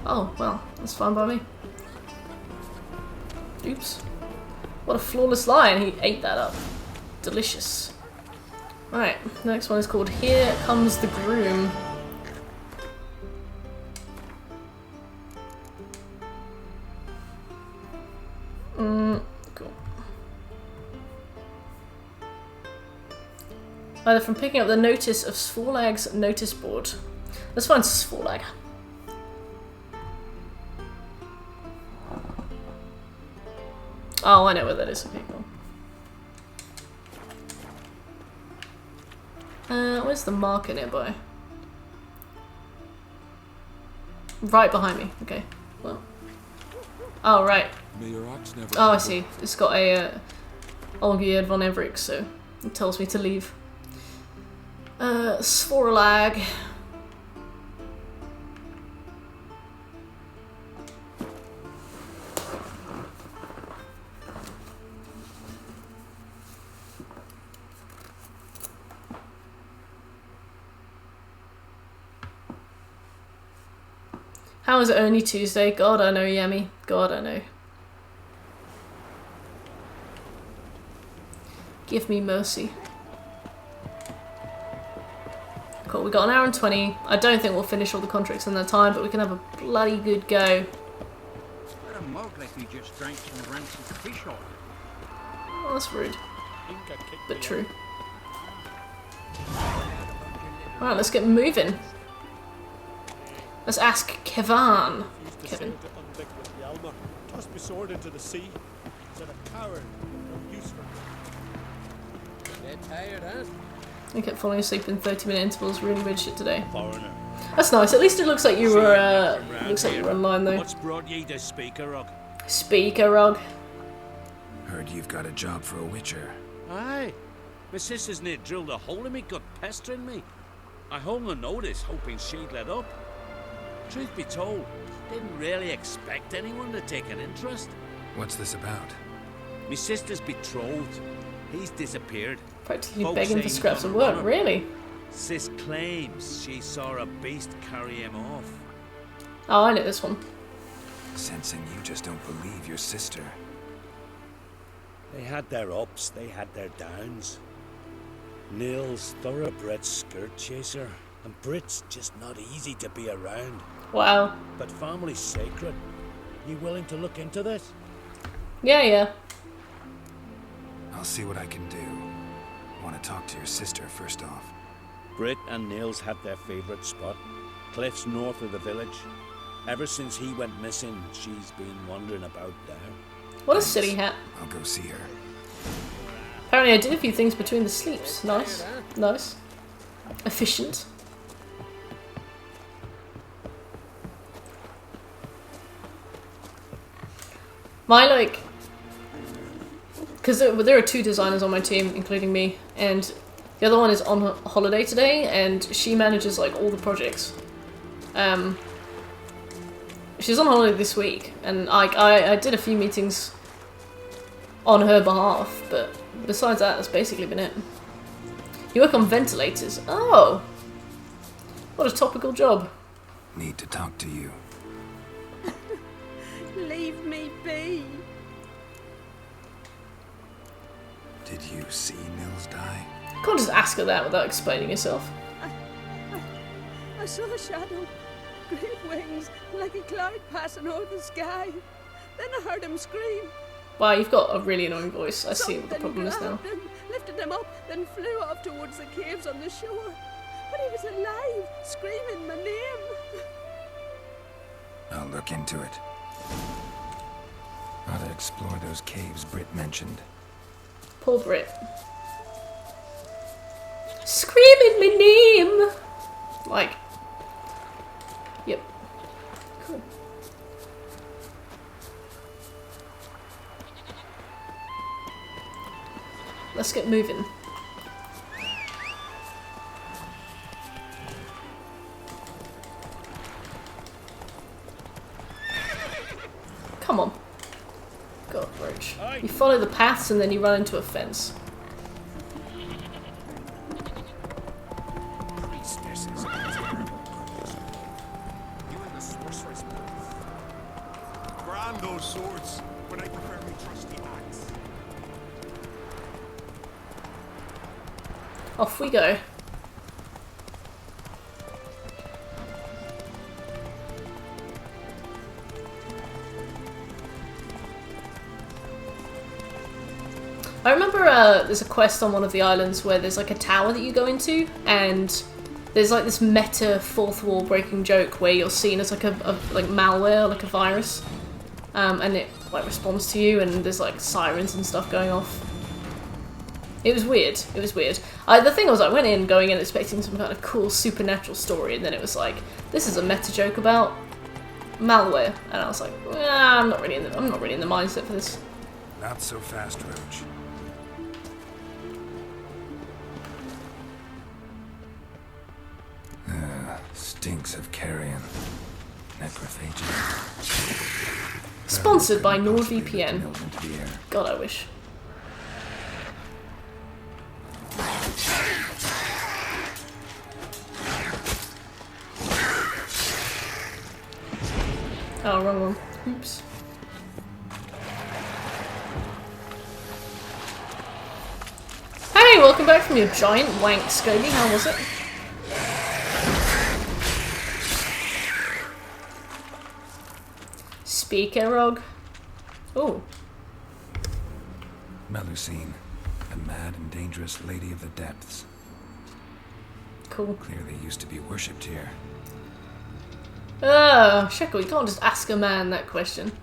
Oh, well, that's fine by me. Oops. What a flawless lie, and he ate that up. Delicious. Right, next one is called Here Comes the Groom. Cool. Either from picking up the notice of Svorlag's notice board. Let's find Svorlag. Oh, I know where that is. Okay, cool. Where's the marker nearby? Right behind me. Okay. Well. Oh, right. Oh, I see. It's got a Olgierd von Everick, so it tells me to leave. Svorlag. How is it only Tuesday? God, I know, Yemi. God, I know. Give me mercy. Cool, we got an hour and 20. I don't think we'll finish all the contracts in that time, but we can have a bloody good go. What a mug like we just drank some rancid fish oil. Oh, that's rude. But true. Alright, let's get moving. Let's ask Kevan. Kevin. Tossed my sword into the sea. Said a coward. No use for it. Get tired, huh? I kept falling asleep in 30-minute intervals. Really weird shit today. Foreigner. That's nice. At least it looks like you were. Looks like you were online though. What's brought ye to Speaker Rug? Speaker Rug. Heard you've got a job for a witcher. Aye. My sister's near drilled a hole in me, got pestering me. I hung a notice, hoping she'd let up. Truth be told, didn't really expect anyone to take an interest. What's this about? My sister's betrothed. He's disappeared. Practically Folks begging for ain't scraps of gonna work. run him. Really? Sis claims she saw a beast carry him off. Oh, I know this one. Sensing you just don't believe your sister. They had their ups, they had their downs. Nils, thoroughbred skirt chaser, and Brit's just not easy to be around. Wow. But family's sacred. You willing to look into this? Yeah, yeah. I'll see what I can do. Want to talk to your sister first off. Brit and Nils had their favourite spot. Cliffs north of the village. Ever since he went missing, she's been wandering about there. What a silly hat. I'll go see her. Apparently I did a few things between the sleeps. Nice. Nice. Efficient. My, like... Because there are two designers on my team, including me, and the other one is on holiday today, and she manages, like, all the projects. She's on holiday this week, and I did a few meetings on her behalf, but besides that, that's basically been it. You work on ventilators. Oh! What a topical job. Need to talk to you. Leave me be. Did you see Nils die? You can't just ask her that without explaining yourself. I saw a shadow, great wings, like a cloud passing over the sky. Then I heard him scream. Wow, you've got a really annoying voice. I see what the problem is now. Something grabbed him, lifted him up, then flew off towards the caves on the shore. But he was alive, screaming my name. I'll look into it. Ought to explore those caves Britt mentioned. Poor Brit. Screaming my name! Like... Yep. Cool. Let's get moving. Come on. God, Roach. You follow the paths and then you run into a fence. Grand those swords, but I prefer my trusty axe. Off we go. I remember there's a quest on one of the islands where there's like a tower that you go into, and there's like this meta fourth wall breaking joke where you're seen as like a like malware, like a virus, and it like responds to you, and there's like sirens and stuff going off. It was weird. It was weird. The thing was, I went in going in expecting some kind of cool supernatural story, and then it was like, this is a meta joke about malware, and I was like, I'm not really in the mindset for this. Not so fast, Roach. Stinks of carrion. Necrophages. Sponsored by NordVPN. God, I wish. Oh, wrong one. Oops. Hey, welcome back from your giant wank, Scoby. How was it? Speak, Erog. Oh. Melusine, a mad and dangerous lady of the depths. Cool. Clearly used to be worshipped here. Shekel, you can't just ask a man that question.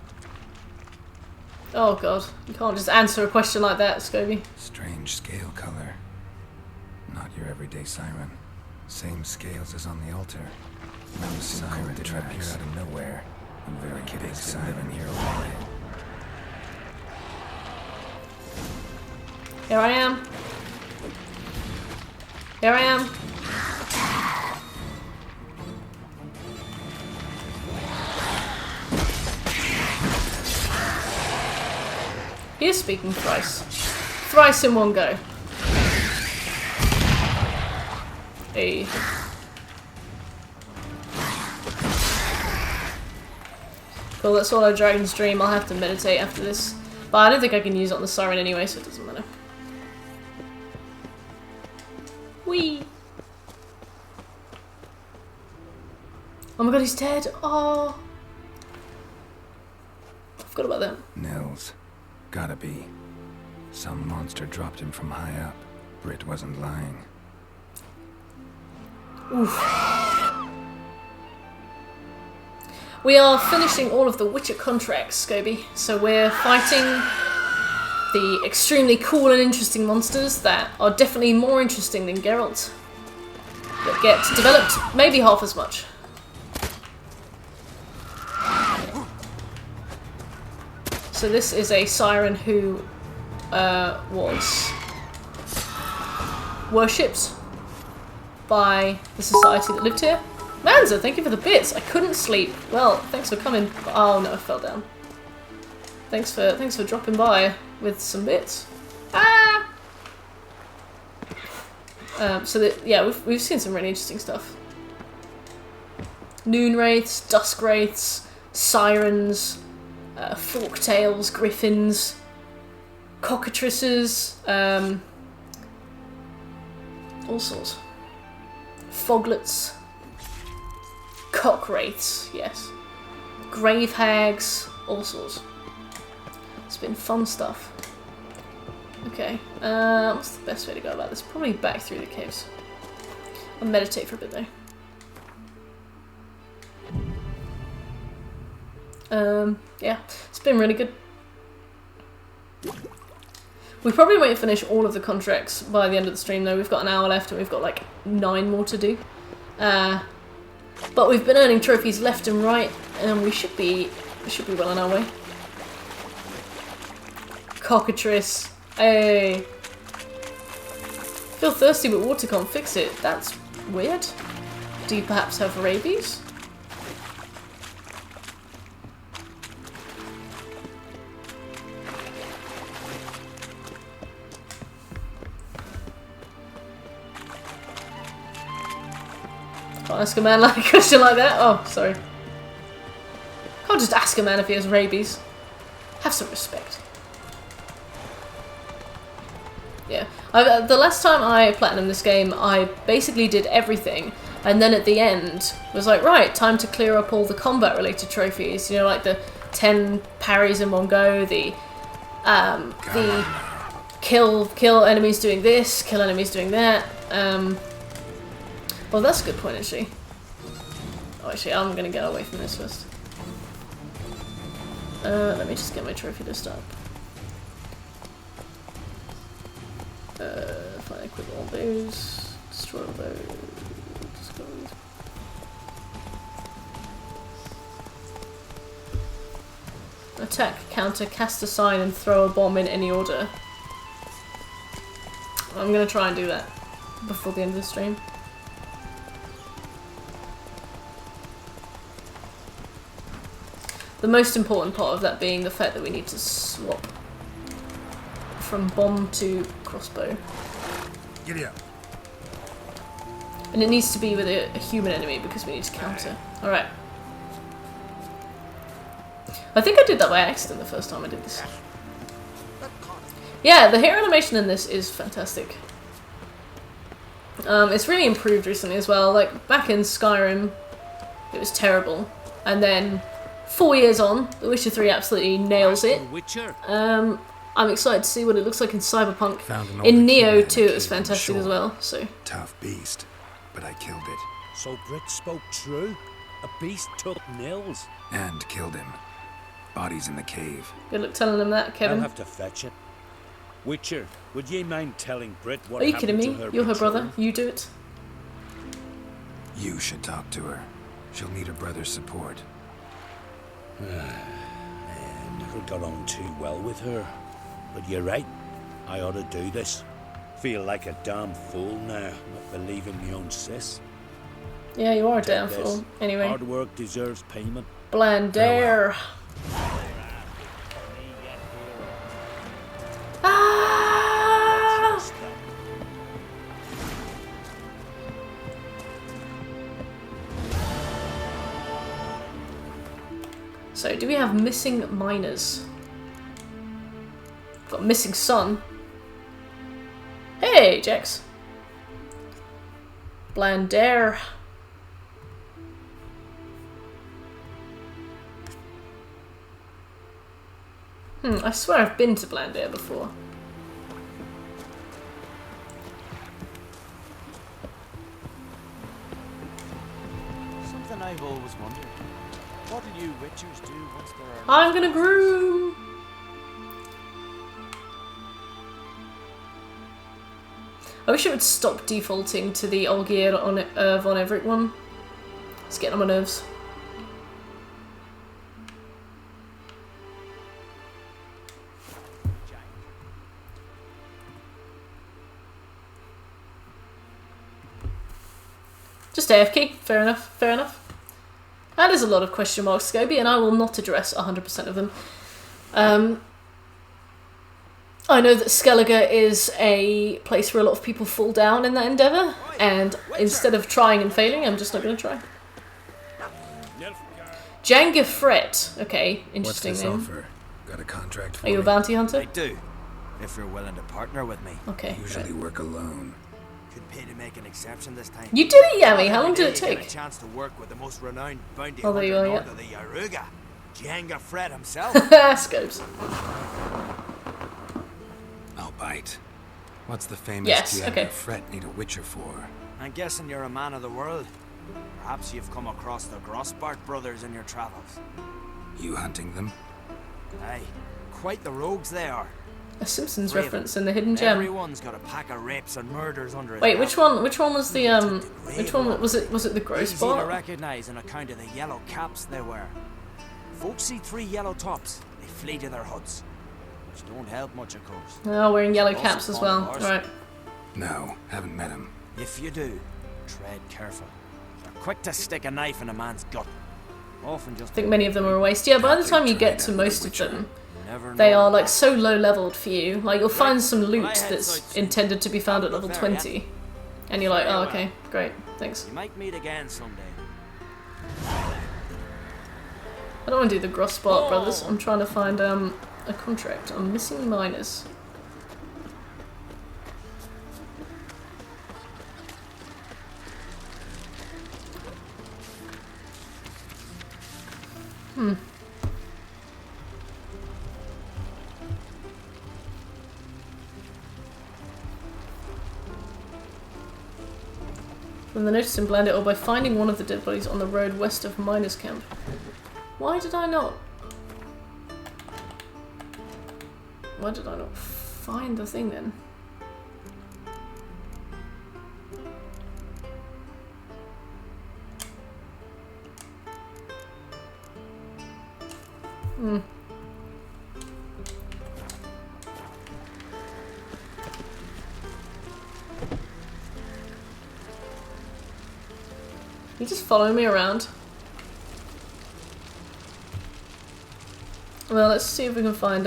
Oh god, you can't just answer a question like that, Scoby. Strange scale color. Not your everyday siren. Same scales as on the altar. No siren didn't appear out of nowhere. I'm very big siren here already. Here I am. Here I am. He's speaking thrice. Thrice in one go. Hey. Cool, that's all our Dragon's Dream. I'll have to meditate after this. But I don't think I can use it on the siren anyway, so it doesn't matter. Whee! Oh my god, he's dead! Oh! I forgot about that. Nils. Gotta be. Some monster dropped him from high up. Britt wasn't lying. Oof. We are finishing all of the Witcher contracts, Scoby. So we're fighting the extremely cool and interesting monsters that are definitely more interesting than Geralt, but get developed maybe half as much. So this is a siren who was worshipped by the society that lived here. Manza, thank you for the bits. I couldn't sleep. Well, thanks for coming. Oh no, I fell down. Thanks for dropping by with some bits. Ah. So that yeah, we've seen some really interesting stuff. Noon wraiths, dusk wraiths, sirens, fork tails, griffins, cockatrices, all sorts. Foglets. Cock wraiths, yes. Grave hags, all sorts. It's been fun stuff. Okay, what's the best way to go about this? Probably back through the caves. I'll meditate for a bit though. Yeah, it's been really good. We probably won't finish all of the contracts by the end of the stream though. We've got an hour left and we've got like 9 more to do. But we've been earning trophies left and right, and we should be well on our way. Cockatrice. Hey. Feel thirsty but water can't fix it. That's weird. Do you perhaps have rabies? Can't ask a man like a question like that. Oh, sorry. Can't just ask a man if he has rabies. Have some respect. Yeah. The last time I platinumed this game, I basically did everything, and then at the end was like, right, time to clear up all the combat-related trophies. You know, like the 10 parries in one go, the kill enemies doing this, kill enemies doing that. Well, that's a good point, actually. Oh, actually, I'm gonna get away from this first. Let me just get my trophy list up. Fine, equip all those. Destroy all those. Attack, counter, cast a sign, and throw a bomb in any order. I'm gonna try and do that before the end of the stream. The most important part of that being the fact that we need to swap from bomb to crossbow. Giddy up. And it needs to be with a human enemy because we need to counter. Alright. I think I did that by accident the first time I did this. Yeah, the hair animation in this is fantastic. It's really improved recently as well. Like, back in Skyrim, it was terrible. And then 4 years on, The Witcher 3 absolutely nails it. I'm excited to see what it looks like in Cyberpunk. In Neo too, it was fantastic as well. So tough beast, but I killed it. So Brit spoke true. A beast took Nils and killed him. Body's in the cave. Good luck telling them that, Kevin. I'll have to fetch it. Witcher, would ye mind telling Brit what Are you happened kidding me? to her You're her patrol? brother. You do it. You should talk to her. She'll need her brother's support. Never got on too well with her. But you're right. I ought to do this. Feel like a damn fool now, not believing my own sis. Yeah, you are a Take damn this. fool. Anyway. Hard work deserves payment. Blandair. Ah! So, do we have missing miners? Got missing son. Hey, Jax. Blandair. I swear I've been to Blandair before. Something I've always wondered. What do you witchers do once there are... I'm gonna groom! I wish it would stop defaulting to the Olgierd on Von Everett one. It's getting on my nerves. Just AFK, fair enough, fair enough. That is a lot of question marks, Scoby, and I will not address 100% of them. I know that Skellige is a place where a lot of people fall down in that endeavour, and instead of trying and failing, I'm just not going to try. Jangifret, okay, interesting What's this name. offer? Got a contract for Are you a me? bounty hunter? I do, if you're willing to partner with me. Okay. Usually work alone. Could pay to make an exception this time. You did it, Yami. How long did it Get take? a chance to work with the most renowned bounty Oh, there you hunter are, north yeah. of the Yaruga. Jenga Fred himself. Scopes. I'll bite. What's the famous Yes, Jenga okay. Fred need a witcher for? I'm guessing you're a man of the world. Perhaps you've come across the Grossbart brothers in your travels. You hunting them? Aye, quite the rogues they are. A Simpsons Brave. reference in the hidden gem. Everyone's got a pack of rapes and murders under his Wait, belt. which one? Which one was the Which one was it? Was it the gross Easy to part? recognize on account of the yellow caps they wear. Folks see 3 yellow tops, they flee to their huts. Which don't help much, of course. Oh, wearing yellow Also caps as fond well. of horses. Right. No, haven't met him. If you do, tread careful. They're quick to stick a knife in a man's gut. Often just I think many of them are a waste. Yeah, by the time you get to most of them, they are like so low leveled for you. Like you'll find some loot that's intended to be found at level 20, and you're like, oh, okay, great, thanks. You might meet again someday. I don't want to do the Grossbart brothers. I'm trying to find a contract. I'm missing miners. From the notice in Blendit, or by finding one of the dead bodies on the road west of Miners Camp. Why did I not? Why did I not find the thing then? You just follow me around. Well, let's see if we can find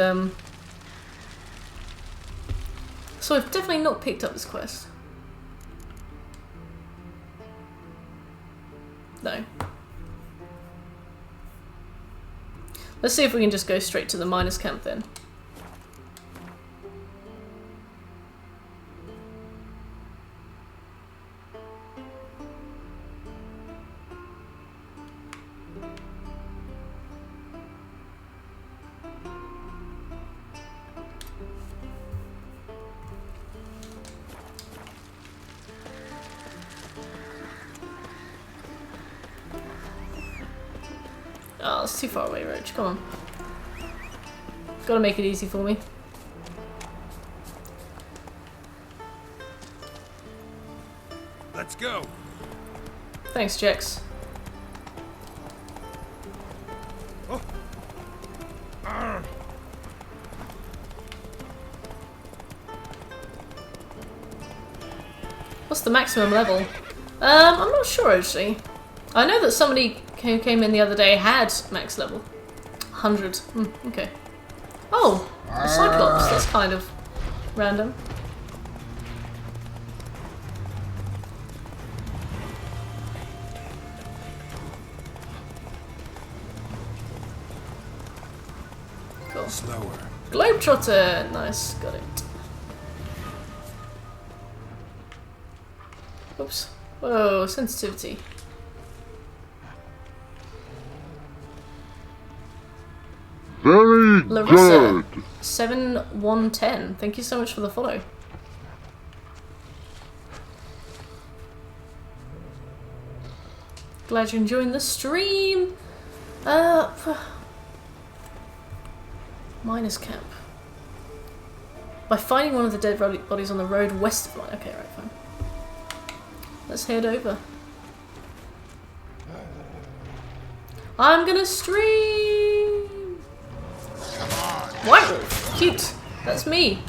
So I've definitely not picked up this quest. No. Let's see if we can just go straight to the miners' camp then. Oh, it's too far away, Roach. Come on. Gotta make it easy for me. Let's go. Thanks, Jex. Oh. Arr. What's the maximum level? I'm not sure actually. I know that somebody who came in the other day had max level. 100. Okay. Oh, a Cyclops. That's kind of random. Cool. Slower. Globetrotter. Nice. Got it. Oops. Whoa, sensitivity. Very Larissa, good. 7110. Thank you so much for the follow. Glad you're enjoying the stream. Miners Camp. By finding one of the dead bodies on the road west of mine. Okay, right, fine. Let's head over. I'm gonna stream! White Wolf! Cute! That's me!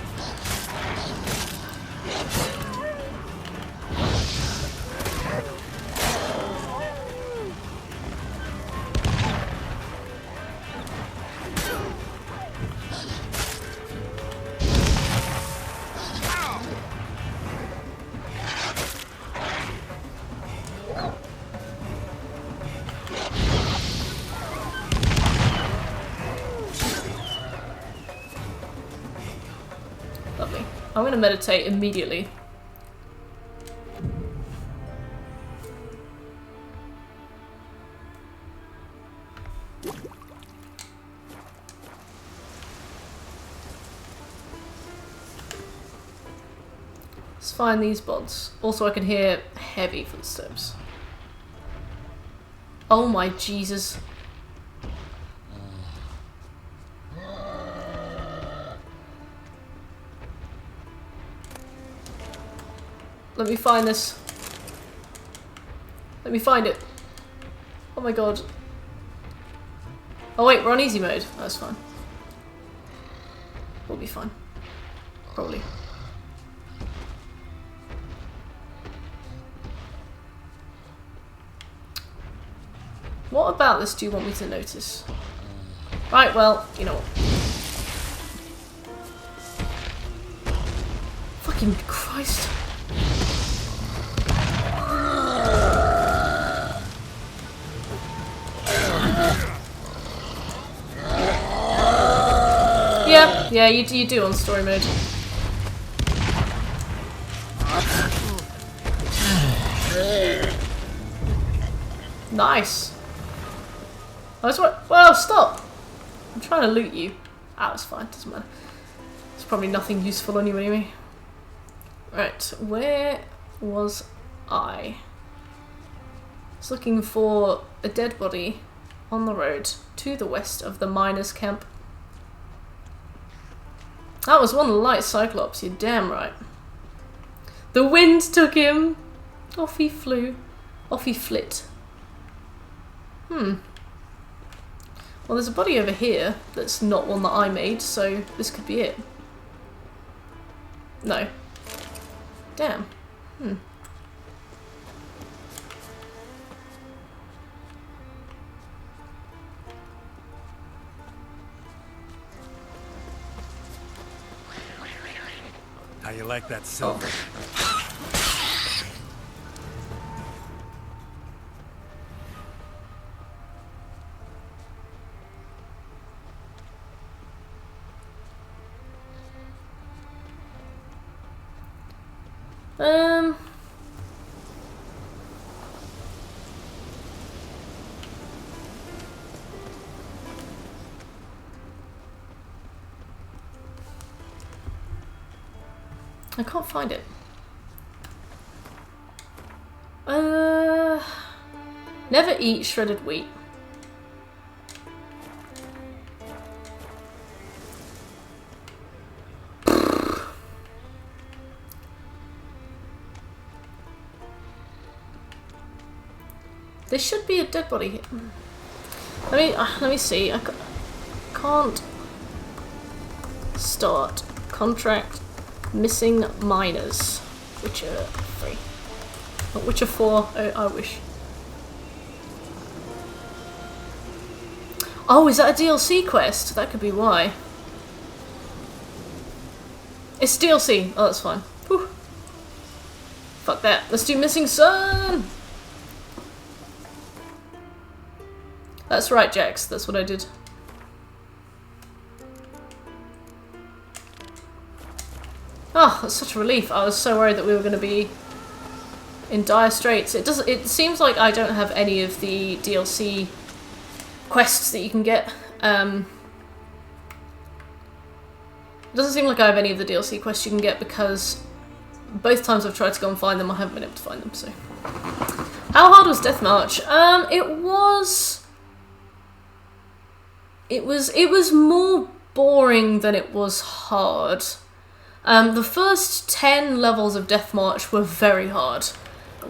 Lovely. I'm gonna meditate immediately. find these bods. Also, I can hear heavy footsteps. Oh my Jesus. Let me find this. Let me find it. Oh my god. Oh wait, we're on easy mode. That's fine. We'll be fine. Probably. What about this do you want me to notice? Right, well, you know what. Fucking Christ. Yeah, you do on story mode. Nice. Well, stop! I'm trying to loot you. Ah, it's fine, doesn't matter. It's probably nothing useful on you anyway. Right, where was I? I was looking for a dead body on the road to the west of the miners' camp. That was one of the light Cyclops, you're damn right. The wind took him! Off he flew. Off he flit. Well, there's a body over here that's not one that I made, so this could be it. No. Damn. How you like that silver? I can't find it. Never eat shredded wheat. There should be a dead body here. Let me see. I can't start contract missing miners. Witcher 3. Not Witcher 4. Oh, I wish. Oh, is that a DLC quest? That could be why. It's DLC. Oh, that's fine. Whew. Fuck that. Let's do Missing Son! That's right, Jax. That's what I did. Oh, that's such a relief. I was so worried that we were going to be in dire straits. It seems like I don't have any of the DLC quests that you can get. It doesn't seem like I have any of the DLC quests you can get because both times I've tried to go and find them, I haven't been able to find them. So, how hard was Deathmarch? It was more boring than it was hard. The first 10 levels of Deathmarch were very hard.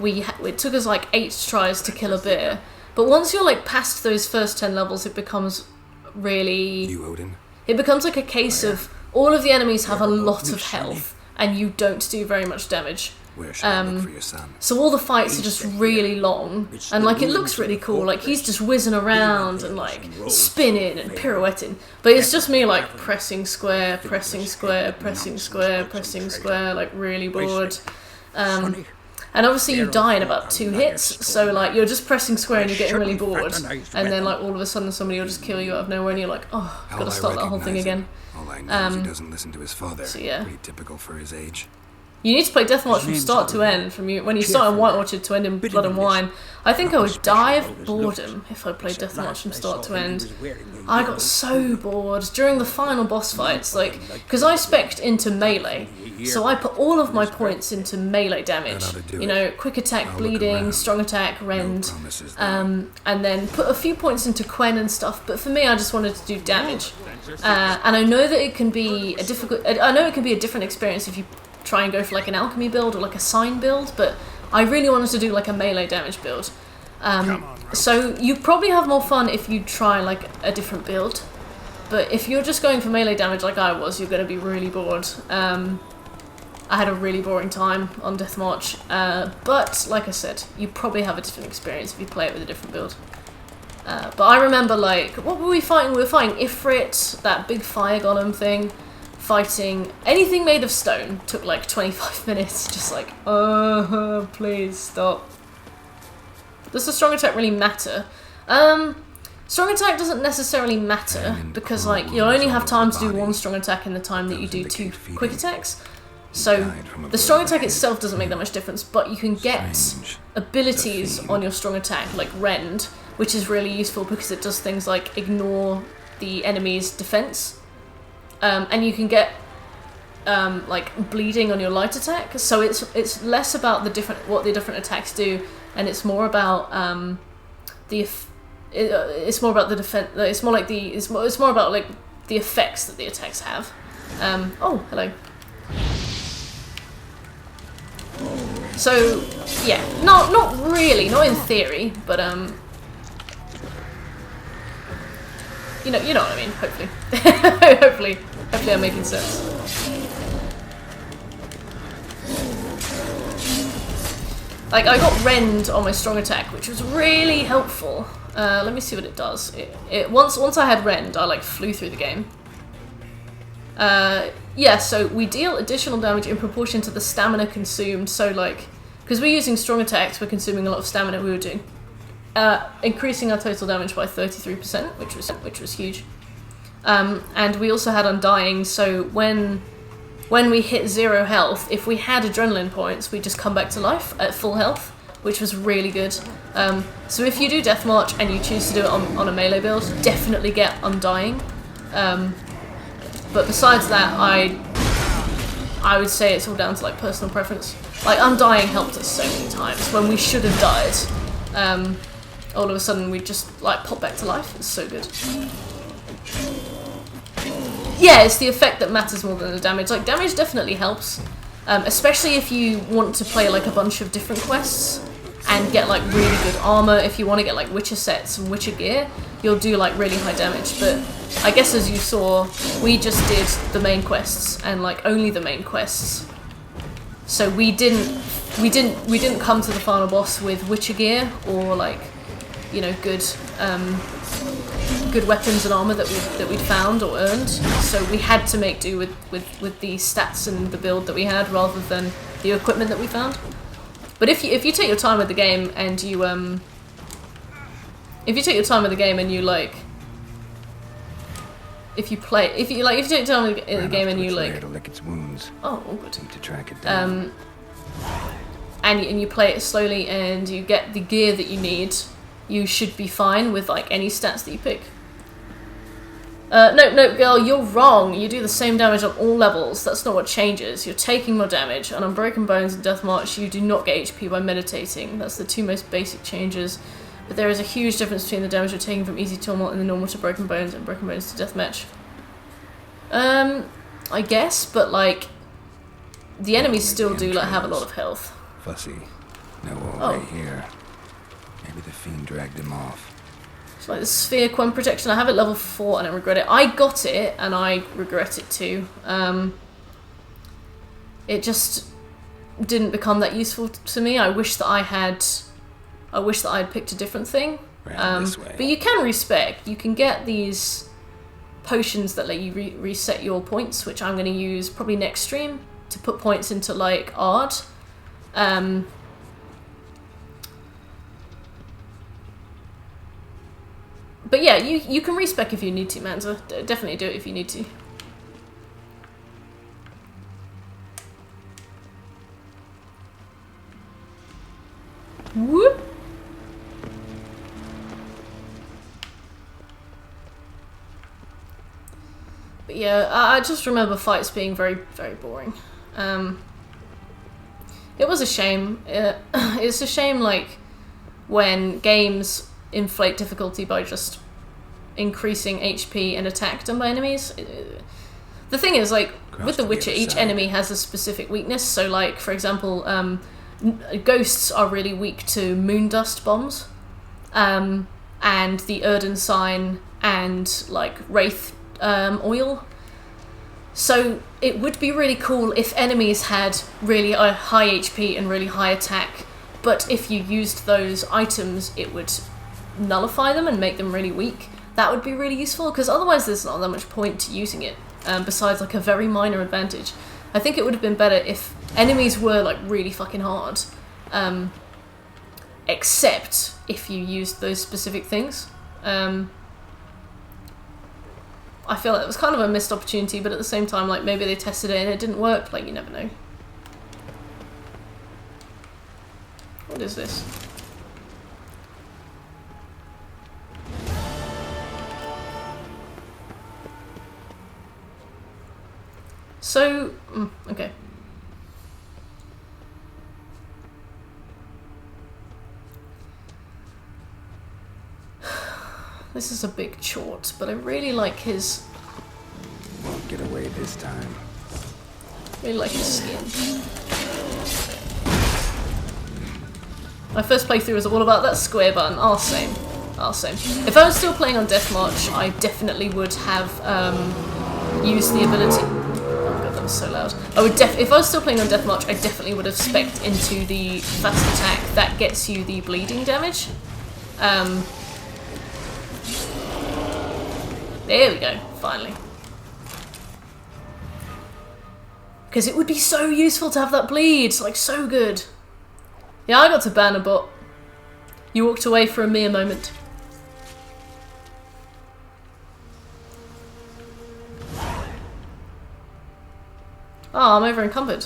It took us like 8 tries to kill a bear. But once you're like past those first 10 levels, it becomes really... You, Odin? It becomes like a case of all of the enemies have a lot of health and you don't do very much damage. Where should I look for your son? So all the fights are just really long, and like it looks really cool. Like he's just whizzing around and like spinning and pirouetting. But it's just me like pressing square, pressing square, pressing square, pressing square, like really bored. And obviously you die in about 2 hits, so like you're just pressing square and you're getting really bored. And then like all of a sudden somebody will just kill you out of nowhere and you're like, oh, gotta start that whole thing again. All I know is he doesn't listen to his father. So yeah. Pretty typical for his age. You need to play Deathmarch from start to end, when you start in White Orchard to end in Blood and Wine. I think I would die of boredom if I played Deathmarch from start to end. I got so bored during the final boss fights, like, because I spec'd into melee, so I put all of my points into melee damage. You know, quick attack, bleeding, strong attack, rend, and then put a few points into Quen and stuff. But for me, I just wanted to do damage, and I know that it can be a different experience if you try and go for like an alchemy build or like a sign build, but I really wanted to do like a melee damage build. So you probably have more fun if you try like a different build, but if you're just going for melee damage like I was, you're going to be really bored. I had a really boring time on Deathmarch, but like I said, you probably have a different experience if you play it with a different build. But I remember, like, what were we fighting? We were fighting Ifrit, that big fire golem thing. Fighting anything made of stone took like 25 minutes, just like, please stop. Does the strong attack really matter? Strong attack doesn't necessarily matter, because like you'll only have time to do one strong attack in the time that you do 2 quick attacks. So the strong attack itself doesn't make that much difference, but you can get abilities on your strong attack, like Rend, which is really useful because it does things like ignore the enemy's defense. And you can get like bleeding on your light attack, so it's less about what the different attacks do, and it's more about it's more about the defense. It's more about like the effects that the attacks have. Oh, hello. So yeah, not really, not in theory, but you know what I mean. Hopefully, hopefully I'm making sense. Like, I got Rend on my strong attack, which was really helpful. Let me see what it does. Once I had Rend, I like flew through the game. Yeah, so we deal additional damage in proportion to the stamina consumed. So like, because we're using strong attacks, we're consuming a lot of stamina. We were doing increasing our total damage by 33%, which was huge. And we also had Undying, so when we hit 0 health, if we had adrenaline points, we'd just come back to life at full health, which was really good. So if you do Deathmarch and you choose to do it on a melee build, definitely get Undying. But besides that, I would say it's all down to like personal preference. Like, Undying helped us so many times when we should have died. All of a sudden we just like pop back to life. It's so good. Yeah, it's the effect that matters more than the damage. Like, damage definitely helps, especially if you want to play like a bunch of different quests and get like really good armor. If you want to get like Witcher sets and Witcher gear, you'll do like really high damage. But I guess as you saw, we just did the main quests and like only the main quests. So we didn't come to the final boss with Witcher gear or like, you know, good weapons and armor that we'd found or earned. So we had to make do with the stats and the build that we had rather than the equipment that we found. But if you take your time with the game and you like, if you take time with the game and you like, to lick its wounds. Oh, all good. To track it down. And you play it slowly and you get the gear that you need, you should be fine with like any stats that you pick. No, girl, you're wrong. You do the same damage on all levels. That's not what changes. You're taking more damage, and on Broken Bones and Deathmarch, you do not get HP by meditating. That's the two most basic changes. But there is a huge difference between the damage you're taking from Easy Tumult and the normal to Broken Bones and Broken Bones to Deathmatch. I guess, but like, the enemies still do like have a lot of health. Fussy. No, right here. Maybe the fiend dragged him off. It's like the Sphere Quen Protection. I have it level 4 and I regret it. I got it and I regret it too. It just didn't become that useful to me. I wish that I had picked a different thing. But you can respec. You can get these potions that let you reset your points, which I'm going to use probably next stream to put points into like Ard. But yeah, you can respec if you need to, Manza. Definitely do it if you need to. Whoop. But yeah, I just remember fights being very, very boring. It was a shame. It's a shame, like, when games inflate difficulty by just increasing HP and attack done by enemies. The thing is, like, with The Witcher, each enemy has a specific weakness. So, like, for example, ghosts are really weak to moon dust bombs, and the Erden sign and, like, wraith oil. So it would be really cool if enemies had really high HP and really high attack, but if you used those items it would nullify them and make them really weak. That would be really useful, because otherwise there's not that much point to using it, besides like a very minor advantage. I think it would have been better if enemies were like really fucking hard, except if you used those specific things. I feel like it was kind of a missed opportunity, but at the same time, like, maybe they tested it and it didn't work. Like, you never know. What is this? So, okay. This is a big chort, but I really like his... Won't get away this time. Really like his skin. My first playthrough was all about that square button. Oh, same. Oh, same. If I was still playing on Death March, I definitely would have used the ability... Oh god, that was so loud. If I was still playing on Death March, I definitely would have spec'd into the fast attack that gets you the bleeding damage. There we go, finally. Because it would be so useful to have that bleed, like so good. Yeah, I got to ban a bot. You walked away for a mere moment. Oh, I'm over encumbered.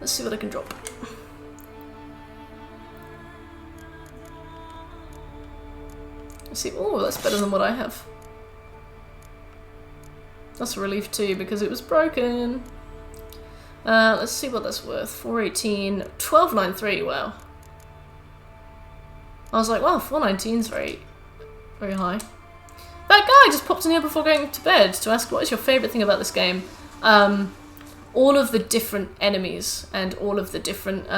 Let's see what I can drop. Let's see. Oh, that's better than what I have. That's a relief too, because it was broken. Let's see what that's worth. 418, 1293, wow. I was like, wow, 419 is very, very high. That guy just popped in here before going to bed to ask what is your favourite thing about this game. All of the different enemies and all of the different,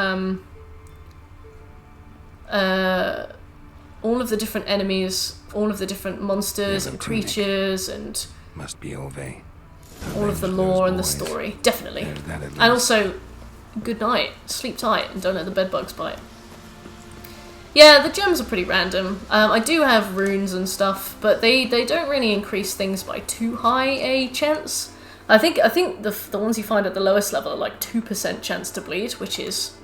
all of the different monsters and creatures and must be Ove. All of the lore and the story, definitely. And also, good night, sleep tight, and don't let the bedbugs bite. Yeah, the gems are pretty random. I do have runes and stuff, but they don't really increase things by too high a chance. I think the ones you find at the lowest level are like 2% chance to bleed, which is...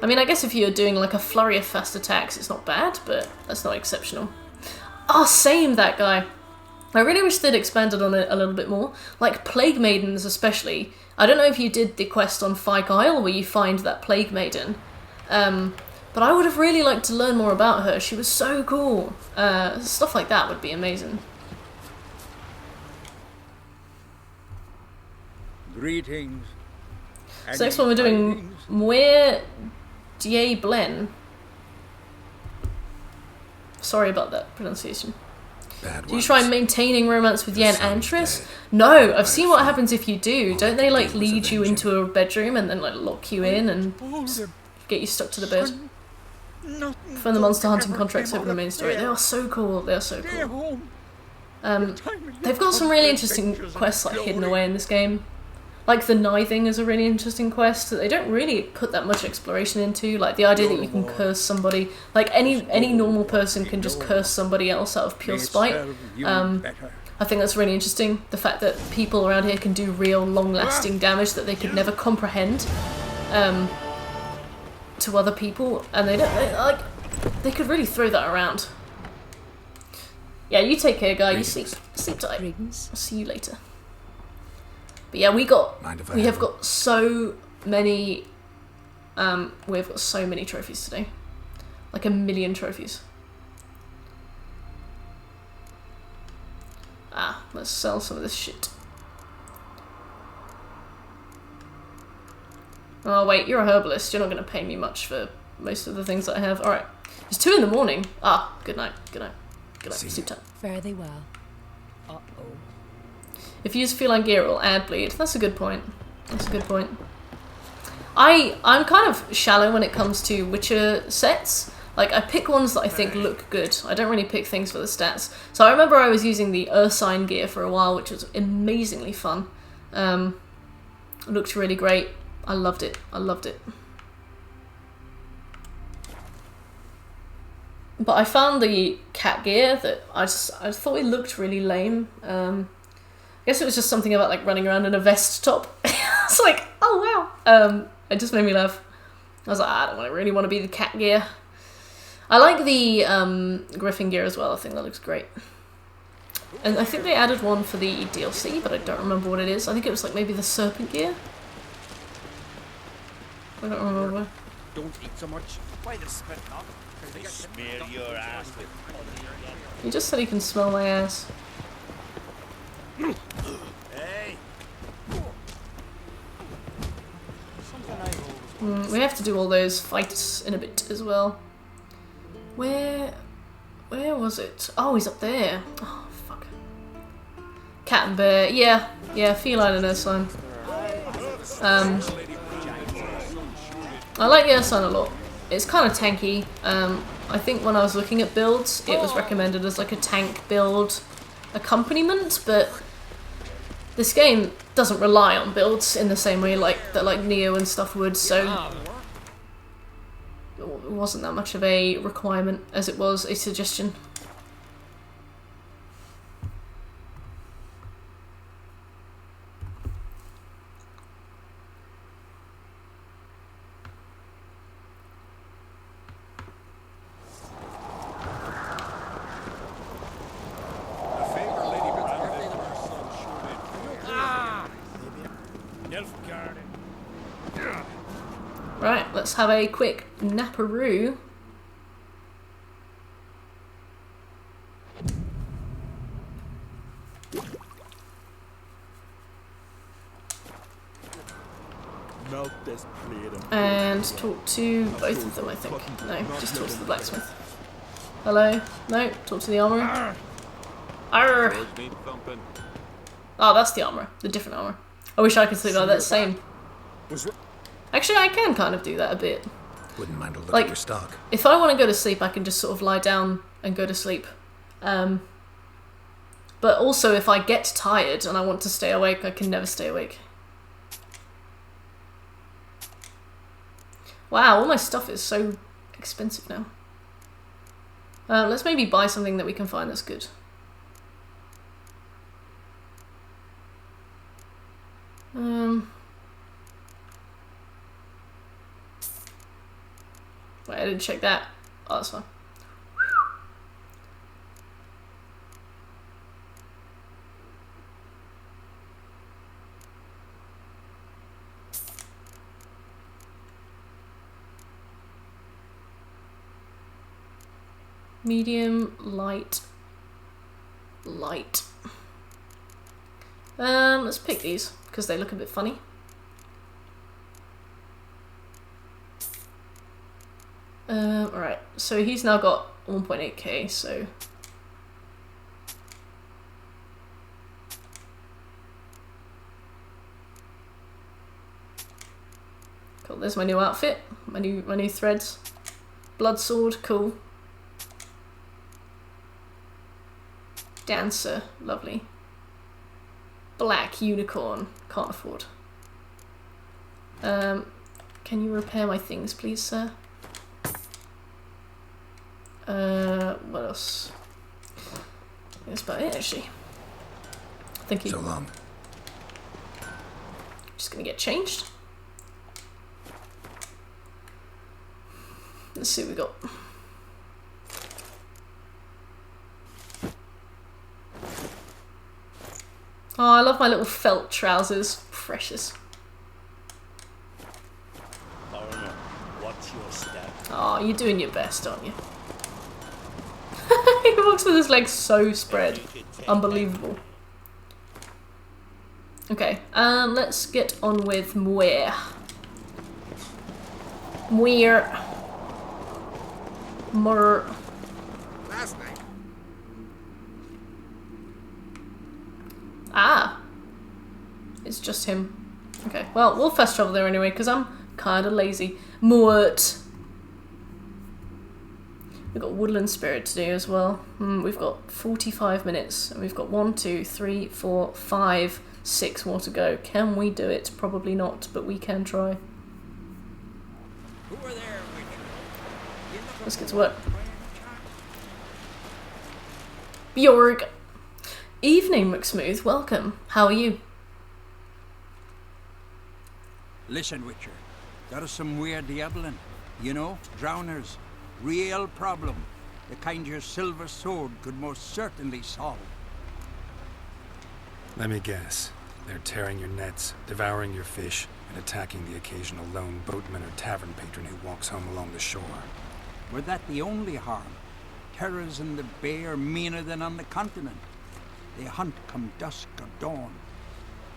I mean, I guess if you're doing like a flurry of fast attacks, it's not bad, but that's not exceptional. Oh, same, that guy. I really wish they'd expanded on it a little bit more. Like, Plague Maidens especially. I don't know if you did the quest on Fyke Isle where you find that Plague Maiden. But I would have really liked to learn more about her. She was so cool. Stuff like that would be amazing. Greetings. So next one we're doing Muir Die Blen. Sorry about that pronunciation. Do you try maintaining romance with Yen and Triss? No, I've seen what happens if you do. Don't they like lead you into a bedroom and then like lock you in and get you stuck to the bed? From the monster hunting contracts over the main story. They are so cool. They are so cool. They've got some really interesting quests like hidden away in this game. Like the Nithing is a really interesting quest that they don't really put that much exploration into. Like the idea that you can curse somebody, like any normal person can just curse somebody else out of pure spite. I think that's really interesting. The fact that people around here can do real long-lasting damage that they could never comprehend to other people, and they could really throw that around. Yeah, you take care, guy. You sleep tight. I'll see you later. But yeah, we have got so many We've got so many trophies today. Like 1 million trophies. Ah, let's sell some of this shit. Oh wait, you're a herbalist. You're not going to pay me much for most of the things that I have. Alright. It's 2 in the morning. Ah, good night. Good night. Good night. Sleep time. Fare thee well. Uh-oh. If you use feline gear, it will add bleed. That's a good point. That's a good point. I'm kind of shallow when it comes to Witcher sets. Like, I pick ones that I think look good. I don't really pick things for the stats. So I remember I was using the Ursine gear for a while, which was amazingly fun. It looked really great. I loved it. I loved it. But I found the cat gear that I thought it looked really lame. I guess it was just something about like running around in a vest top. It's like, oh wow. It just made me laugh. I was like, I don't really want to be the cat gear. I like the Griffin gear as well. I think that looks great. And I think they added one for the DLC, but I don't remember what it is. I think it was like maybe the serpent gear. I don't remember. Don't eat so much. Why the spit up? They smear your ass with. He just said he can smell my ass. Hey. We have to do all those fights in a bit as well. Where was it? Oh, he's up there. Oh, fuck. Cat and bear. Yeah, feline and Ursine. I like the Ursine a lot. It's kind of tanky. I think when I was looking at builds, it was recommended as like a tank build accompaniment, but this game doesn't rely on builds in the same way like Neo and stuff would, so it wasn't that much of a requirement as it was a suggestion. Right, let's have a quick naparoo. And talk to both of them, I think. No, just talk to the blacksmith. Hello? No, talk to the armourer. Arr! Oh, that's the armourer. The different armourer. I wish I could sleep like that same. Actually, I can kind of do that a bit. Wouldn't mind a look like, at your stock. If I want to go to sleep, I can just sort of lie down and go to sleep. But also, if I get tired and I want to stay awake, I can never stay awake. Wow, all my stuff is so expensive now. Let's maybe buy something that we can find that's good. Wait, I didn't check that. Oh, that's fine. Medium, light, light. Let's pick these because they look a bit funny. Alright, so he's now got 1.8k, so cool, there's my new outfit, my new threads. Blood sword, cool. Dancer, lovely. Black unicorn, can't afford. Can you repair my things, please, sir? What else? That's about it, actually. Thank you. So long. Just gonna get changed. Let's see what we got. Oh, I love my little felt trousers. Precious. your step. Oh, you're doing your best, aren't you? He walks with his legs so spread. Unbelievable. Okay, let's get on with Muir. Last night. Ah. It's just him. Okay, well, we'll fast travel there anyway, because I'm kind of lazy. Mort. We've got Woodland Spirit to do as well. We've got 45 minutes, and we've got 1, 2, 3, 4, 5, 6 more to go. Can we do it? Probably not, but we can try. Let's get to work. Bjorg. Evening, McSmooth. Welcome. How are you? Listen, Witcher. There is some weird diabling. You know, drowners. Real problem. The kind your silver sword could most certainly solve. Let me guess. They're tearing your nets, devouring your fish, and attacking the occasional lone boatman or tavern patron who walks home along the shore. Were that the only harm? Terrors in the bay are meaner than on the continent. They hunt come dusk or dawn.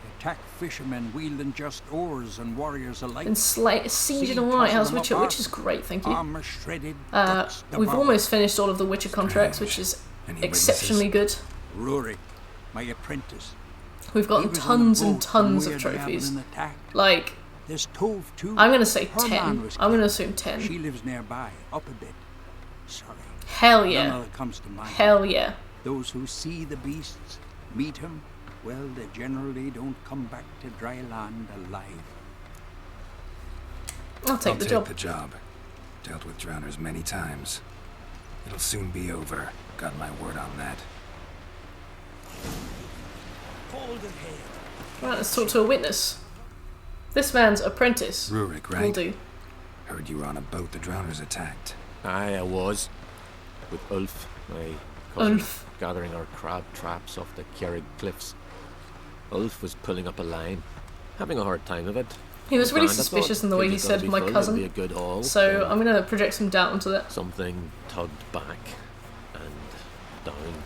They attack fishermen wielding just oars and warriors alike. And sieging all right, how's Witcher? Which is great, thank you. Armor shredded, we've almost finished all of the Witcher contracts, which is exceptionally good. Rory, my apprentice. We've gotten tons and tons of trophies. Like, I'm gonna say 10. I'm gonna assume 10. She lives nearby, up a bit. Sorry. Hell yeah. None of it comes to mind. Hell yeah. Those who see the beasts, meet him, well, they generally don't come back to dry land alive. I'll take the job. Dealt with drowners many times. It'll soon be over. Got my word on that. Right, let's talk to a witness. This man's apprentice. Rurik, right? Will do. Heard you were on a boat the drowners attacked. Aye, I was. With Ulf, my cousin, gathering our crab traps off the Kjerrig cliffs. Ulf was pulling up a line, having a hard time of it. He was really suspicious in the way he said my cousin. Be a good haul, so I'm going to project some doubt onto that. Something tugged back and down.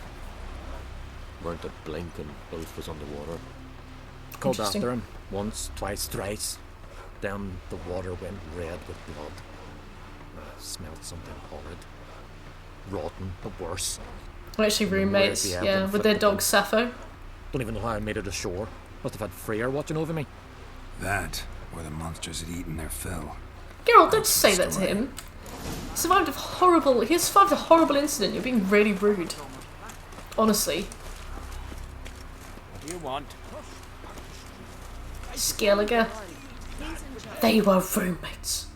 Weren't a blink and Ulf was underwater. Called after him once, twice, thrice. Then the water went red with blood. I smelled something horrid. Rotten, but worse. We're actually roommates, yeah, with their dog Sappho. Don't even know how I made it ashore. Must have had Freyr watching over me. That, or the monsters had eaten their fill. Geralt, don't say that to him. He survived a horrible incident. You're being really rude. Honestly. What do you want? Skellige. They were roommates.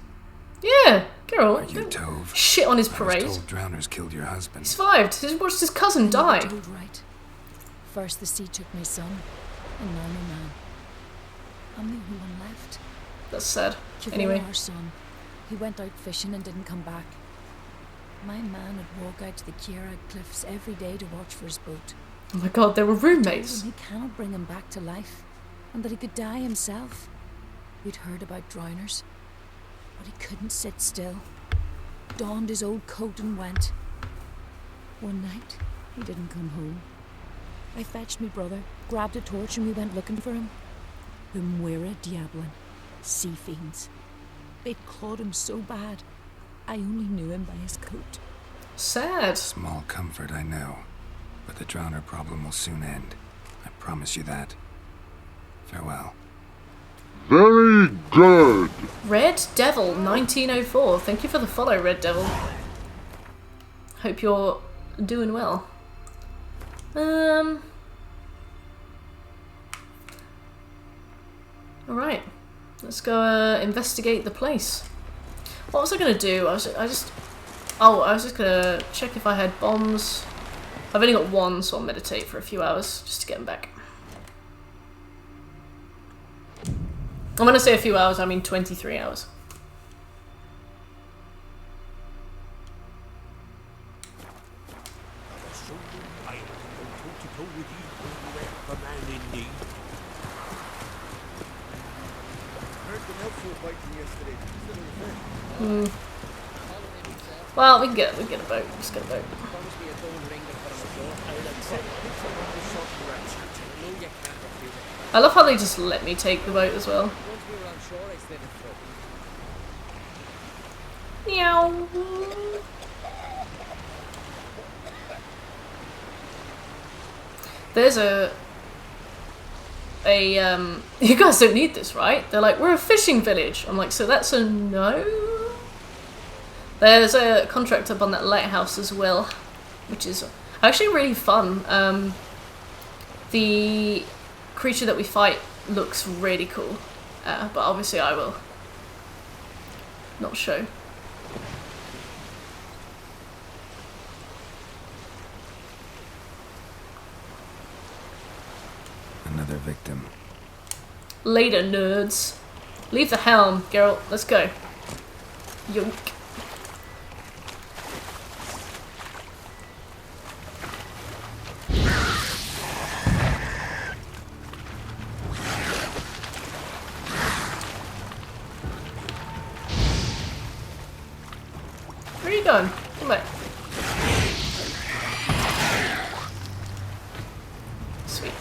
Yeah, Geralt. You Tove. Shit on his parade. I was told drowners killed your husband. He survived. He watched his cousin die. Told right. First the sea took my son, and now my man. I'm the only one left. That's sad. Kjell, Anyway. Our son, he went out fishing and didn't come back. My man would walk out to the Kjerrig cliffs every day to watch for his boat. Oh my god, they were roommates. He cannot bring him back to life, and that he could die himself. We'd heard about drowners, but he couldn't sit still. Donned his old coat and went. One night, he didn't come home. I fetched me brother, grabbed a torch, and we went looking for him. The Muira Diablin, sea fiends. They'd clawed him so bad, I only knew him by his coat. Sad. Small comfort, I know. But the drowner problem will soon end. I promise you that. Farewell. Very good. Red Devil 1904. Thank you for the follow, Red Devil. Hope you're doing well. Alright. Let's go investigate the place. What was I gonna do? I was just gonna check if I had bombs. I've only got one, so I'll meditate for a few hours just to get them back. I'm gonna say a few hours, I mean 23 hours. Hmm. Well, we can get a boat. Just get a boat. I love how they just let me take the boat as well. Meow. There's you guys don't need this, right? They're like, we're a fishing village. I'm like, so that's a no? There's a contract up on that lighthouse as well, which is actually really fun. The creature that we fight looks really cool, but obviously I will not show. Another victim. Later, nerds. Leave the helm, Geralt. Let's go. Yoink. Where are you going? Come back. Sweet.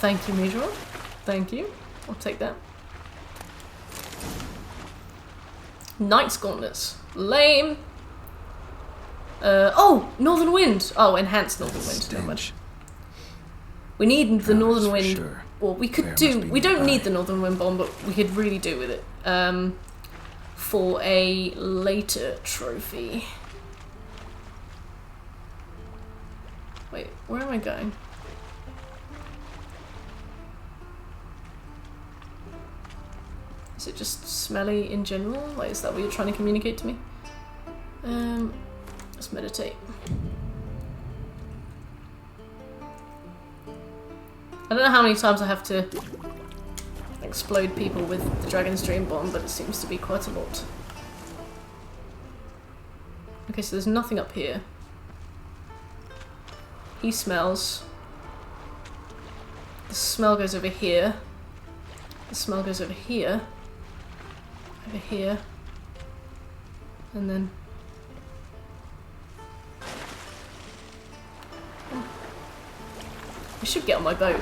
Thank you, Major. Thank you. I'll take that. Knight's Gauntlets. Lame. Oh! Northern Wind! Oh, enhanced Northern Wind. Never mind. We need the Northern Wind. Sure. Well, we could do... We don't need the Northern Wind bomb, but we could really do with it. For a later trophy. Wait, where am I going? Is it just smelly in general? Like, is that what you're trying to communicate to me? Let's meditate. I don't know how many times I have to explode people with the Dragon's Dream bomb, but it seems to be quite a lot. Okay, so there's nothing up here. He smells. The smell goes over here. The smell goes over here. Over here. And then... I should get on my boat.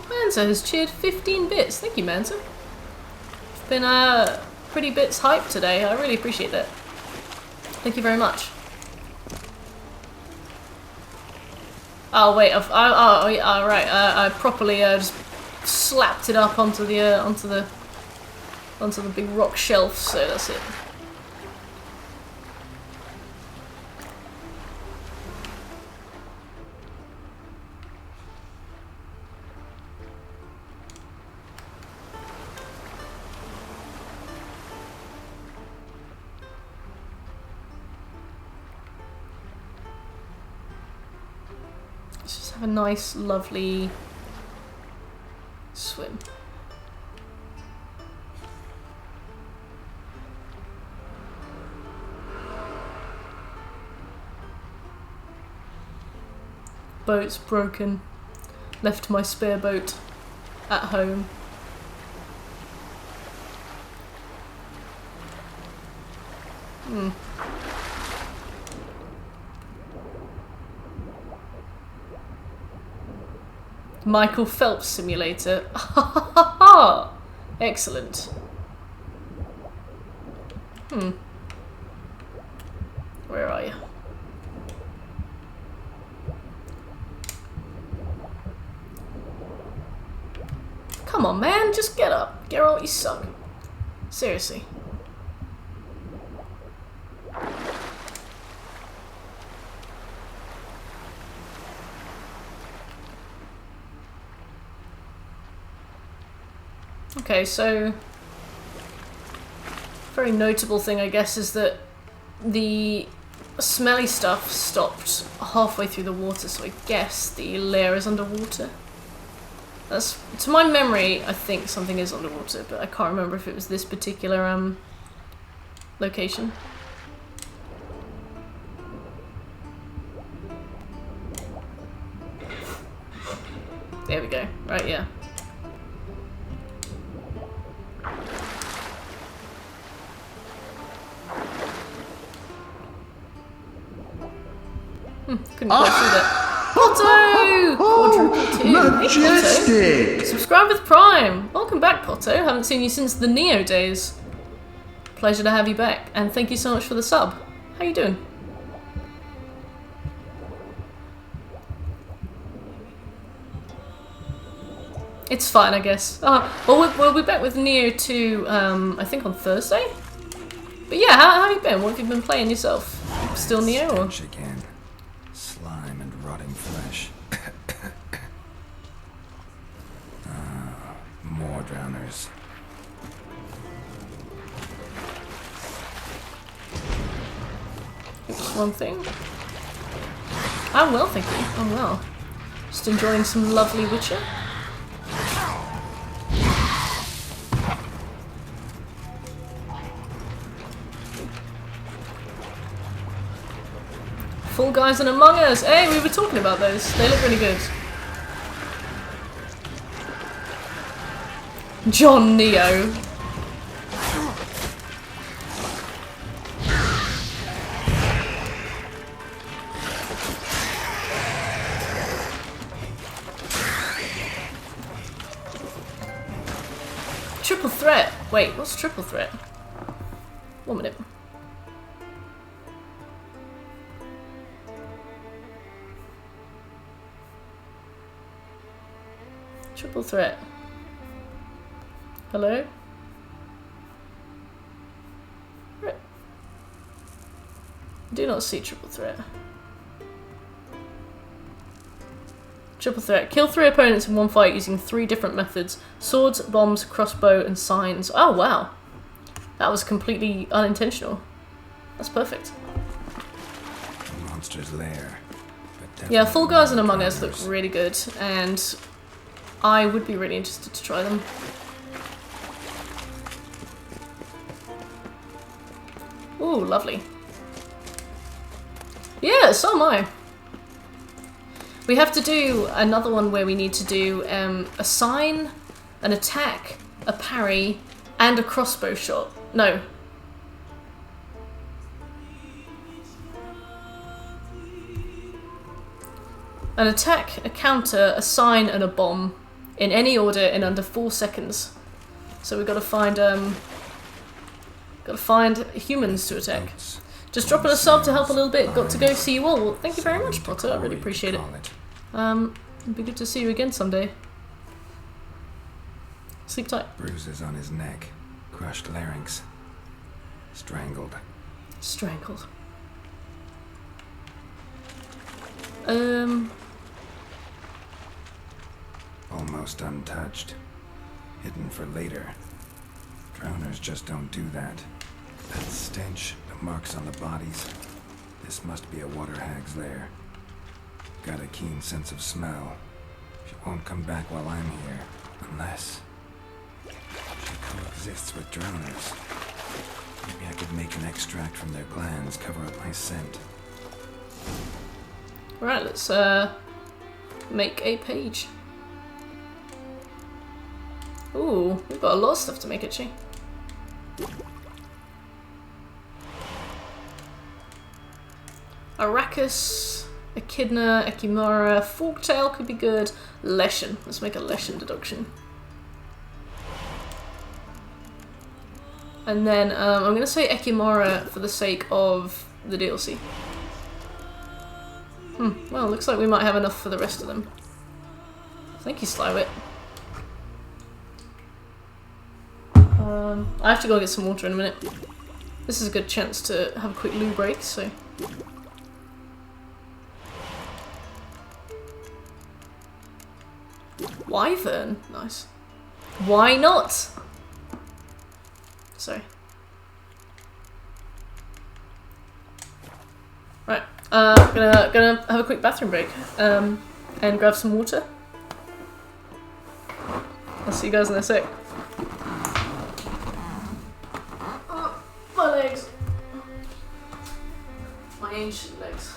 Manza has cheered 15 bits. Thank you, Manza. You've been pretty bits hyped today. I really appreciate that. Thank you very much. Oh wait, right. I properly just slapped it up onto the big rock shelf. So that's it. Have a nice, lovely swim. Boat's broken. Left my spare boat at home. Michael Phelps Simulator. Excellent. Where are you? Come on, man, just get up. Geralt, you suck. Seriously. Okay, so very notable thing, I guess, is that the smelly stuff stopped halfway through the water, so I guess the lair is underwater. That's, to my memory, I think something is underwater, but I can't remember if it was this particular location. There we go. Right, yeah. Couldn't quite see that. Potto! Quadruple 2. Majestic! Hey, Potto. Subscribe with Prime. Welcome back, Potto. Haven't seen you since the Neo days. Pleasure to have you back, and thank you so much for the sub. How you doing? It's fine, I guess. Well, we'll be back with Neo 2, I think on Thursday? But yeah, how have you been? What have you been playing yourself? Still Neo, or? Again. Slime and rotting flesh. More drowners. Just one thing. I'm well, thank you. I'm well. Just enjoying some lovely Witcher. Fall Guys and Among Us. Hey, we were talking about those. They look really good. John Neo. Triple threat. Wait, what's triple threat? 1 minute. Triple threat. Hello? Right. Do not see triple threat. Triple threat. Kill 3 opponents in one fight using 3 different methods. Swords, bombs, crossbow, and signs. Oh, wow. That was completely unintentional. That's perfect. Monster's lair. Yeah, Fall Guys and Among Us look really good, and I would be really interested to try them. Ooh, lovely. Yeah, so am I. We have to do another one where we need to do a sign, an attack, a parry, and a crossbow shot. No. An attack, a counter, a sign, and a bomb. In any order in under 4 seconds. So we've got to find humans to attack. Just dropping a sub to help a little bit. Got to go see you all. Well, thank you very much, Potter. I really appreciate it. It'd be good to see you again someday. Sleep tight. Bruises on his neck, crushed larynx, strangled. Strangled. Almost untouched. Hidden for later. Drowners just don't do that. That stench, the marks on the bodies. This must be a water hag's lair. Got a keen sense of smell. She won't come back while I'm here. Unless she coexists with drowners. Maybe I could make an extract from their glands, cover up my scent. Right, let's make a page. Ooh, we've got a lot of stuff to make, actually. Arrakis, Echidna, Ekimara, Forktail could be good. Leshen. Let's make a Leshen deduction. And then I'm going to say Ekimara for the sake of the DLC. Well, looks like we might have enough for the rest of them. Thank you, Slywit. I have to go get some water in a minute. This is a good chance to have a quick loo break, so... Wyvern? Nice. Why not? Sorry. Right. Gonna have a quick bathroom break. And grab some water. I'll see you guys in a sec. My legs. My ancient legs.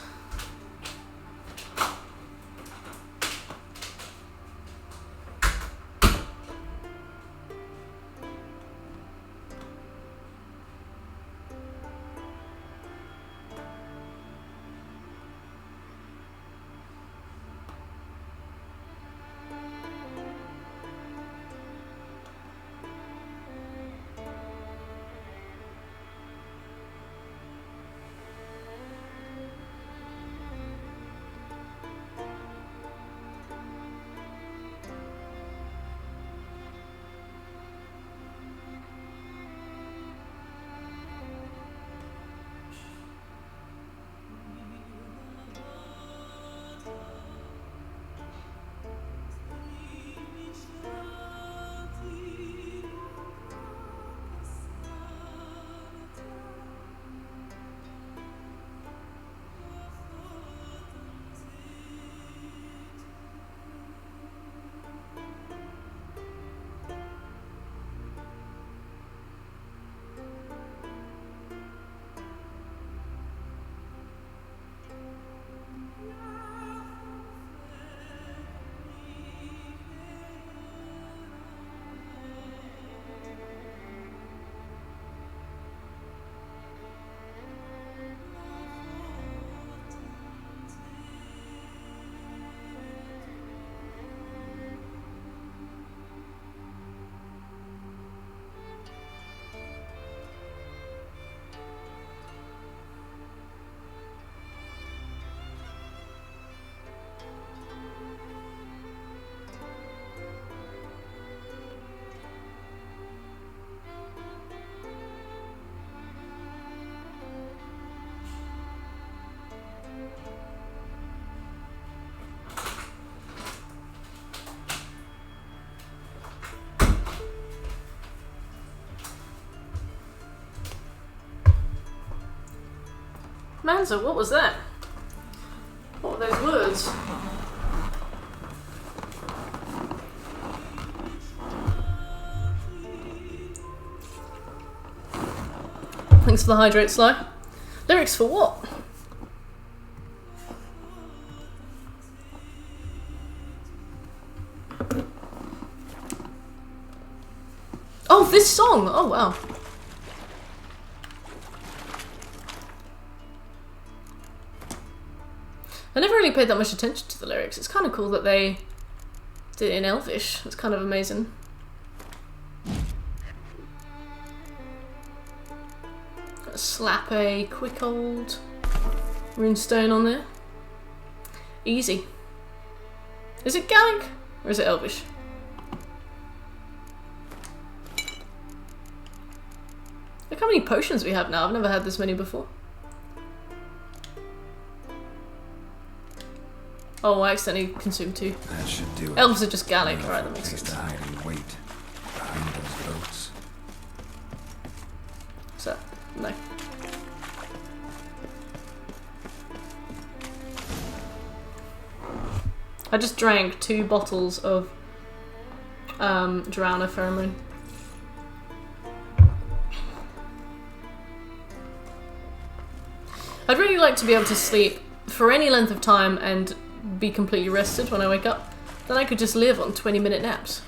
Manzo, what was that? What were those words? Thanks for the hydrate, Sly. Lyrics for what? Oh, this song! Oh, wow. I never really paid that much attention to the lyrics. It's kind of cool that they did it in Elvish. It's kind of amazing. Slap a quick old runestone on there. Easy. Is it Gaelic or is it Elvish? Look how many potions we have now. I've never had this many before. Oh, I accidentally consumed 2. That should do it. Elves are just Gaelic. Alright, that makes sense. To hide and wait behind those boats. So, no. I just drank 2 bottles of Drowner Pheromone. I'd really like to be able to sleep for any length of time and be completely rested when I wake up. Then I could just live on 20-minute naps.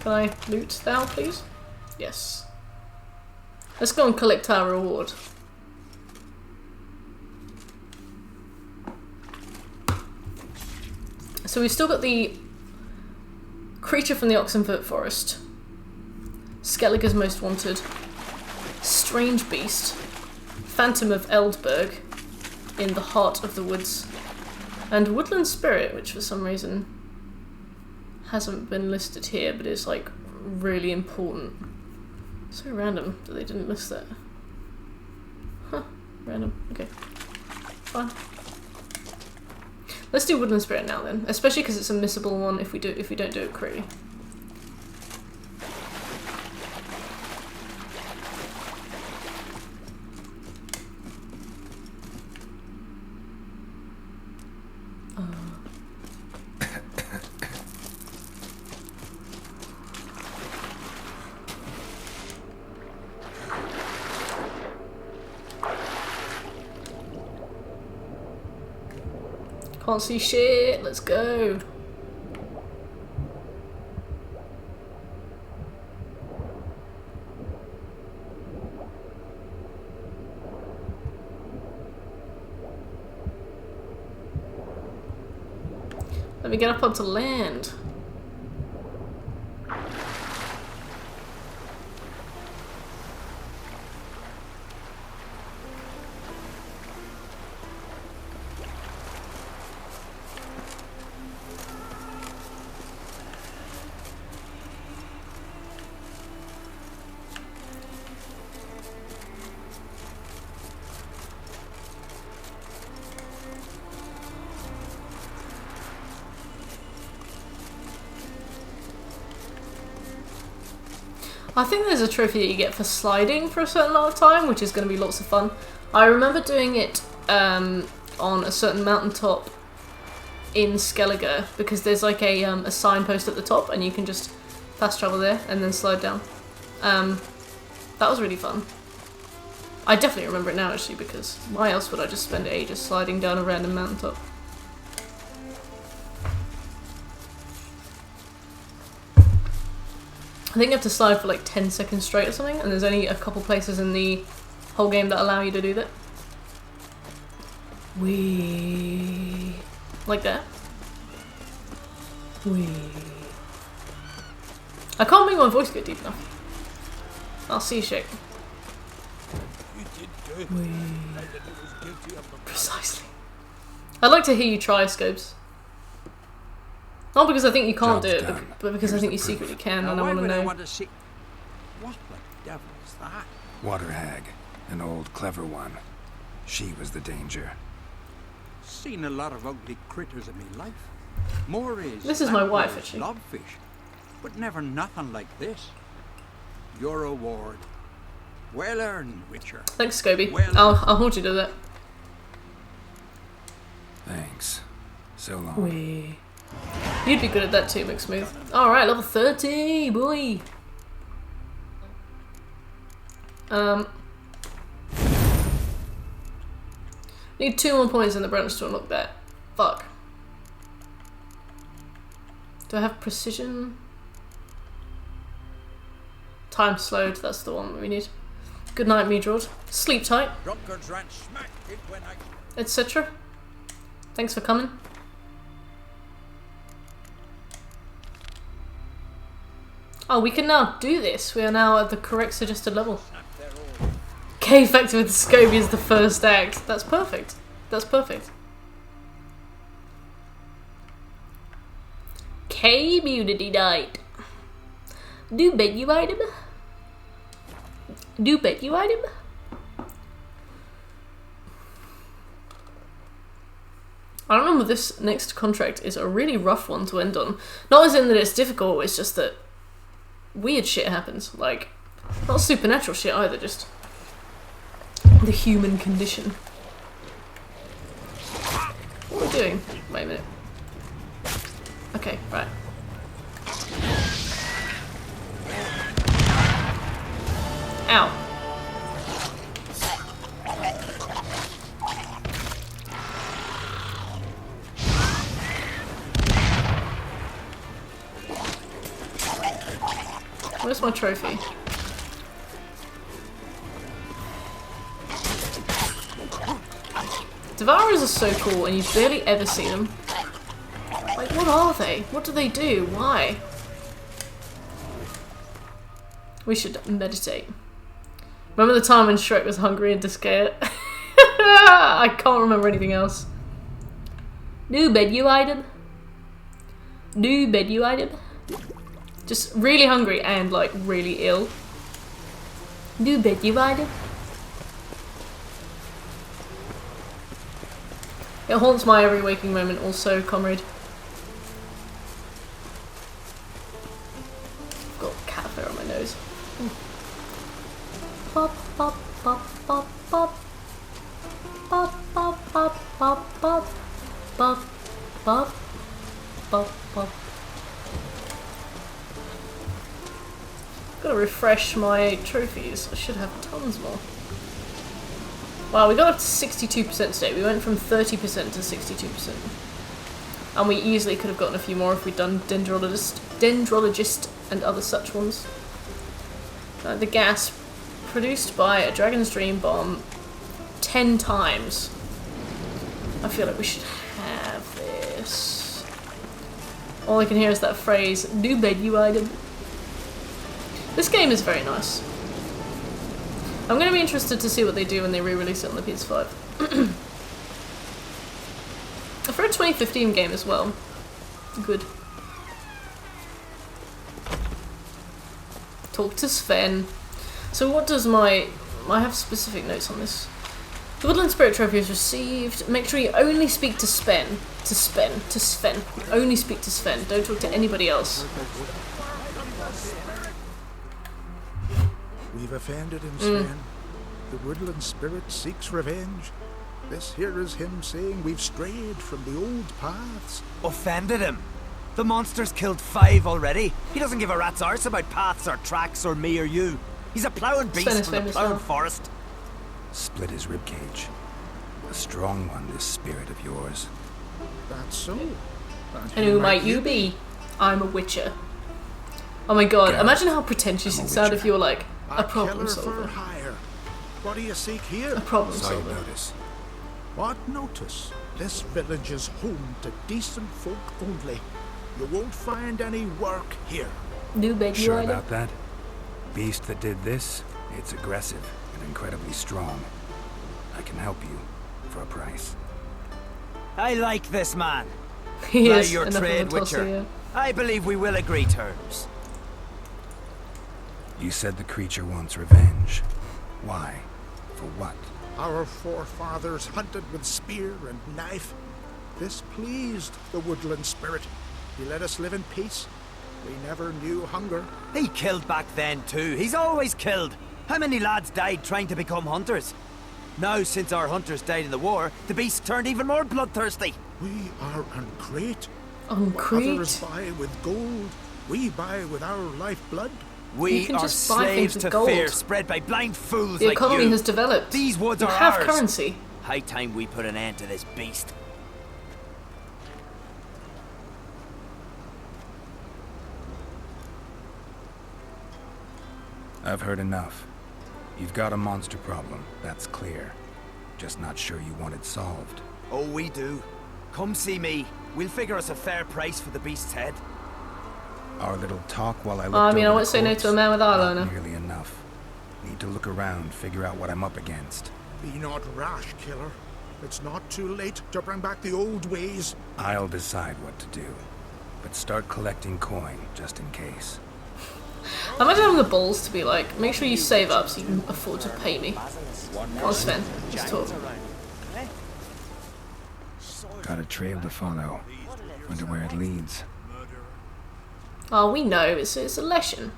Can I loot thou, please? Yes. Let's go and collect our reward. So we've still got the creature from the Oxenfurt Forest, Skellige's Most Wanted, Strange Beast, Phantom of Eldberg, in the Heart of the Woods, and Woodland Spirit, which for some reason hasn't been listed here, but is like really important. So random that they didn't list that. Huh, random, okay. Fine. Let's do Woodland Spirit now then, especially because it's a missable one if we don't do it correctly. Can't see shit, let's go. Let me get up onto land. I think there's a trophy that you get for sliding for a certain amount of time, which is going to be lots of fun. I remember doing it on a certain mountaintop in Skellige, because there's like a signpost at the top and you can just fast travel there and then slide down. That was really fun. I definitely remember it now actually, because why else would I just spend ages sliding down a random mountaintop? I think you have to slide for like 10 seconds straight or something, and there's only a couple places in the whole game that allow you to do that. Wee. Like that. Wee. I can't make my voice go deep enough. I'll see you shake. You did good. Wee. I was guilty of the Precisely. I'd like to hear you try, Scopes. Not because I think you can't do it, but because I think you secretly can, and I want to know. What the devil is that? Water hag. An old clever one. She was the danger. Seen a lot of ugly critters in me life. More is This is my wife, actually. Blobfish, but never nothing like this. Your award. Well earned, Witcher. Thanks, Scobie. Well I'll hold you to that. Thanks. So long. Wee. You'd be good at that too, McSmooth. Alright, level 30, boy. Need 2 more points in the branch to unlock that. Fuck. Do I have precision? Time slowed, that's the one that we need. Good night, Meadrod. Sleep tight. Drunkards ran smack into an Etc. Thanks for coming. Oh, we can now do this. We are now at the correct suggested level. K Factor with Scobie is the first act. That's perfect. That's perfect. K Community Night. Do menu item. Do menu item. I don't know, but this next contract is a really rough one to end on. Not as in that it's difficult, it's just that weird shit happens. Like, not supernatural shit either, just the human condition. What are we doing? Wait a minute. Okay, right. Ow. Where's my trophy? Devourers are so cool and you barely ever see them. Like, what are they? What do they do? Why? We should meditate. Remember the time when Shrek was hungry and scared? I can't remember anything else. New menu item. New menu item. Just really hungry and like really ill. New menu item. It haunts my every waking moment also, comrade. I've got cat fur on my nose. Pop, pop, pop, pop, pop. Pop, pop, pop, pop, pop. Pop, pop, pop, pop. Gotta refresh my trophies. I should have tons more. Wow, we got up to 62% today. We went from 30% to 62%. And we easily could have gotten a few more if we'd done Dendrologist and other such ones. The gas produced by a Dragon's Dream bomb 10 times. I feel like we should have this. All I can hear is that phrase, new menu item. This game is very nice. I'm going to be interested to see what they do when they re-release it on the PS5. For a 2015 game as well. Good. Talk to Sven. So what does I have specific notes on this. The Woodland Spirit Trophy is received. Make sure you only speak to Sven. To Sven. Only speak to Sven. Don't talk to anybody else. We've offended him, Sven. The Woodland Spirit seeks revenge. This here is him saying we've strayed from the old paths. Offended him? The monster's killed 5 already. He doesn't give a rat's arse about paths or tracks or me or you. He's a ploughing beast from the ploughing forest. Split his ribcage. A strong one, this spirit of yours. That's so. And who might you be? I'm a witcher. Oh my god, imagine how pretentious you'd sound if you were like, a problem solver. What do you seek here? A problem solver. Notice. What notice? This village is home to decent folk only. You won't find any work here. New bed, Sure about that? Beast that did this, it's aggressive and incredibly strong. I can help you for a price. I like this man. He Ply is your enough trade, of a tosser, Witcher. yeah. I believe we will agree terms. You said the creature wants revenge. Why? For what? Our forefathers hunted with spear and knife. This pleased the woodland spirit. He let us live in peace. We never knew hunger. He killed back then too. He's always killed. How many lads died trying to become hunters? Now, since our hunters died in the war, the beast turned even more bloodthirsty. We are uncreate. Uncreate? Others buy with gold. We buy with our lifeblood. We are slaves to fear spread by blind fools like you. The economy has developed. These woods are ours. have currency. High time we put an end to this beast. I've heard enough. You've got a monster problem, that's clear. Just not sure you want it solved. Oh, we do. Come see me. We'll figure us a fair price for the beast's head. Our little talk while I look. I mean, I won't say no to a man with eyeliner. Nearly enough. Need to look around, figure out what I'm up against. Be not rash, killer. It's not too late to bring back the old ways. I'll decide what to do. But start collecting coin, just in case. I imagine having the balls to be like, make sure you save up so you can afford to pay me. Or Sven, just talk. Got a trail to follow. Wonder where it leads. Oh, we know. It's a lesson.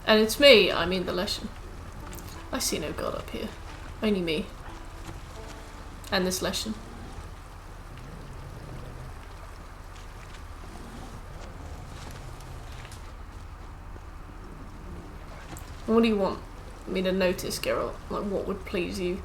And it's me, I mean the lesson. I see no god up here. Only me. And this lesson. What do you want me to notice, Geralt? Like, what would please you?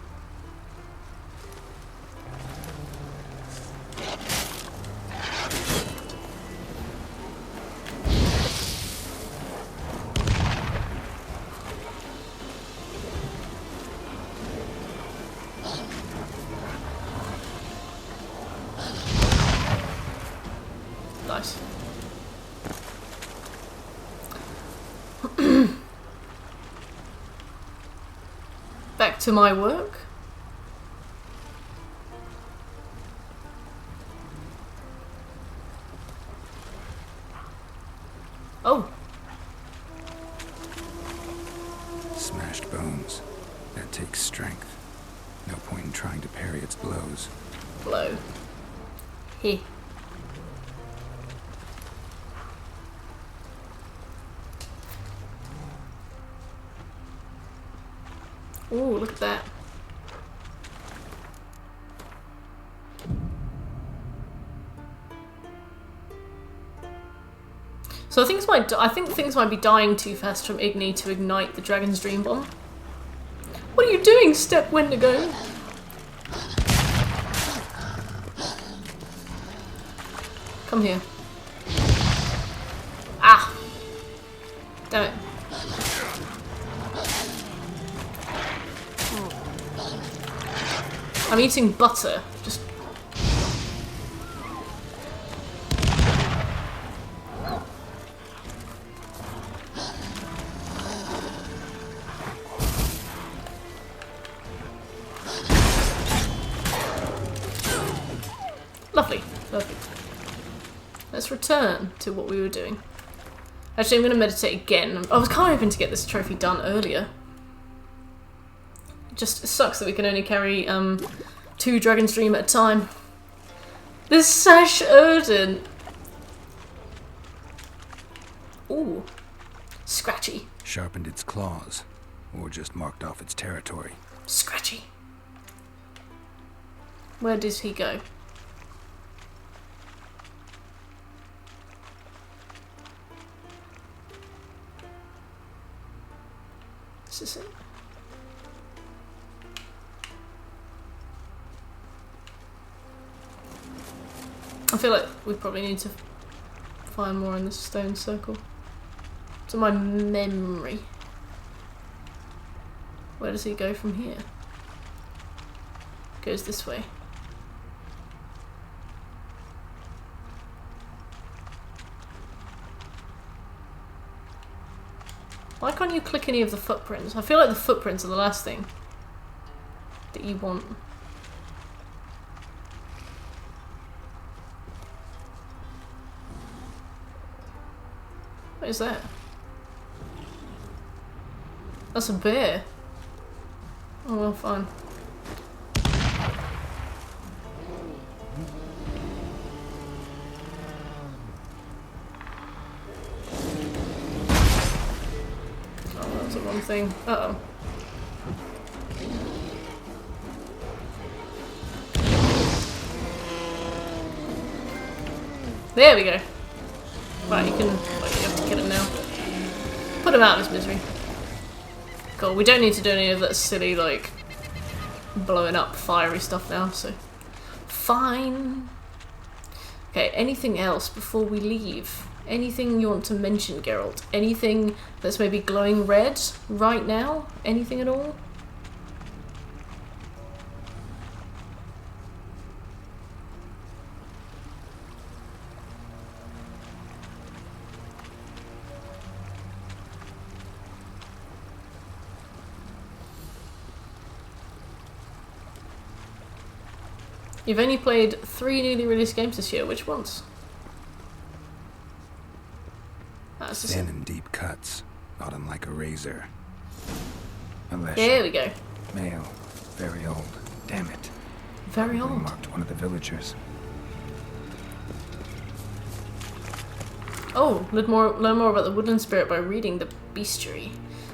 Nice. Back to my work. Oh. Smashed bones. That takes strength. No point in trying to parry its blows. Blow. Heh. Ooh, look at that. So I think things might be dying too fast from Igni to ignite the Dragon's Dream Bomb. What are you doing, Step Wendigo? Come here. Ah! Damn it. I'm eating butter. Just... Lovely. Lovely. Let's return to what we were doing. Actually, I'm going to meditate again. I was kind of hoping to get this trophy done earlier. It just sucks that we can only carry 2 Dragon's Dream at a time. This Sash Erden. Ooh. Scratchy. Sharpened its claws, or just marked off its territory. Scratchy. Where does he go? Is this it? I feel like we probably need to find more in this stone circle. To my memory. Where does he go from here? Goes this way. Why can't you click any of the footprints? I feel like the footprints are the last thing that you want. What is that? That's a bear. Oh well, fine. Oh, that's the wrong thing. Uh-oh. There we go. Right, you can... Wait, you have to kill him now. Put him out of his misery. Cool, we don't need to do any of that silly, like, blowing up fiery stuff now, so... Fine. Okay, anything else before we leave? Anything you want to mention, Geralt? Anything that's maybe glowing red right now? Anything at all? You've only played 3 newly released games this year. Which ones? That's the Thin and deep cuts, not unlike a razor. There we go. Male, very old. Damn it. Very Probably old. Marked one of the villagers. Oh, learn more about the woodland spirit by reading the bestiary.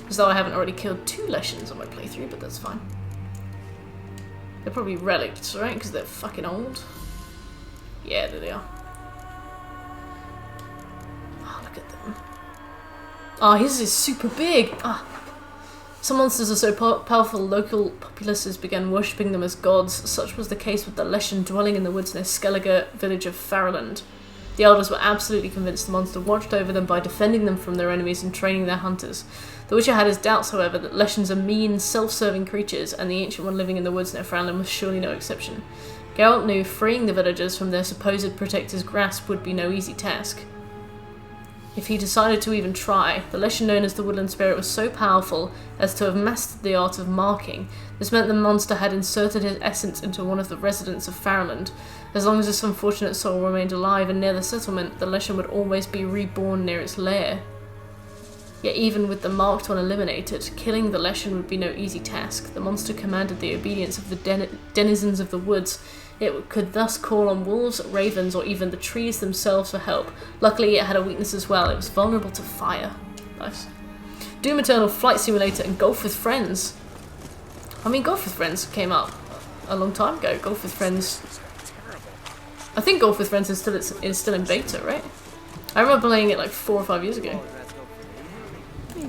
As though I haven't already killed 2 Leshens on my playthrough, but that's fine. They're probably relicts, right? Because they're fucking old. Yeah, there they are. Oh, look at them. Oh, his is super big. Ah. Some monsters are so powerful, local populaces began worshipping them as gods. Such was the case with the Leshen dwelling in the woods near Skellige village of Farrowland. The elders were absolutely convinced the monster watched over them by defending them from their enemies and training their hunters. The Witcher had his doubts, however, that Leshens are mean, self-serving creatures, and the ancient one living in the woods near Farrowland was surely no exception. Geralt knew freeing the villagers from their supposed protector's grasp would be no easy task. If he decided to even try, the Leshen known as the Woodland Spirit was so powerful as to have mastered the art of marking. This meant the monster had inserted his essence into one of the residents of Farrowland. As long as this unfortunate soul remained alive and near the settlement, the Leshen would always be reborn near its lair. Yet even with the marked one eliminated, killing the Leshen would be no easy task. The monster commanded the obedience of the denizens of the woods. It could thus call on wolves, ravens, or even the trees themselves for help. Luckily, it had a weakness as well. It was vulnerable to fire. Nice. Doom Eternal, Flight Simulator, and Golf with Friends. I mean, Golf with Friends came out a long time ago. Golf with Friends... I think Golf with Friends is still in beta, right? I remember playing it like 4 or 5 years ago.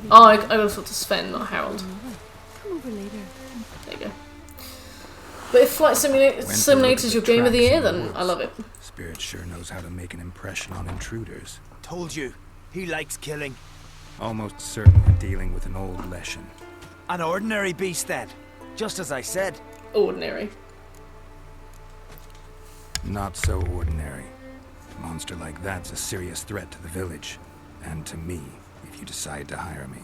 Oh, I gotta talk to Sven, not Harold. Come over later. There you go. But if Flight Simulator is your game of the year, then I love it. Spirit sure knows how to make an impression on intruders. Told you, he likes killing. Almost certain we're dealing with an old Leshen. An ordinary beast then, just as I said. Ordinary. Not so ordinary. A monster like that's a serious threat to the village. And to me, if you decide to hire me.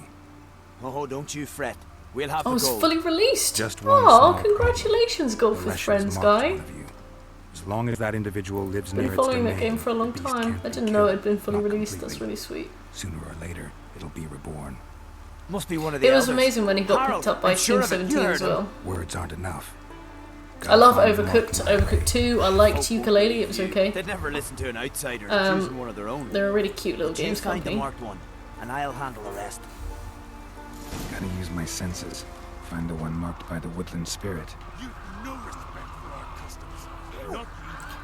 Oh, don't you fret. We'll have Oh, the it's gold. fully released. Just one Oh, small congratulations, Golf The with Leshen's Friends marked guy. one of you. As long as that individual lives Been near its following that domain, game for a long beast time. can't I be didn't know it had killed. been fully Not released. completely. That's really sweet. Sooner or later, it'll be reborn. Must be one of the It was elders. amazing when he got Harold, picked up by I'm sure Team of it. You 17 heard as him. well. Words aren't enough. I love Gotta find Overcooked. Mark. Overcooked 2. I liked Ukulele. It was okay. They'd never listen to an outsider Um, choosing one of their own. They're a really cute little You games find the company. marked one, and I'll handle the rest. Gotta use my senses. Find the one marked by the Woodland Spirit.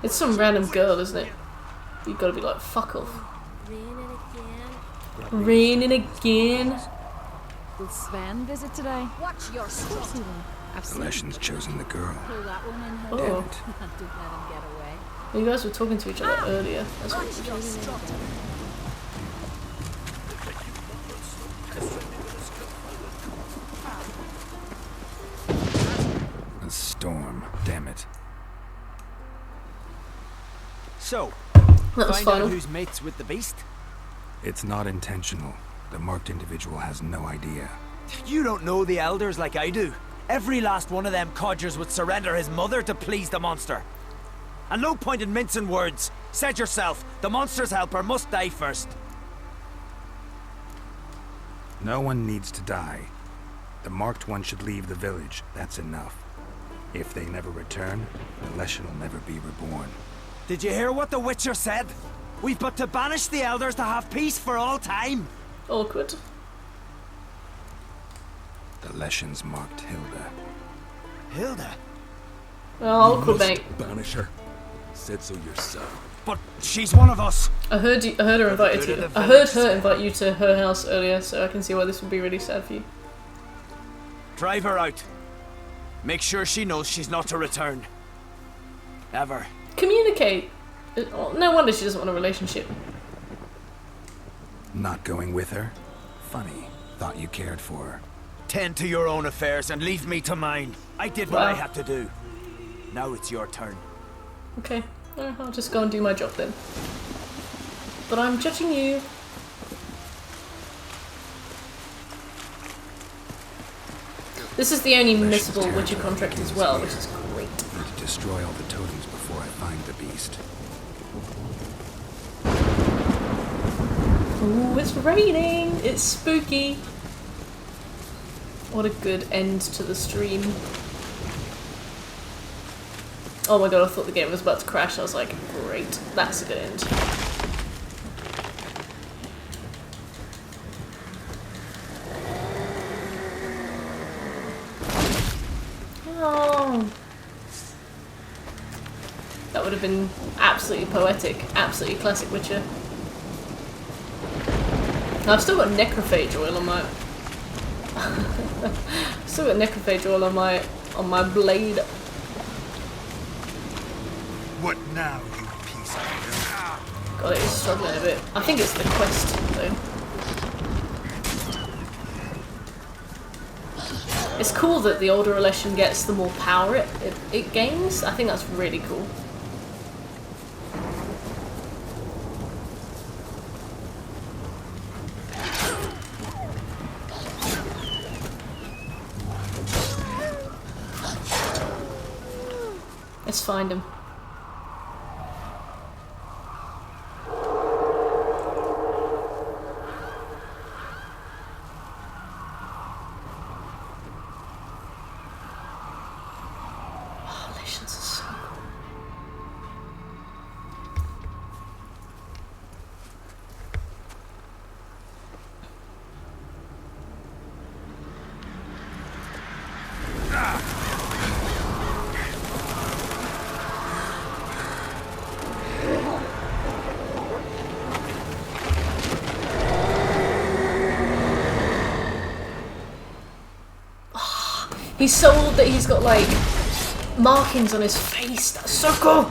It's some random girl, isn't it? You've got to be like, fuck off. Raining again. Will Sven visit today? Watch your Of course he will. I've The seen him. Leshen's chosen the girl. Pull that one in her. Oh. Damn it. Don't let him get away. You guys were talking to each other earlier. That's what Watch your strut. A storm. Damn it. So, That was find final. out who's mates with the beast? It's not intentional. The marked individual has no idea. You don't know the elders like I do. Every last one of them codgers would surrender his mother to please the monster. And no point in mincing words. Said yourself, the monster's helper must die first. No one needs to die. The marked one should leave the village. That's enough. If they never return, the Leshen will never be reborn. Did you hear what the Witcher said? We've but to banish the elders to have peace for all time. Awkward. The Leshens marked Hilda. Hilda? Oh, awkward, mate. Banish her. Said so yourself. But she's one of us. I heard her invite you to her house earlier, so I can see why this would be really sad for you. Drive her out. Make sure she knows she's not to return. Ever. Communicate. No wonder she doesn't want a relationship. Not going with her? Funny. Thought you cared for her. Tend to your own affairs and leave me to mine. I did what I had to do. Now it's your turn. Okay. I'll just go and do my job then. But I'm judging you. This is the only missable Witcher contract as well, which is great. Need to destroy all the totems before I find the beast. Ooh, it's raining! It's spooky! What a good end to the stream. Oh my god, I thought the game was about to crash. I was like, great, that's a good end. Oh. That would have been absolutely poetic, absolutely classic Witcher. I've still got necrophage oil on my still got necrophage oil on my blade. What now, you piece of God, it is struggling a bit. I think it's the quest though. It's cool that the older a Leshen gets, the more power it gains. I think that's really cool. Let's find him. He's so old that he's got like markings on his face. That's so cool.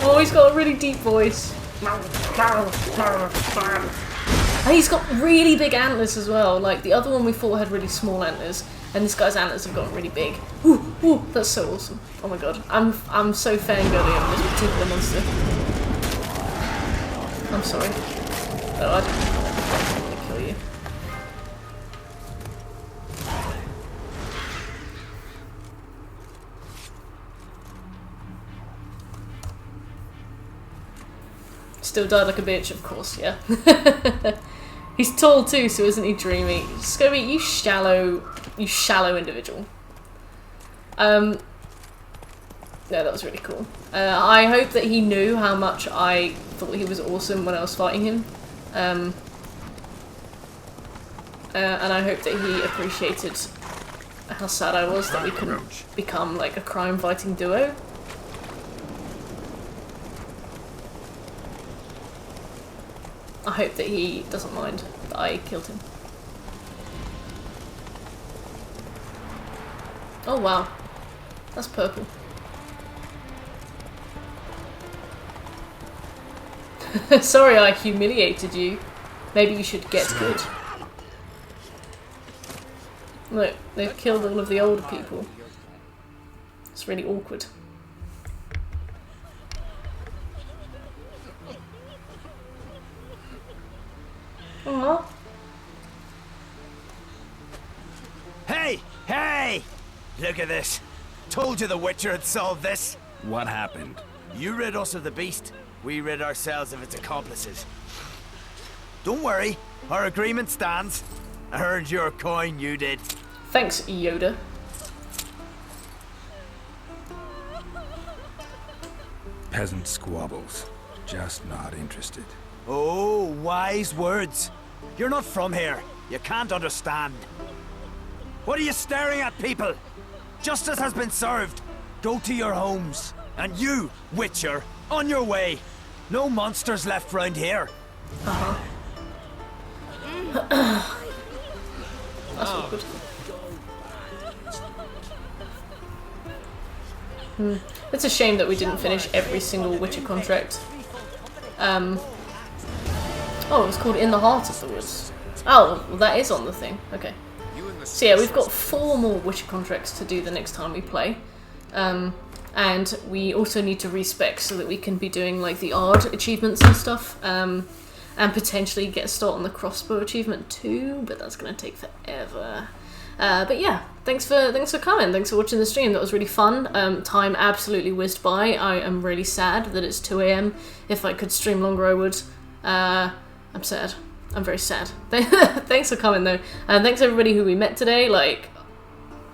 Oh, he's got a really deep voice. And he's got really big antlers as well. Like the other one we fought had really small antlers. And this guy's antlers have gotten really big. Ooh, ooh, that's so awesome. Oh my god. I'm so fangirling on this particular monster. I'm sorry. Oh, I didn't want to kill you. Still died like a bitch, of course, yeah. He's tall too, so isn't he dreamy? Scobie, you shallow individual. No, that was really cool. I hope that he knew how much I thought he was awesome when I was fighting him. And I hope that he appreciated how sad I was that we couldn't become like a crime-fighting duo. I hope that he doesn't mind that I killed him. Oh wow, that's purple. Sorry I humiliated you. Maybe you should get good. Look, they've killed all of the older people. It's really awkward. Aww. Hey! Hey! Look at this. Told you the Witcher had solved this. What happened? You rid us of the beast. We rid ourselves of its accomplices. Don't worry. Our agreement stands. I earned your coin, you did. Thanks, Yoda. Peasant squabbles. Just not interested. Oh, wise words. You're not from here. You can't understand. What are you staring at, people? Justice has been served. Go to your homes. And you, Witcher, on your way. No monsters left round here. That's awkward. It's a shame that we didn't finish every single Witcher contract. Oh, it was called In the Heart of the Woods. Oh, well, that is on the thing. Okay. So yeah, we've got 4 more Witcher contracts to do the next time we play. And we also need to respec so that we can be doing like the Ard achievements and stuff. And potentially get a start on the crossbow achievement too, but that's gonna take forever. But yeah, thanks for coming. Thanks for watching the stream. That was really fun. Time absolutely whizzed by. I am really sad that it's 2 AM. If I could stream longer, I would. I'm sad. I'm very sad. Thanks for coming though. And thanks everybody who we met today. Like,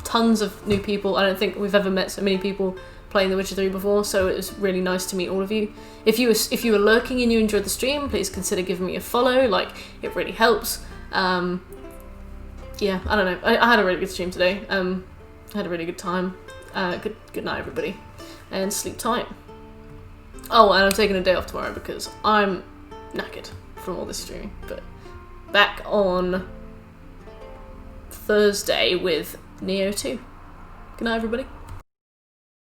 tons of new people. I don't think we've ever met so many people playing The Witcher 3 before, so it was really nice to meet all of you. If you were lurking and you enjoyed the stream, please consider giving me a follow. Like, it really helps. Yeah, I don't know. I had a really good stream today. I had a really good time. Good night, everybody, and sleep tight. Oh, and I'm taking a day off tomorrow because I'm knackered from all this streaming. But back on Thursday with Neo 2. Good night, everybody.